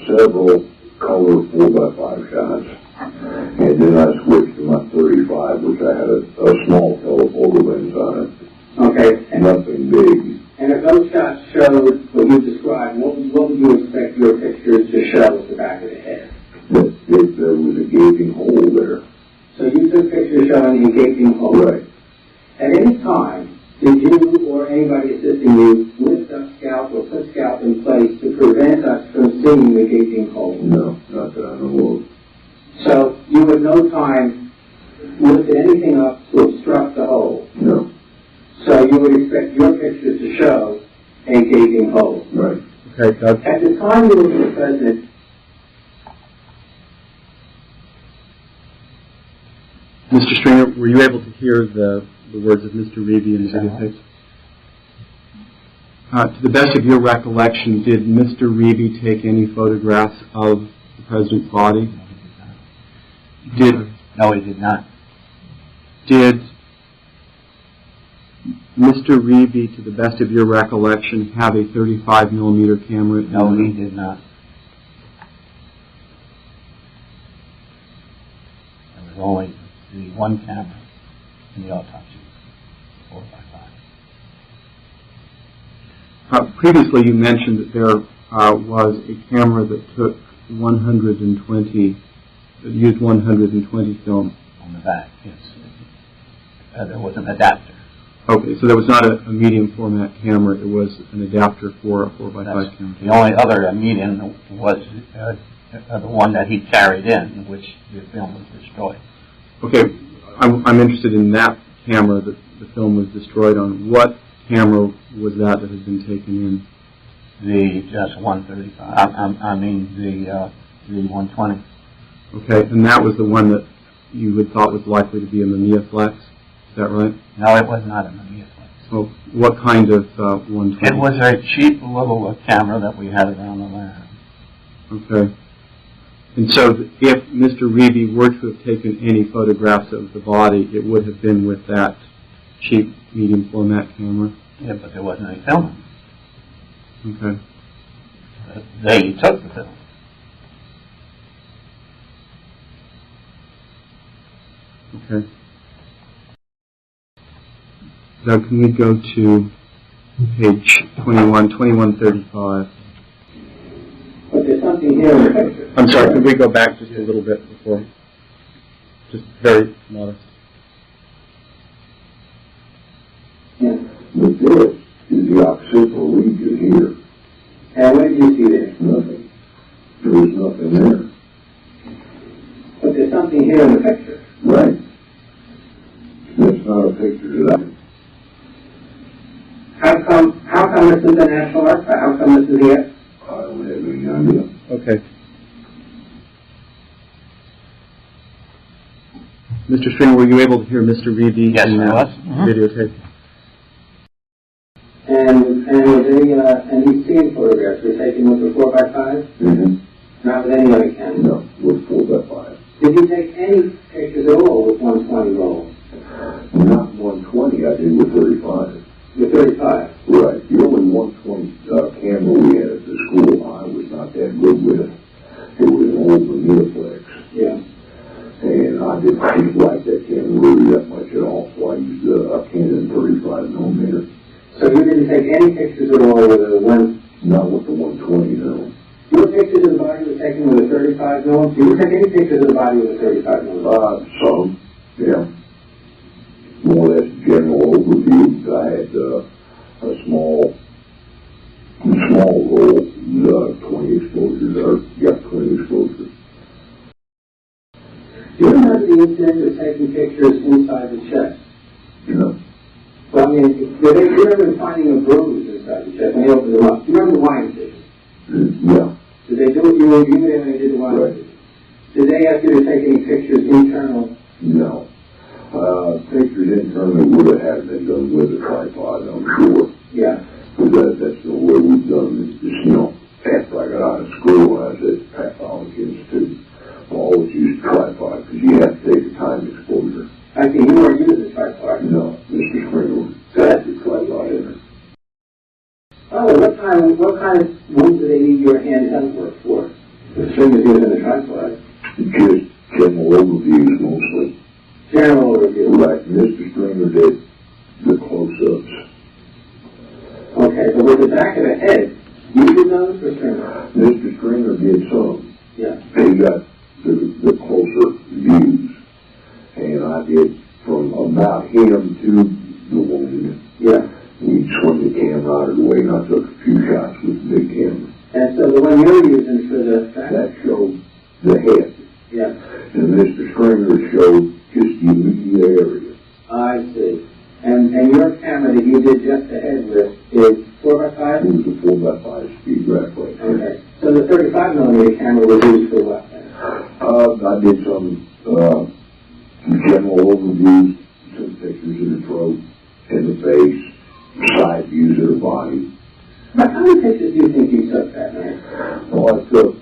several color 4x5 shots, and then I switched to my 35, which I had a small telephoto lens on it. Okay. Nothing big. And if those shots showed what you described, what would you expect your pictures to show at the back of the head? That there was a gaping hole there. So you took pictures showing a gaping hole? Right. At any time, did you or anybody assisting you lift up scalp or put scalp in place to prevent us from seeing the gaping hole? No, not that I know of. So you at no time lifted anything up to obstruct the hole? No. So you would expect your pictures to show a gaping hole? Right. Okay, Doug. At the time you were the president, Mr. Stringer, were you able to hear the words of Mr. Reeby in the videotape? To the best of your recollection, did Mr. Reeby take any photographs of the president's body? No, he did not. Did Mr. Reeve, to the best of your recollection, have a 35 millimeter camera? No, he did not. There was only the one camera in the autopsy, 4x5. Previously, you mentioned that there was a camera that took 120, that used 120 film. On the back, yes. There was an adapter. Okay, so there was not a medium format camera, it was an adapter for a 4x5 camera. The only other medium was the one that he carried in which the film was destroyed. Okay, I'm interested in that camera that the film was destroyed on. What camera was that had been taken in? The just 135. The 120. Okay, and that was the one that you had thought was likely to be a Mamiya Flex. Is that right? No, it was not a Mamiya Flex. So, what kind of 120? It was a cheap little camera that we had around the lab. Okay. And so, if Mr. Reeve were to have taken any photographs of the body, it would have been with that cheap medium format camera? Yeah, but there wasn't any film. Okay. They took the film. Okay. Doug, can we go to page 2135? But there's something here in the picture. I'm sorry, could we go back just a little bit before? Just very modest. Yeah. But this is the occipital region here. And what did you see there? Nothing. There was nothing there. But there's something here in the picture. Right. That's not a picture that How come this is the National Archive? How come this is here? I don't have any idea. Okay. Mr. Stringer, were you able to hear Mr. Reeve Yes, in I that was. videotape? And these scene photographs were taken with the 4x5? Mm-hmm. Not with any other camera? No, with 4x5. Did you take any pictures at all with 120 roll? Not 120, I did with 35. With 35? Right. The only 120 camera we had at the school I was not that good with. It was an old Mamiya Flex. Yeah. And I didn't like that camera really that much at all, so I used a Canon 35 millimeter. So you didn't take any pictures at all with a one? Not with the 120, no. Your pictures of the body were taken with a 35 millimeter? Did you take any pictures of the body with a 35 millimeter? Some, yeah. More or less general overview. I had a small roll, 20 exposures, 20 exposures. Do you remember the incident of taking pictures inside the chest? No. Well, I mean, do you remember finding a bruise inside the chest when they opened them up? Do you remember the wine incision? Yeah. Did they do it? You were there when they did the wine incision? Did they ask you to take any pictures internal? No. Pictures internally would have had been done with a tripod, I'm sure. Yeah. Because that's the way we've done it. Just, after I got out of school, I was at Pathology Institute. I always used a tripod because you have to take a time exposure. I think you weren't using the tripod. No, Mr. Springer got the tripod in it. Oh, what kind of wounds do they need your handheld work for? The Stringer's using the tripod. Just general overviews mostly. General overview. Right, Mr. Springer did the close-ups. Okay, but with the back of the head, you did those for Stringer? Mr. Springer did some. Yeah. He got the closer views. And I did from about him to the woman. Yeah. We swung the camera out of the way and I took a few shots with the big camera. And so the one you're using for the back? That showed the head. Yeah. And Mr. Springer showed just the immediate area. I see. And your camera that you did just the head with is 4x5? It was a 4x5 speed rack like that. Okay. So the 35 millimeter camera was used for what then? I did some general overviews, some pictures of the throat and the face, side views of the body. But how many pictures do you think you took that night? Well, I took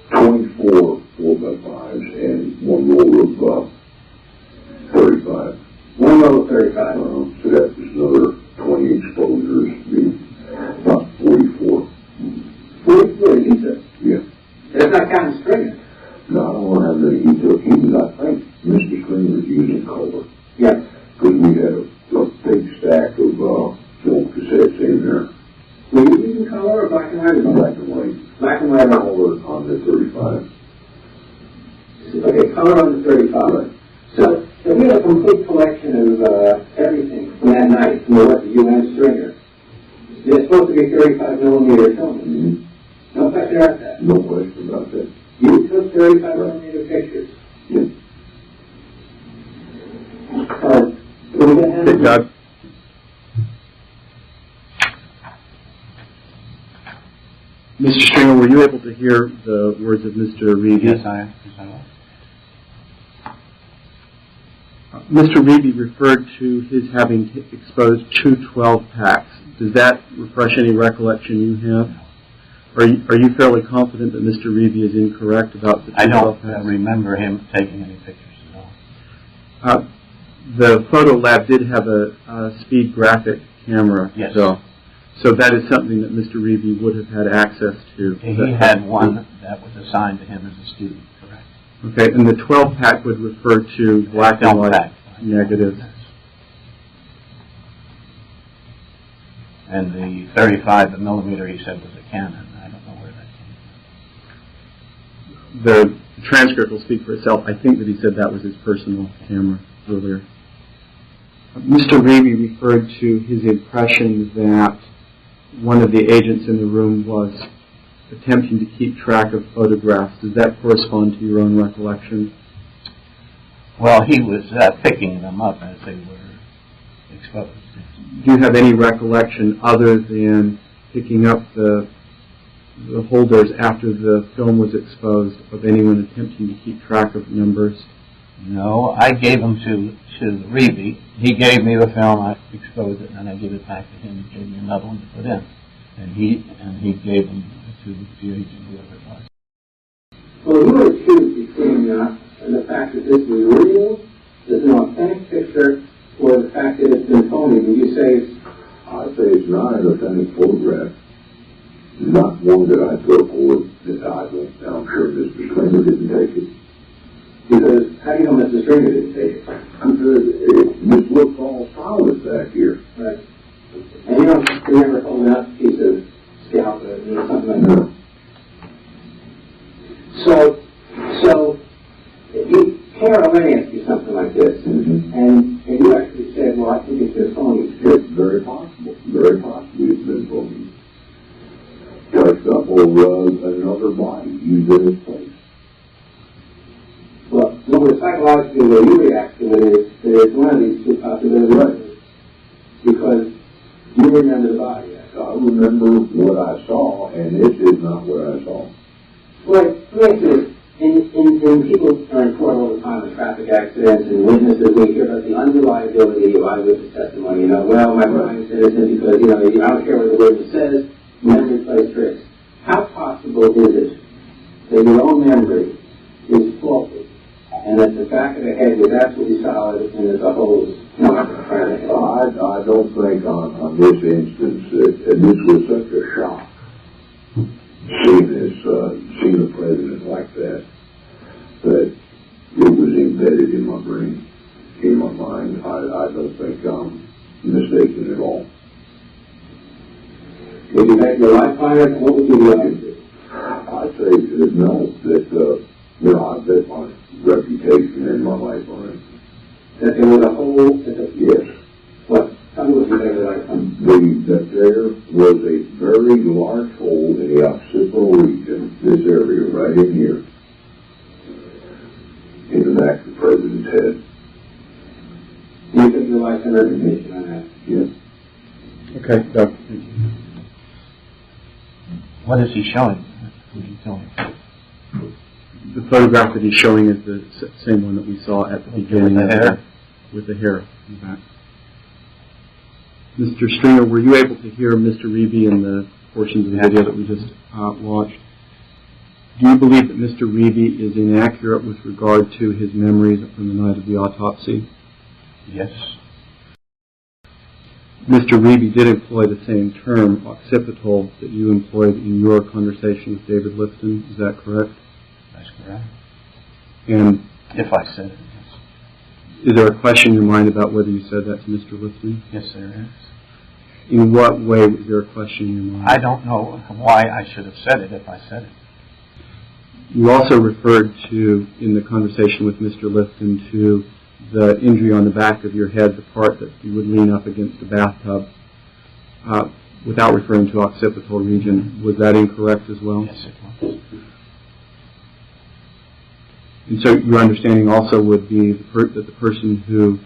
24 4x5s and one counting Stringer? No, I don't have any. He was, I think, Mr. Stringer was using color. Yeah. Because we had a big stack of film cassettes in there. Were you using color or black and white? Black and white. Black and white. Color on the 35. Okay, color on the 35. Right. So we have a complete collection of everything from that night, from what you and Stringer. They're supposed to be 35 millimeter film. Mm-hmm. No question about that. No question about that. You took 35 millimeter pictures. Yes. Hey, Doug. Mr. Stringer, were you able to hear the words of Mr. Reedy? Yes, I was. Mr. Reedy referred to his having exposed 2 12-packs. Does that refresh any recollection you have? Are you fairly confident that Mr. Reedy is incorrect about the 2 I don't 12-packs? remember him taking any pictures at all. The photo lab did have a speed graphic camera. Yes. So that is something that Mr. Reedy would have had access to. He had one that was assigned to him as a student, correct. Okay, and the 12-pack would refer to black and white negatives. And the 35 millimeter, he said, was a Canon. I don't know where that came from. The transcript will speak for itself. I think that he said that was his personal camera earlier. Mr. Reedy referred to his impression that one of the agents in the room was attempting to keep track of photographs. Does that correspond to your own recollection? Well, he was picking them up as they were exposed. Do you have any recollection other than picking up the holders after the film was exposed of anyone attempting to keep track of numbers? No, I gave them to Reedy. He gave me the film, I exposed it, and then I gave it back to him. He gave me another one to put in. And he gave them to the agent, whoever it was. Well, you would choose between the fact that this is real, this is an authentic picture, or the fact that it's been phony. Would you say it's... I'd say it's not an authentic photograph. Not one that I took or that I went down sure Mr. Stringer didn't take it. Because how do you know Mr. Stringer didn't take it? This looks all solid back here. Right. And you don't remember holding up a piece of scalp or something like that? So Carol, let me ask you something like this. Mm-hmm. And you actually said, well, I think it's been phony. It's very possible. Very possibly it's been phony. Touched up or another body used in its place. Well, no, but psychologically, the way you react to it is that it's one of these two possibilities. Right. Because you remember the body. I remember what I saw, and this is not what I saw. Well, let me say this. In people are in court all the time with traffic accidents and witnesses, we hear about the unreliability of eyewitness testimony. Well, my client's innocent because, I don't care what the witness says, memory plays tricks. How possible is it that your own memory is faulty and that the back of the head was absolutely solid and that the holes not the front of the head? I don't think on this instance that this was such a shock. Seeing the president like that it was embedded in my brain, in my mind. I don't think I'm mistaken at all. Would you make your life on it? What would you do? I'd say that no, that I bet my reputation and my life on it. That there was a hole? Yes. What? Tell me what you bet your life on. That there was a very large hole in the occipital region, this area right in here, in the back of the president's head. You took your life and reputation on that? Yes. Okay, Doug. What is he showing? What are you telling me? The photograph that he's showing is the same one that we saw at the beginning. With the hair? With the hair in the back. Mr. Stringer, were you able to hear Mr. Reeby in the portions of the video that we just watched? Do you believe that Mr. Reeby is inaccurate with regard to his memories from the night of the autopsy? Yes. Mr. Reeby did employ the same term, occipital, that you employed in your conversation with David Lifton. Is that correct? That's correct. And if I said it, yes. Is there a question in your mind about whether you said that to Mr. Lifton? Yes, there is. In what way was there a question in your mind? I don't know why I should have said it if I said it. You also referred to, in the conversation with Mr. Lifton, to the injury on the back of your head, the part that you would lean up against the bathtub, without referring to occipital region. Was that incorrect as well? Yes, it was. And so your understanding also would be that the person who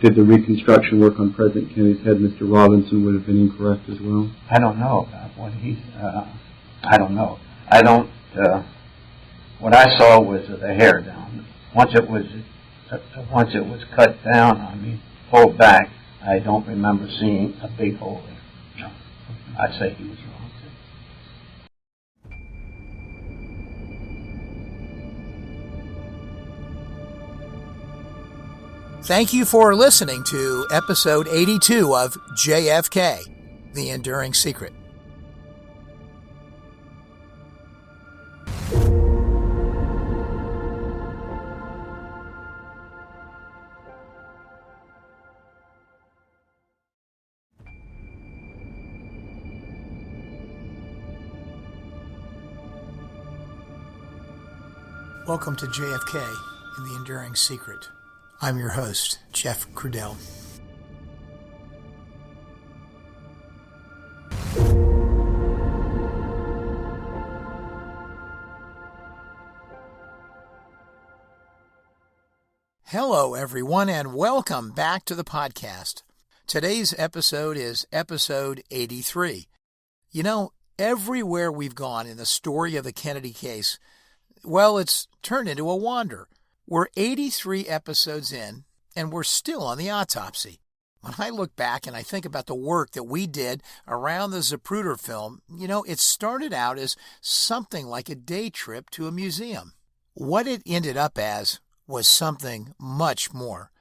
did the reconstruction work on President Kennedy's head, Mr. Robinson, would have been incorrect as well? I don't know about what he... I don't know. What I saw was the hair down. Once it was cut down, pulled back, I don't remember seeing a big hole there. No. I'd say he was wrong, too. Thank you for listening to episode 82 of JFK, The Enduring Secret. Welcome to JFK and The Enduring Secret. I'm your host, Jeff Crudell. Hello, everyone, and welcome back to the podcast. Today's episode is episode 83. You know, everywhere we've gone in the story of the Kennedy case, well, it's turned into a wander. We're 83 episodes in, and we're still on the autopsy. When I look back and I think about the work that we did around the Zapruder film, you know, it started out as something like a day trip to a museum. What it ended up as was something much more.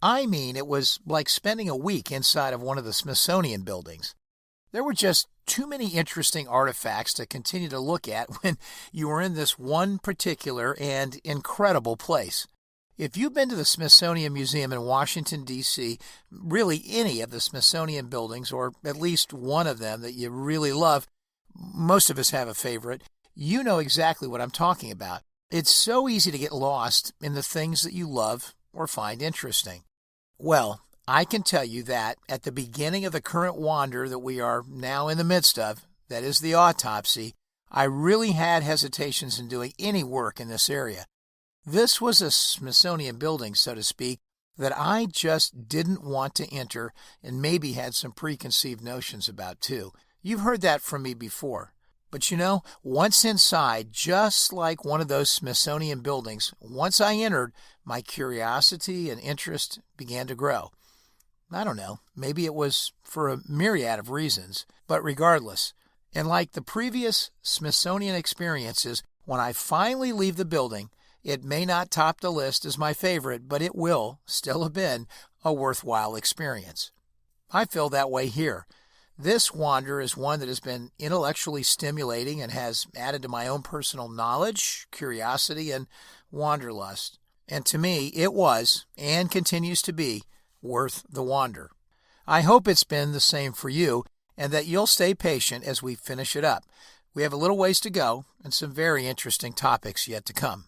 I mean, it was like spending a week inside of one of the Smithsonian buildings. There were just too many interesting artifacts to continue to look at when you were in this one particular and incredible place. If you've been to the Smithsonian Museum in Washington, D.C., really any of the Smithsonian buildings, or at least one of them that you really love, most of us have a favorite, you know exactly what I'm talking about. It's so easy to get lost in the things that you love or find interesting. Well, I can tell you that at the beginning of the current wander that we are now in the midst of, that is the autopsy, I really had hesitations in doing any work in this area. This was a Smithsonian building, so to speak, that I just didn't want to enter and maybe had some preconceived notions about too. You've heard that from me before. But you know, once inside, just like one of those Smithsonian buildings, once I entered, my curiosity and interest began to grow. I don't know, maybe it was for a myriad of reasons, but regardless, and like the previous Smithsonian experiences, when I finally leave the building, it may not top the list as my favorite, but it will still have been a worthwhile experience. I feel that way here. This wander is one that has been intellectually stimulating and has added to my own personal knowledge, curiosity, and wanderlust. And to me, it was, and continues to be, worth the wander. I hope it's been the same for you, and that you'll stay patient as we finish it up. We have a little ways to go, and some very interesting topics yet to come.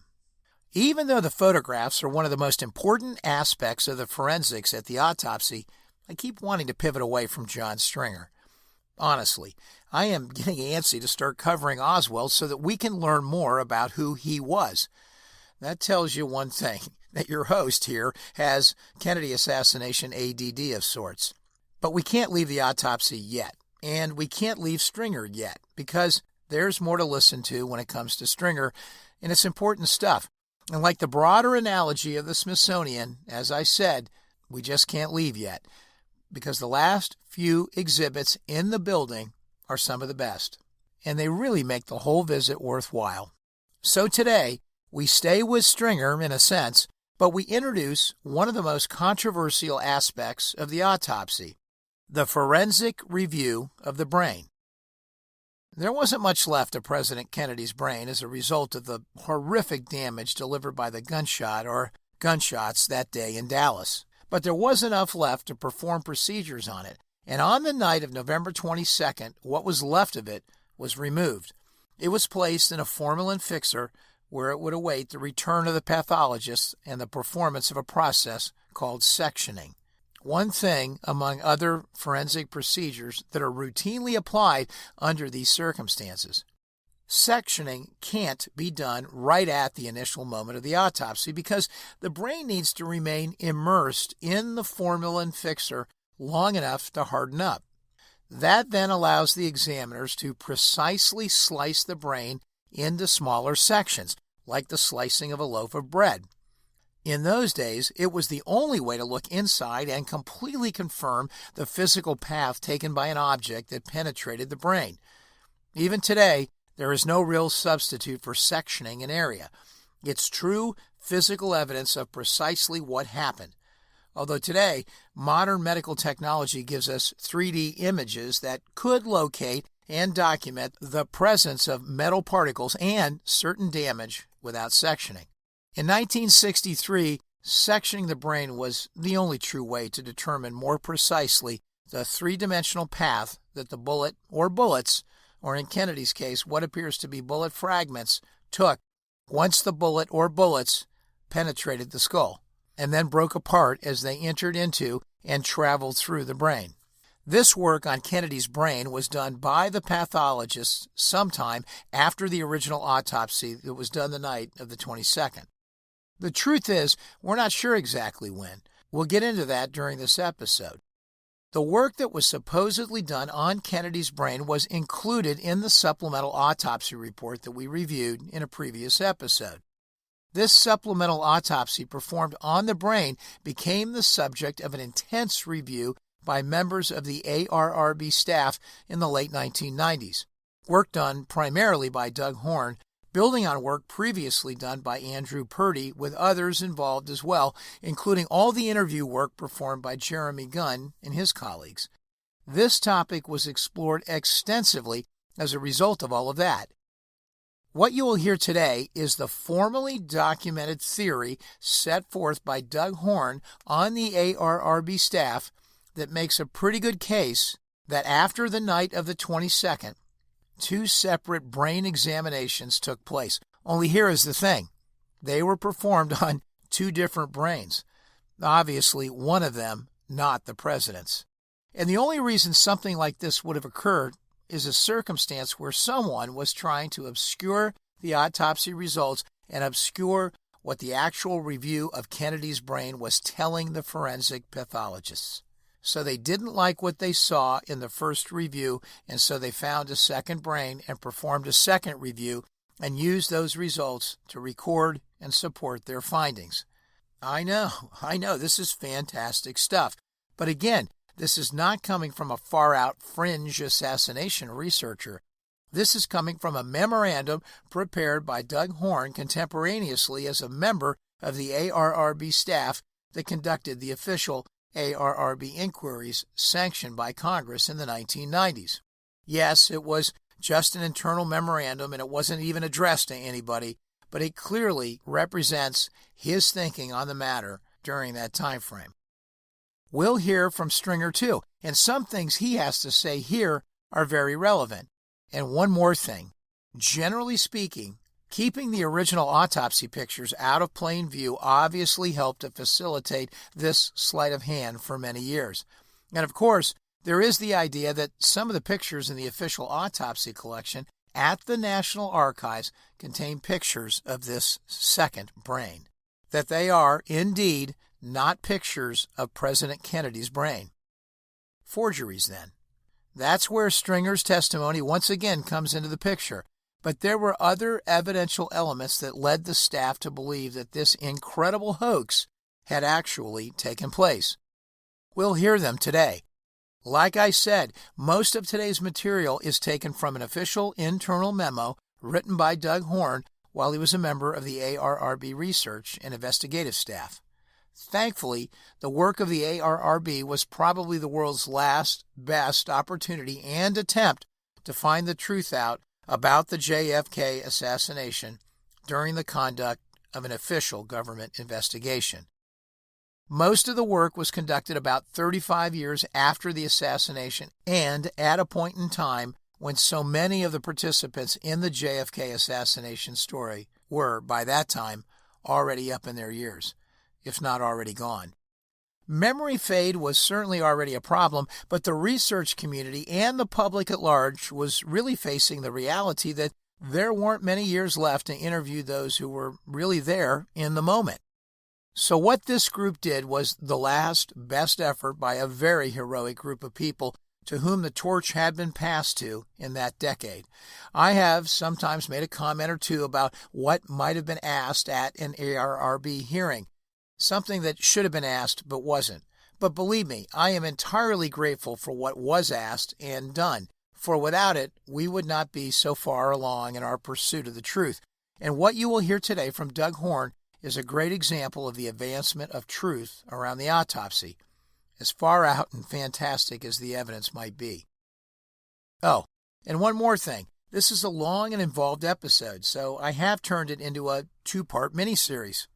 Even though the photographs are one of the most important aspects of the forensics at the autopsy, I keep wanting to pivot away from John Stringer. Honestly, I am getting antsy to start covering Oswald so that we can learn more about who he was. That tells you one thing, that your host here has Kennedy assassination ADD of sorts. But we can't leave the autopsy yet, and we can't leave Stringer yet, because there's more to listen to when it comes to Stringer, and it's important stuff. And like the broader analogy of the Smithsonian, as I said, we just can't leave yet, because the last few exhibits in the building are some of the best, and they really make the whole visit worthwhile. So today, we stay with Stringer in a sense, but we introduce one of the most controversial aspects of the autopsy, the forensic review of the brain. There wasn't much left of President Kennedy's brain as a result of the horrific damage delivered by the gunshots that day in Dallas. But there was enough left to perform procedures on it, and on the night of November 22nd, what was left of it was removed. It was placed in a formalin fixer where it would await the return of the pathologist and the performance of a process called sectioning. One thing among other forensic procedures that are routinely applied under these circumstances. Sectioning can't be done right at the initial moment of the autopsy because the brain needs to remain immersed in the formalin fixer long enough to harden up. That then allows the examiners to precisely slice the brain into smaller sections, like the slicing of a loaf of bread. In those days, it was the only way to look inside and completely confirm the physical path taken by an object that penetrated the brain. Even today, there is no real substitute for sectioning an area. It's true physical evidence of precisely what happened. Although today, modern medical technology gives us 3D images that could locate and document the presence of metal particles and certain damage without sectioning. In 1963, sectioning the brain was the only true way to determine more precisely the three-dimensional path that the bullet or bullets, or in Kennedy's case, what appears to be bullet fragments, took once the bullet or bullets penetrated the skull, and then broke apart as they entered into and traveled through the brain. This work on Kennedy's brain was done by the pathologist sometime after the original autopsy that was done the night of the 22nd. The truth is, we're not sure exactly when. We'll get into that during this episode. The work that was supposedly done on Kennedy's brain was included in the supplemental autopsy report that we reviewed in a previous episode. This supplemental autopsy performed on the brain became the subject of an intense review by members of the ARRB staff in the late 1990s. Work done primarily by Doug Horn, building on work previously done by Andrew Purdy with others involved as well, including all the interview work performed by Jeremy Gunn and his colleagues. This topic was explored extensively as a result of all of that. What you will hear today is the formally documented theory set forth by Doug Horn on the ARRB staff that makes a pretty good case that after the night of the 22nd, 2 separate brain examinations took place. Only here is the thing. They were performed on 2 different brains. Obviously, one of them not the president's. And the only reason something like this would have occurred is a circumstance where someone was trying to obscure the autopsy results and obscure what the actual review of Kennedy's brain was telling the forensic pathologists. So they didn't like what they saw in the first review, and so they found a second brain and performed a second review and used those results to record and support their findings. I know, this is fantastic stuff. But again, this is not coming from a far-out fringe assassination researcher. This is coming from a memorandum prepared by Doug Horn contemporaneously as a member of the ARRB staff that conducted the official ARRB inquiries sanctioned by Congress in the 1990s. Yes, it was just an internal memorandum and it wasn't even addressed to anybody, but it clearly represents his thinking on the matter during that time frame. We'll hear from Stringer too, and some things he has to say here are very relevant. And one more thing. Generally speaking, keeping the original autopsy pictures out of plain view obviously helped to facilitate this sleight of hand for many years. And of course, there is the idea that some of the pictures in the official autopsy collection at the National Archives contain pictures of this second brain. That they are, indeed, not pictures of President Kennedy's brain. Forgeries, then. That's where Stringer's testimony once again comes into the picture. But there were other evidential elements that led the staff to believe that this incredible hoax had actually taken place. We'll hear them today. Like I said, most of today's material is taken from an official internal memo written by Doug Horn while he was a member of the ARRB research and investigative staff. Thankfully, the work of the ARRB was probably the world's last, best opportunity and attempt to find the truth out about the JFK assassination during the conduct of an official government investigation. Most of the work was conducted about 35 years after the assassination and at a point in time when so many of the participants in the JFK assassination story were, by that time, already up in their years, if not already gone. Memory fade was certainly already a problem, but the research community and the public at large was really facing the reality that there weren't many years left to interview those who were really there in the moment. So what this group did was the last best effort by a very heroic group of people to whom the torch had been passed to in that decade. I have sometimes made a comment or two about what might have been asked at an ARRB hearing, something that should have been asked but wasn't. But believe me, I am entirely grateful for what was asked and done, for without it, we would not be so far along in our pursuit of the truth. And what you will hear today from Doug Horne is a great example of the advancement of truth around the autopsy, as far out and fantastic as the evidence might be. Oh, and one more thing. This is a long and involved episode, so I have turned it into a two-part miniseries.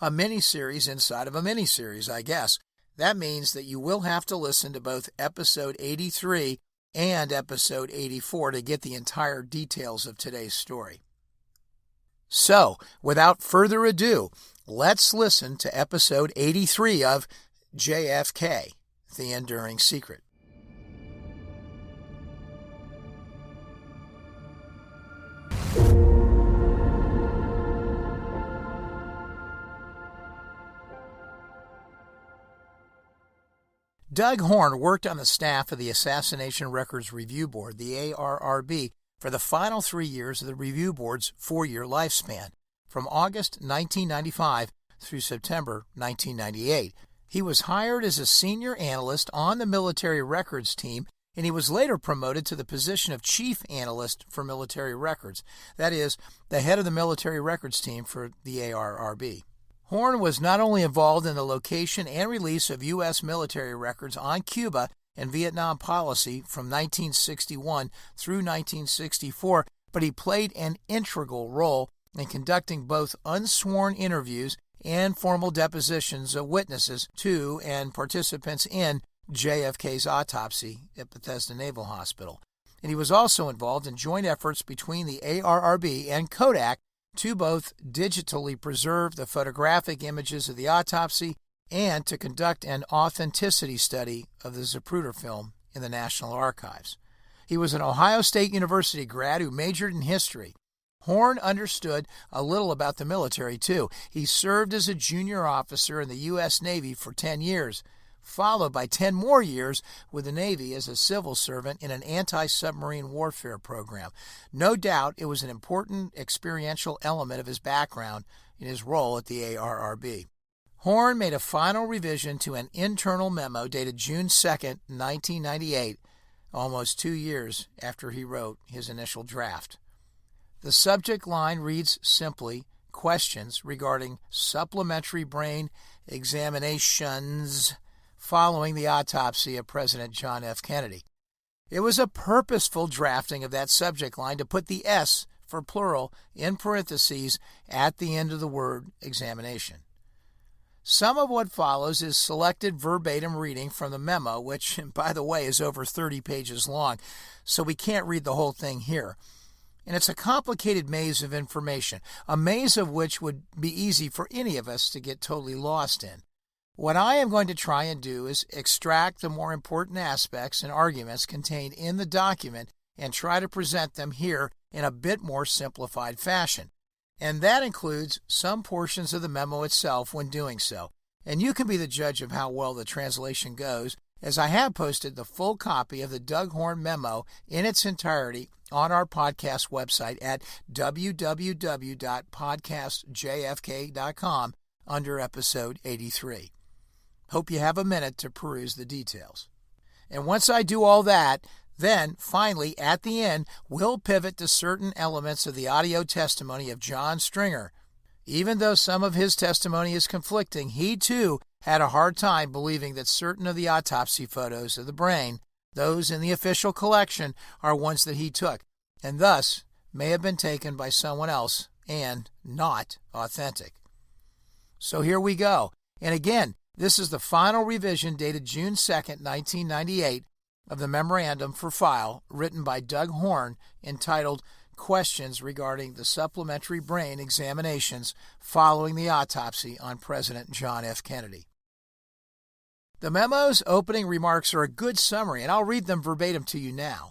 A miniseries inside of a miniseries, I guess. That means that you will have to listen to both episode 83 and episode 84 to get the entire details of today's story. So, without further ado, let's listen to episode 83 of JFK, The Enduring Secret. Doug Horne worked on the staff of the Assassination Records Review Board, the ARRB, for the final 3 years of the Review Board's 4-year lifespan, from August 1995 through September 1998. He was hired as a senior analyst on the military records team, and he was later promoted to the position of chief analyst for military records, that is, the head of the military records team for the ARRB. Horne was not only involved in the location and release of U.S. military records on Cuba and Vietnam policy from 1961 through 1964, but he played an integral role in conducting both unsworn interviews and formal depositions of witnesses to and participants in JFK's autopsy at Bethesda Naval Hospital. And he was also involved in joint efforts between the ARRB and Kodak to both digitally preserve the photographic images of the autopsy and to conduct an authenticity study of the Zapruder film in the National Archives. He was an Ohio State University grad who majored in history. Horne understood a little about the military, too. He served as a junior officer in the U.S. Navy for 10 years, followed by 10 more years with the Navy as a civil servant in an anti-submarine warfare program. No doubt it was an important experiential element of his background in his role at the ARRB. Horne made a final revision to an internal memo dated June 2, 1998, almost 2 years after he wrote his initial draft. The subject line reads simply, questions regarding supplementary brain examinations following the autopsy of President John F. Kennedy. It was a purposeful drafting of that subject line to put the S for plural in parentheses at the end of the word examination. Some of what follows is selected verbatim reading from the memo, which, by the way, is over 30 pages long, so we can't read the whole thing here. And it's a complicated maze of information, a maze of which would be easy for any of us to get totally lost in. What I am going to try and do is extract the more important aspects and arguments contained in the document and try to present them here in a bit more simplified fashion. And that includes some portions of the memo itself when doing so. And you can be the judge of how well the translation goes, as I have posted the full copy of the Doug Horne memo in its entirety on our podcast website at www.podcastjfk.com under episode 83. Hope you have a minute to peruse the details. And once I do all that, then, finally, at the end, we'll pivot to certain elements of the audio testimony of John Stringer. Even though some of his testimony is conflicting, he, too, had a hard time believing that certain of the autopsy photos of the brain Those in the official collection are ones that he took, and thus may have been taken by someone else and not authentic. So here we go. And again, this is the final revision dated June 2nd, 1998, of the memorandum for file written by Doug Horn entitled Questions Regarding the Supplementary Brain Examinations Following the Autopsy on President John F. Kennedy. The memo's opening remarks are a good summary, and I'll read them verbatim to you now.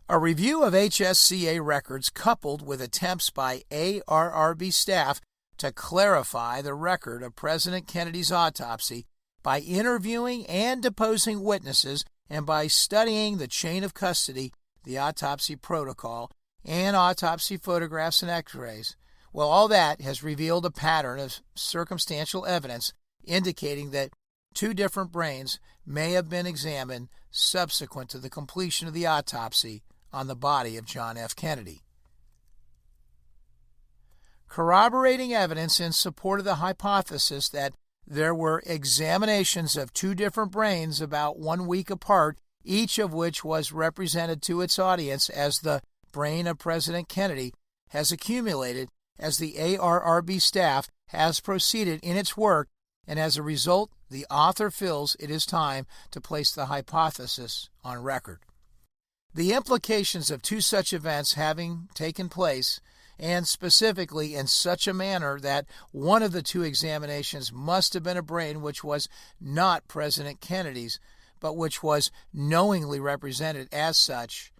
A review of HSCA records coupled with attempts by ARRB staff to clarify the record of President Kennedy's autopsy by interviewing and deposing witnesses and by studying the chain of custody, the autopsy protocol, and autopsy photographs and x-rays. Well, all that has revealed a pattern of circumstantial evidence indicating that two different brains may have been examined subsequent to the completion of the autopsy on the body of John F. Kennedy. Corroborating evidence in support of the hypothesis that there were examinations of two different brains about 1 week apart, each of which was represented to its audience as the brain of President Kennedy, has accumulated as the ARRB staff has proceeded in its work, and as a result, the author feels it is time to place the hypothesis on record. The implications of two such events having taken place, and specifically in such a manner that one of the two examinations must have been a brain which was not President Kennedy's, but which was knowingly represented as such,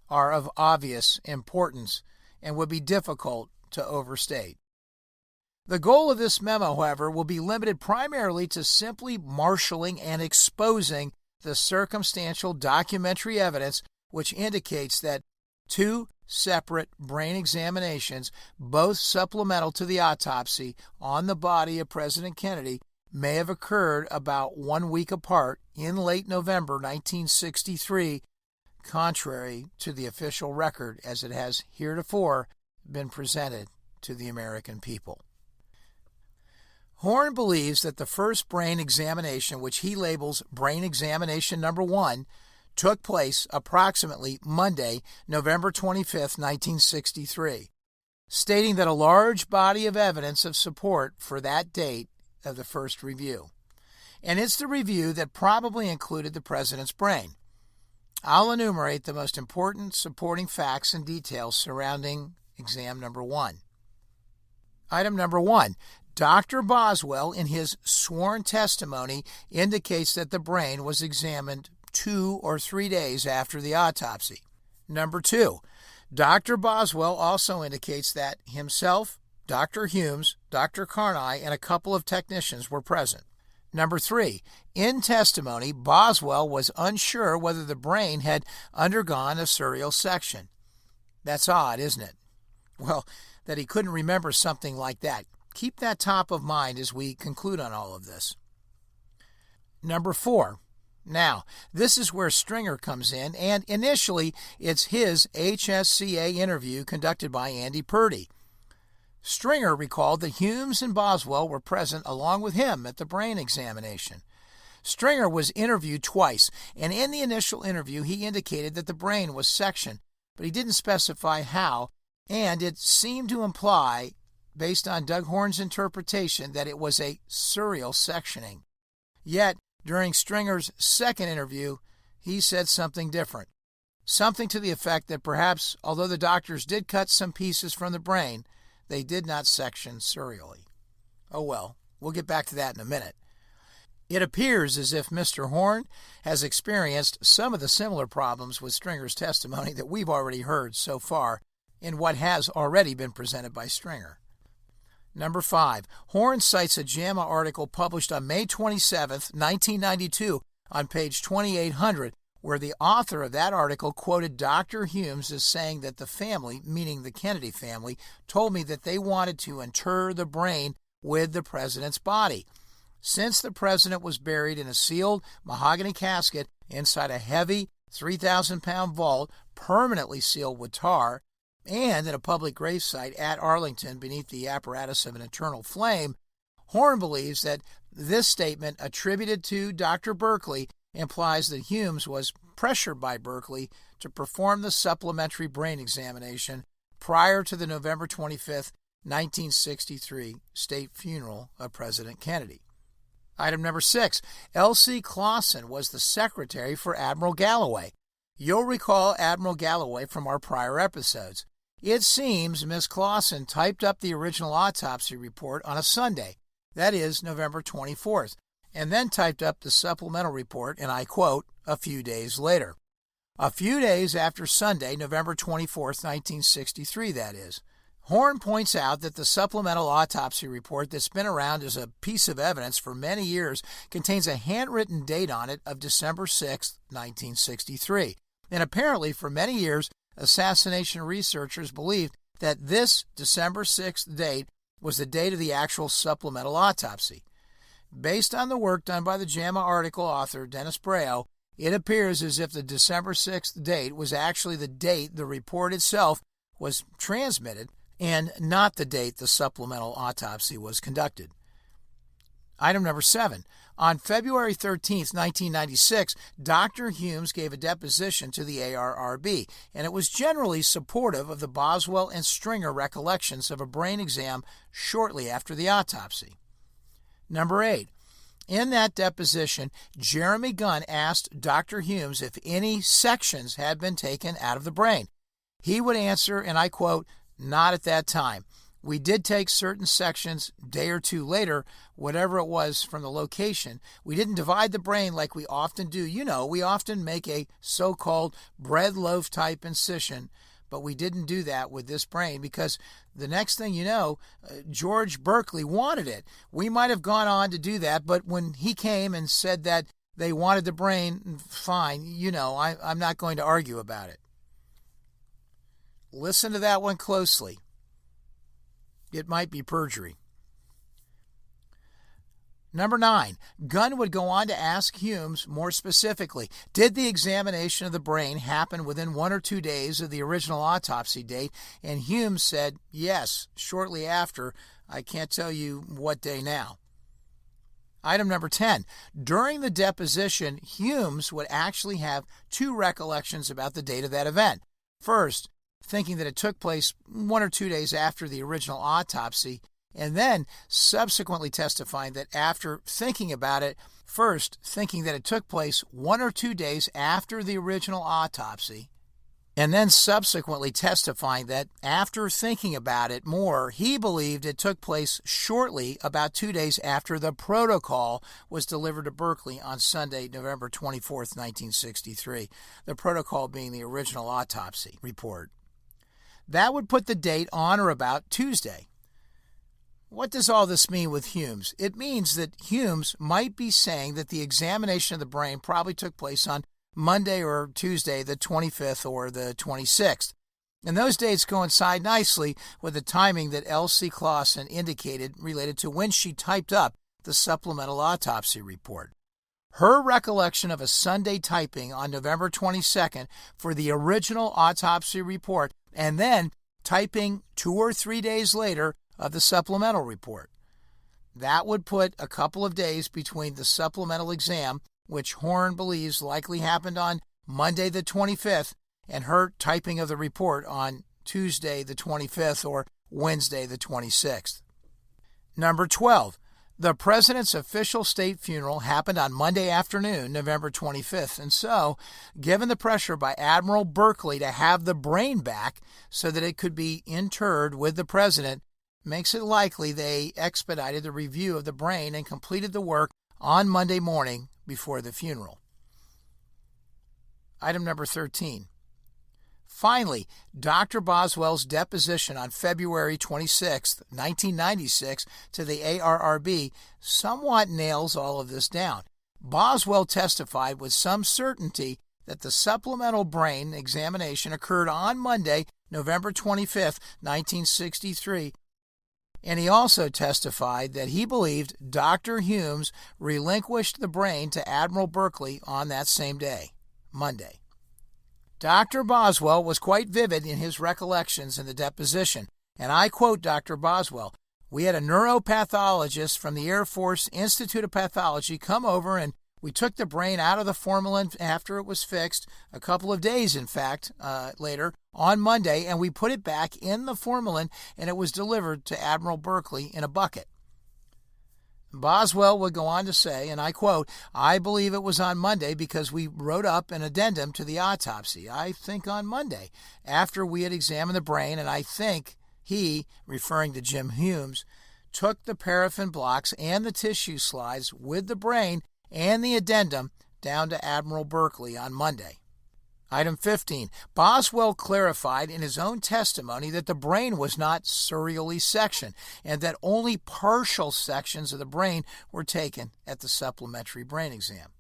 are of obvious importance and would be difficult to overstate. The goal of this memo, however, will be limited primarily to simply marshaling and exposing the circumstantial documentary evidence which indicates that two separate brain examinations, both supplemental to the autopsy on the body of President Kennedy, may have occurred about 1 week apart in late November 1963, contrary to the official record as it has heretofore been presented to the American people. Horn believes that the first brain examination, which he labels Brain Examination Number 1, took place approximately Monday, November 25, 1963, stating that a large body of evidence of support for that date of the first review. And it's the review that probably included the president's brain. I'll enumerate the most important supporting facts and details surrounding exam number 1. Item number 1. Dr. Boswell, in his sworn testimony, indicates that the brain was examined 2 or 3 days after the autopsy. Number 2. Dr. Boswell also indicates that himself, Dr. Humes, Dr. Carney, and a couple of technicians were present. Number 3. In testimony, Boswell was unsure whether the brain had undergone a serial section. That's odd, isn't it? Well, that he couldn't remember something like that. Keep that top of mind as we conclude on all of this. Number 4. Now, this is where Stringer comes in, and initially it's his HSCA interview conducted by Andy Purdy. Stringer recalled that Humes and Boswell were present along with him at the brain examination. Stringer was interviewed twice, and in the initial interview he indicated that the brain was sectioned, but he didn't specify how, and it seemed to imply, based on Doug Horn's interpretation, that it was a serial sectioning. Yet, during Stringer's second interview, he said something different. Something to the effect that perhaps, although the doctors did cut some pieces from the brain, they did not section serially. Oh well, we'll get back to that in a minute. It appears as if Mr. Horn has experienced some of the similar problems with Stringer's testimony that we've already heard so far in what has already been presented by Stringer. Number 5. Horn cites a JAMA article published on May 27, 1992, on page 2800, where the author of that article quoted Dr. Humes as saying that the family, meaning the Kennedy family, told me that they wanted to inter the brain with the president's body. Since the president was buried in a sealed mahogany casket inside a heavy 3,000-pound vault permanently sealed with tar, and in a public gravesite at Arlington beneath the apparatus of an eternal flame, Horn believes that this statement attributed to Dr. Berkeley implies that Humes was pressured by Berkeley to perform the supplementary brain examination prior to the November 25, 1963 state funeral of President Kennedy. Item number 6, L.C. Clausen was the secretary for Admiral Galloway. You'll recall Admiral Galloway from our prior episodes. It seems Miss Clausen typed up the original autopsy report on a Sunday, that is, November 24th, and then typed up the supplemental report, and I quote, a few days later. A few days after Sunday, November 24th, 1963, that is. Horn points out that the supplemental autopsy report that's been around as a piece of evidence for many years contains a handwritten date on it of December 6, 1963. And apparently, for many years, assassination researchers believed that this December 6th date was the date of the actual supplemental autopsy. Based on the work done by the JAMA article author Dennis Breo, it appears as if the December 6th date was actually the date the report itself was transmitted and not the date the supplemental autopsy was conducted. Item number 7. On February 13, 1996, Dr. Humes gave a deposition to the ARRB, and it was generally supportive of the Boswell and Stringer recollections of a brain exam shortly after the autopsy. Number 8. In that deposition, Jeremy Gunn asked Dr. Humes if any sections had been taken out of the brain. He would answer, and I quote, "Not at that time. We did take certain sections a day or two later, whatever it was from the location. We didn't divide the brain like we often do. You know, we often make a so-called bread loaf type incision, but we didn't do that with this brain because the next thing you know, George Berkeley wanted it. We might have gone on to do that, but when he came and said that they wanted the brain, fine, you know, I'm not going to argue about it." Listen to that one closely. It might be perjury. Number 9, Gunn would go on to ask Humes more specifically, did the examination of the brain happen within 1 or 2 days of the original autopsy date? And Humes said, yes, shortly after. I can't tell you what day now. Item number 10, during the deposition, Humes would actually have 2 recollections about the date of that event. First, thinking that it took place 1 or 2 days after the original autopsy, and then subsequently testifying that after thinking about it, first thinking that it took place 1 or 2 days after the original autopsy, and then subsequently testifying that after thinking about it more, he believed it took place shortly about 2 days after the protocol was delivered to Berkeley on Sunday, November 24th, 1963, the protocol being the original autopsy report. That would put the date on or about Tuesday. What does all this mean with Humes? It means that Humes might be saying that the examination of the brain probably took place on Monday or Tuesday, the 25th or the 26th. And those dates coincide nicely with the timing that L.C. Clausen indicated related to when she typed up the supplemental autopsy report. Her recollection of a Sunday typing on November 22nd for the original autopsy report and then typing 2 or 3 days later of the supplemental report. That would put a couple of days between the supplemental exam, which Horn believes likely happened on Monday the 25th, and her typing of the report on Tuesday the 25th or Wednesday the 26th. Number 12. The president's official state funeral happened on Monday afternoon, November 25th, and so, given the pressure by Admiral Berkeley to have the brain back so that it could be interred with the president, makes it likely they expedited the review of the brain and completed the work on Monday morning before the funeral. Item number 13. Finally, Dr. Boswell's deposition on February 26, 1996, to the ARRB somewhat nails all of this down. Boswell testified with some certainty that the supplemental brain examination occurred on Monday, November 25, 1963, and he also testified that he believed Dr. Humes relinquished the brain to Admiral Berkeley on that same day, Monday. Dr. Boswell was quite vivid in his recollections in the deposition, and I quote Dr. Boswell, "We had a neuropathologist from the Air Force Institute of Pathology come over and We took the brain out of the formalin after it was fixed, a couple of days, in fact, later, on Monday, and we put it back in the formalin, and it was delivered to Admiral Berkeley in a bucket. Boswell would go on to say, and I quote, "I believe it was on Monday because we wrote up an addendum to the autopsy. I think on Monday, after we had examined the brain, and I think he," referring to Jim Humes, "took the paraffin blocks and the tissue slides with the brain and the addendum down to Admiral Berkeley on Monday." Item 15. Boswell clarified in his own testimony that the brain was not serially sectioned and that only partial sections of the brain were taken at the supplementary brain exam.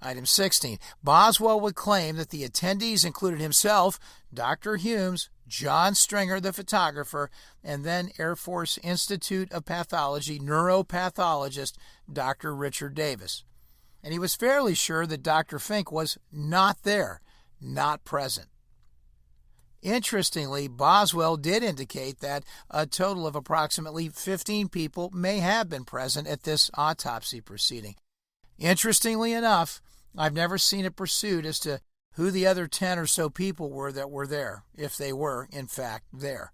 Item 16. Boswell would claim that the attendees included himself, Dr. Humes, John Stringer, the photographer, and then Air Force Institute of Pathology neuropathologist Dr. Richard Davis. And he was fairly sure that Dr. Fink was not there, not present. Interestingly, Boswell did indicate that a total of approximately 15 people may have been present at this autopsy proceeding. Interestingly enough, I've never seen it pursued as to who the other 10 or so people were that were there, if they were, in fact, there.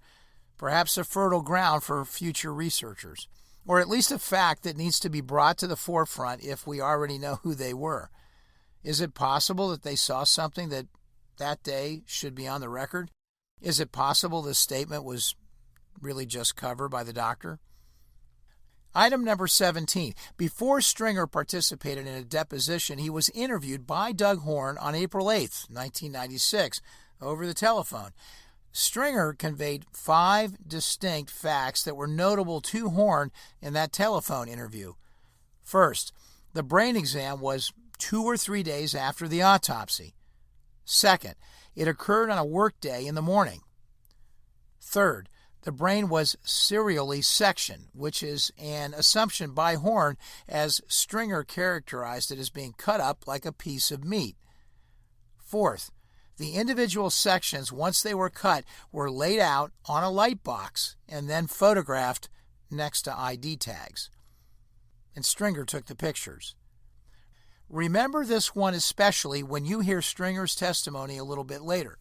Perhaps a fertile ground for future researchers, or at least a fact that needs to be brought to the forefront if we already know who they were. Is it possible that they saw something that day should be on the record? Is it possible this statement was really just covered by the doctor? Item number 17. Before Stringer participated in a deposition, he was interviewed by Doug Horn on April 8, 1996, over the telephone. Stringer conveyed 5 distinct facts that were notable to Horn in that telephone interview. First, the brain exam was 2 or 3 days after the autopsy. Second, it occurred on a work day in the morning. Third, the brain was serially sectioned, which is an assumption by Horn, as Stringer characterized it as being cut up like a piece of meat. Fourth, the individual sections, once they were cut, were laid out on a light box and then photographed next to ID tags. And Stringer took the pictures. Remember this one especially when you hear Stringer's testimony a little bit later.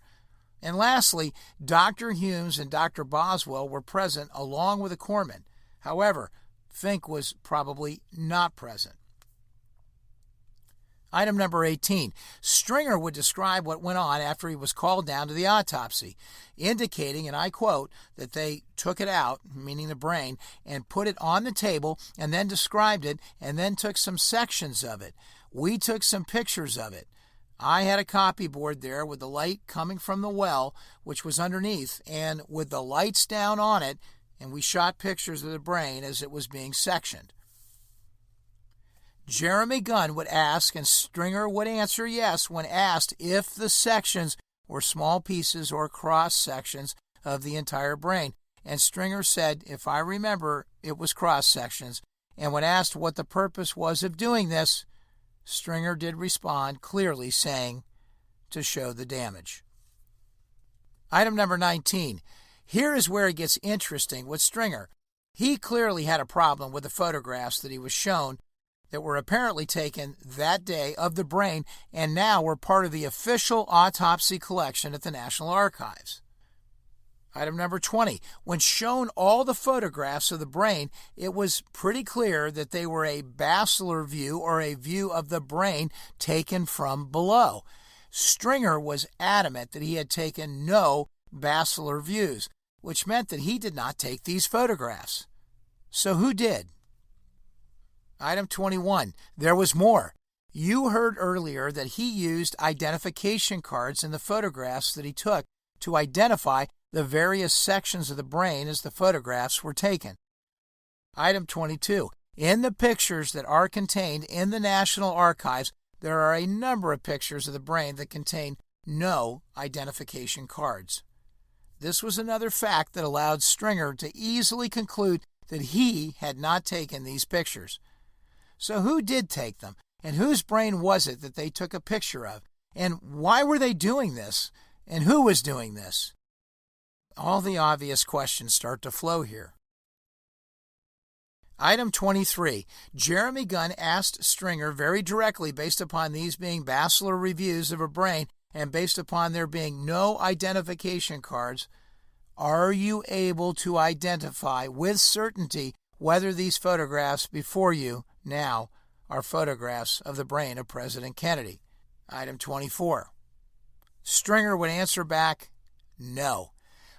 And lastly, Dr. Humes and Dr. Boswell were present along with a corpsman. However, Fink was probably not present. Item number 18. Stringer would describe what went on after he was called down to the autopsy, indicating, and I quote, that they took it out, meaning the brain, and put it on the table and then described it and then took some sections of it. We took some pictures of it. I had a copy board there with the light coming from the well, which was underneath, and with the lights down on it, and we shot pictures of the brain as it was being sectioned. Jeremy Gunn would ask, and Stringer would answer yes when asked if the sections were small pieces or cross sections of the entire brain. And Stringer said, if I remember, it was cross sections. And when asked what the purpose was of doing this, Stringer did respond clearly, saying, to show the damage. Item number 19. Here is where it gets interesting with Stringer. He clearly had a problem with the photographs that he was shown that were apparently taken that day of the brain and now were part of the official autopsy collection at the National Archives. Item number 20. When shown all the photographs of the brain, it was pretty clear that they were a basilar view or a view of the brain taken from below. Stringer was adamant that he had taken no basilar views, which meant that he did not take these photographs. So who did? Item 21. There was more. You heard earlier that he used identification cards in the photographs that he took to identify the various sections of the brain as the photographs were taken. Item 22. In the pictures that are contained in the National Archives, there are a number of pictures of the brain that contain no identification cards. This was another fact that allowed Stringer to easily conclude that he had not taken these pictures. So who did take them, and whose brain was it that they took a picture of, and why were they doing this, and who was doing this? All the obvious questions start to flow here. Item 23. Jeremy Gunn asked Stringer very directly, based upon these being bachelor reviews of a brain and based upon there being no identification cards, are you able to identify with certainty whether these photographs before you now are photographs of the brain of President Kennedy? Item 24. Stringer would answer back, no.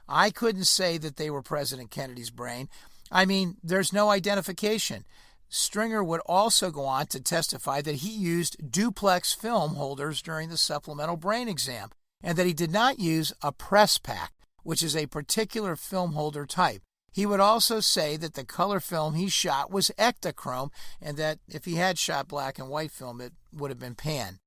I couldn't say that they were President Kennedy's brain. I mean, there's no identification. Stringer would also go on to testify that he used duplex film holders during the supplemental brain exam and that he did not use a press pack, which is a particular film holder type. He would also say that the color film he shot was Ektachrome and that if he had shot black and white film, it would have been pan.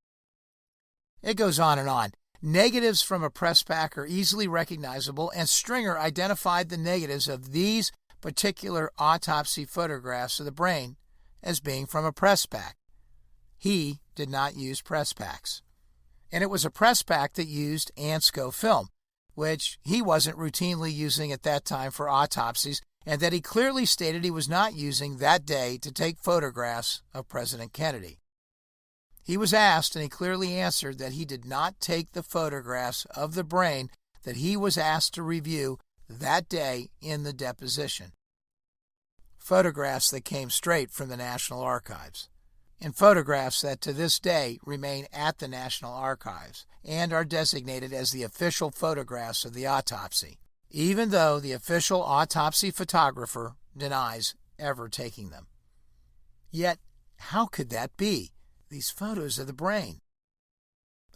It goes on and on. Negatives from a press pack are easily recognizable, and Stringer identified the negatives of these particular autopsy photographs of the brain as being from a press pack. He did not use press packs. And it was a press pack that used Ansco film, which he wasn't routinely using at that time for autopsies, and that he clearly stated he was not using that day to take photographs of President Kennedy. He was asked, and he clearly answered that he did not take the photographs of the brain that he was asked to review that day in the deposition. Photographs that came straight from the National Archives, and photographs that to this day remain at the National Archives and are designated as the official photographs of the autopsy, even though the official autopsy photographer denies ever taking them. Yet, how could that be? These photos of the brain.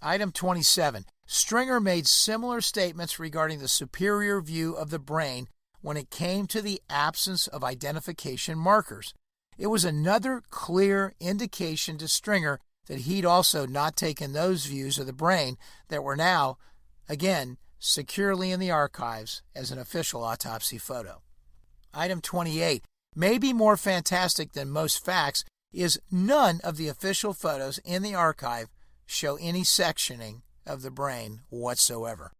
Item 27. Stringer made similar statements regarding the superior view of the brain when it came to the absence of identification markers. It was another clear indication to Stringer that he'd also not taken those views of the brain that were now, again, securely in the archives as an official autopsy photo. Item 28. Maybe more fantastic than most facts is none of the official photos in the archive show any sectioning of the brain whatsoever.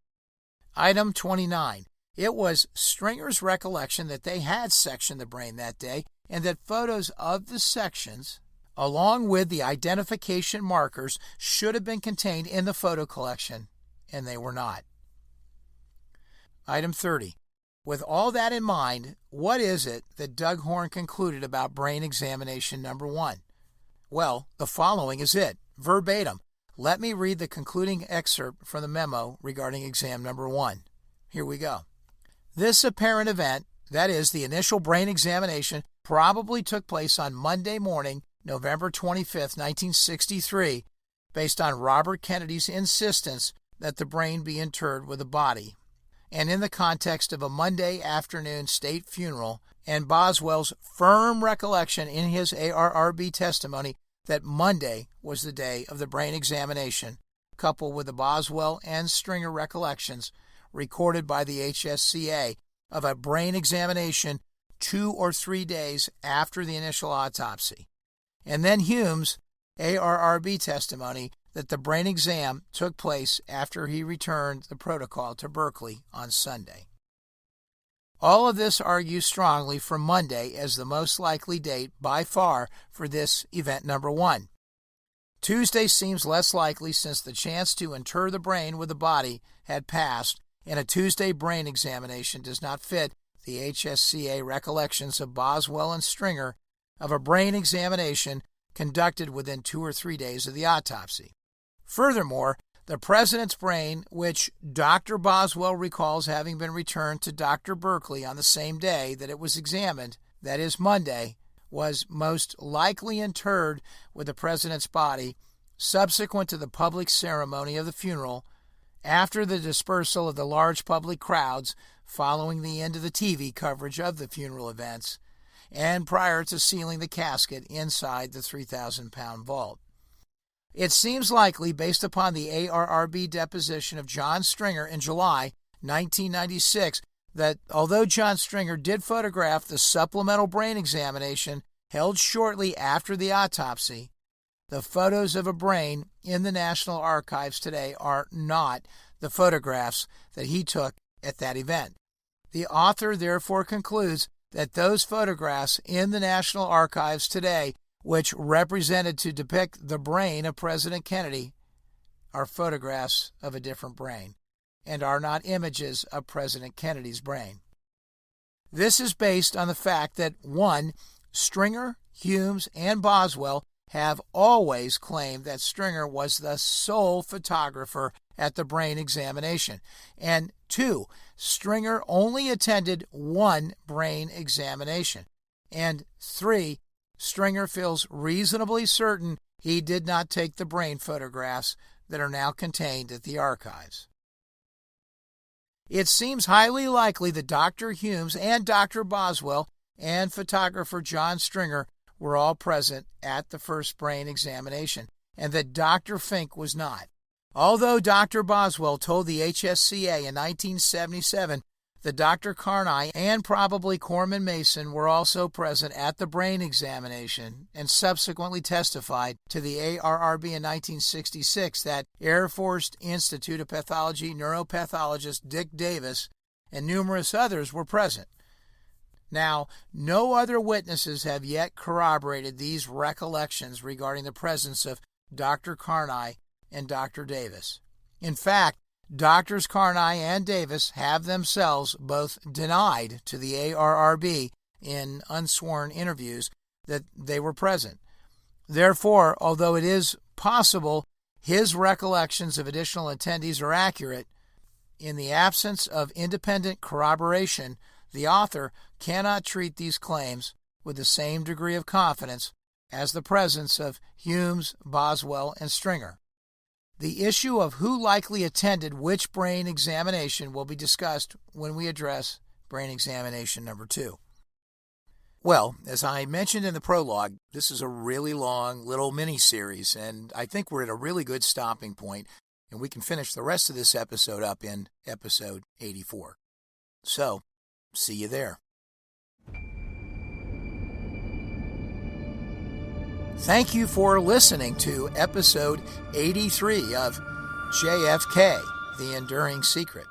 Item 29. It was Stringer's recollection that they had sectioned the brain that day and that photos of the sections, along with the identification markers, should have been contained in the photo collection, and they were not. Item 30. With all that in mind, what is it that Doug Horn concluded about brain examination number 1? Well, the following is it, verbatim. Let me read the concluding excerpt from the memo regarding exam number 1. Here we go. This apparent event, that is, the initial brain examination, probably took place on Monday morning, November 25, 1963, based on Robert Kennedy's insistence that the brain be interred with the body, and in the context of a Monday afternoon state funeral, and Boswell's firm recollection in his ARRB testimony that Monday was the day of the brain examination, coupled with the Boswell and Stringer recollections recorded by the HSCA of a brain examination 2 or 3 days after the initial autopsy, and then Hume's ARRB testimony that the brain exam took place after he returned the protocol to Berkeley on Sunday. All of this argues strongly for Monday as the most likely date by far for this event number 1. Tuesday seems less likely since the chance to inter the brain with the body had passed, and a Tuesday brain examination does not fit the HSCA recollections of Boswell and Stringer of a brain examination conducted within 2 or 3 days of the autopsy. Furthermore, the president's brain, which Dr. Boswell recalls having been returned to Dr. Berkeley on the same day that it was examined, that is Monday, was most likely interred with the president's body subsequent to the public ceremony of the funeral, after the dispersal of the large public crowds following the end of the TV coverage of the funeral events, and prior to sealing the casket inside the 3,000-pound vault. It seems likely, based upon the ARRB deposition of John Stringer in July 1996, that although John Stringer did photograph the supplemental brain examination held shortly after the autopsy, the photos of a brain in the National Archives today are not the photographs that he took at that event. The author therefore concludes that those photographs in the National Archives today, which represented to depict the brain of President Kennedy, are photographs of a different brain and are not images of President Kennedy's brain. This is based on the fact that 1. Stringer, Humes, and Boswell have always claimed that Stringer was the sole photographer at the brain examination, and 2. Stringer only attended one brain examination, and 3. Stringer feels reasonably certain he did not take the brain photographs that are now contained at the archives. It seems highly likely that Dr. Humes and Dr. Boswell and photographer John Stringer were all present at the first brain examination, and that Dr. Fink was not. Although Dr. Boswell told the HSCA in 1977 that Dr. Carney and probably Corman Mason were also present at the brain examination and subsequently testified to the ARRB in 1966 that Air Force Institute of Pathology neuropathologist Dick Davis and numerous others were present. Now, no other witnesses have yet corroborated these recollections regarding the presence of Dr. Carney and Dr. Davis. In fact, Doctors Carney and Davis have themselves both denied to the ARRB in unsworn interviews that they were present. Therefore, although it is possible his recollections of additional attendees are accurate, in the absence of independent corroboration, the author cannot treat these claims with the same degree of confidence as the presence of Humes, Boswell, and Stringer. The issue of who likely attended which brain examination will be discussed when we address brain examination number 2. Well, as I mentioned in the prologue, this is a really long little mini-series, and I think we're at a really good stopping point, and we can finish the rest of this episode up in episode 84. So, see you there. Thank you for listening to episode 83 of JFK, The Enduring Secret.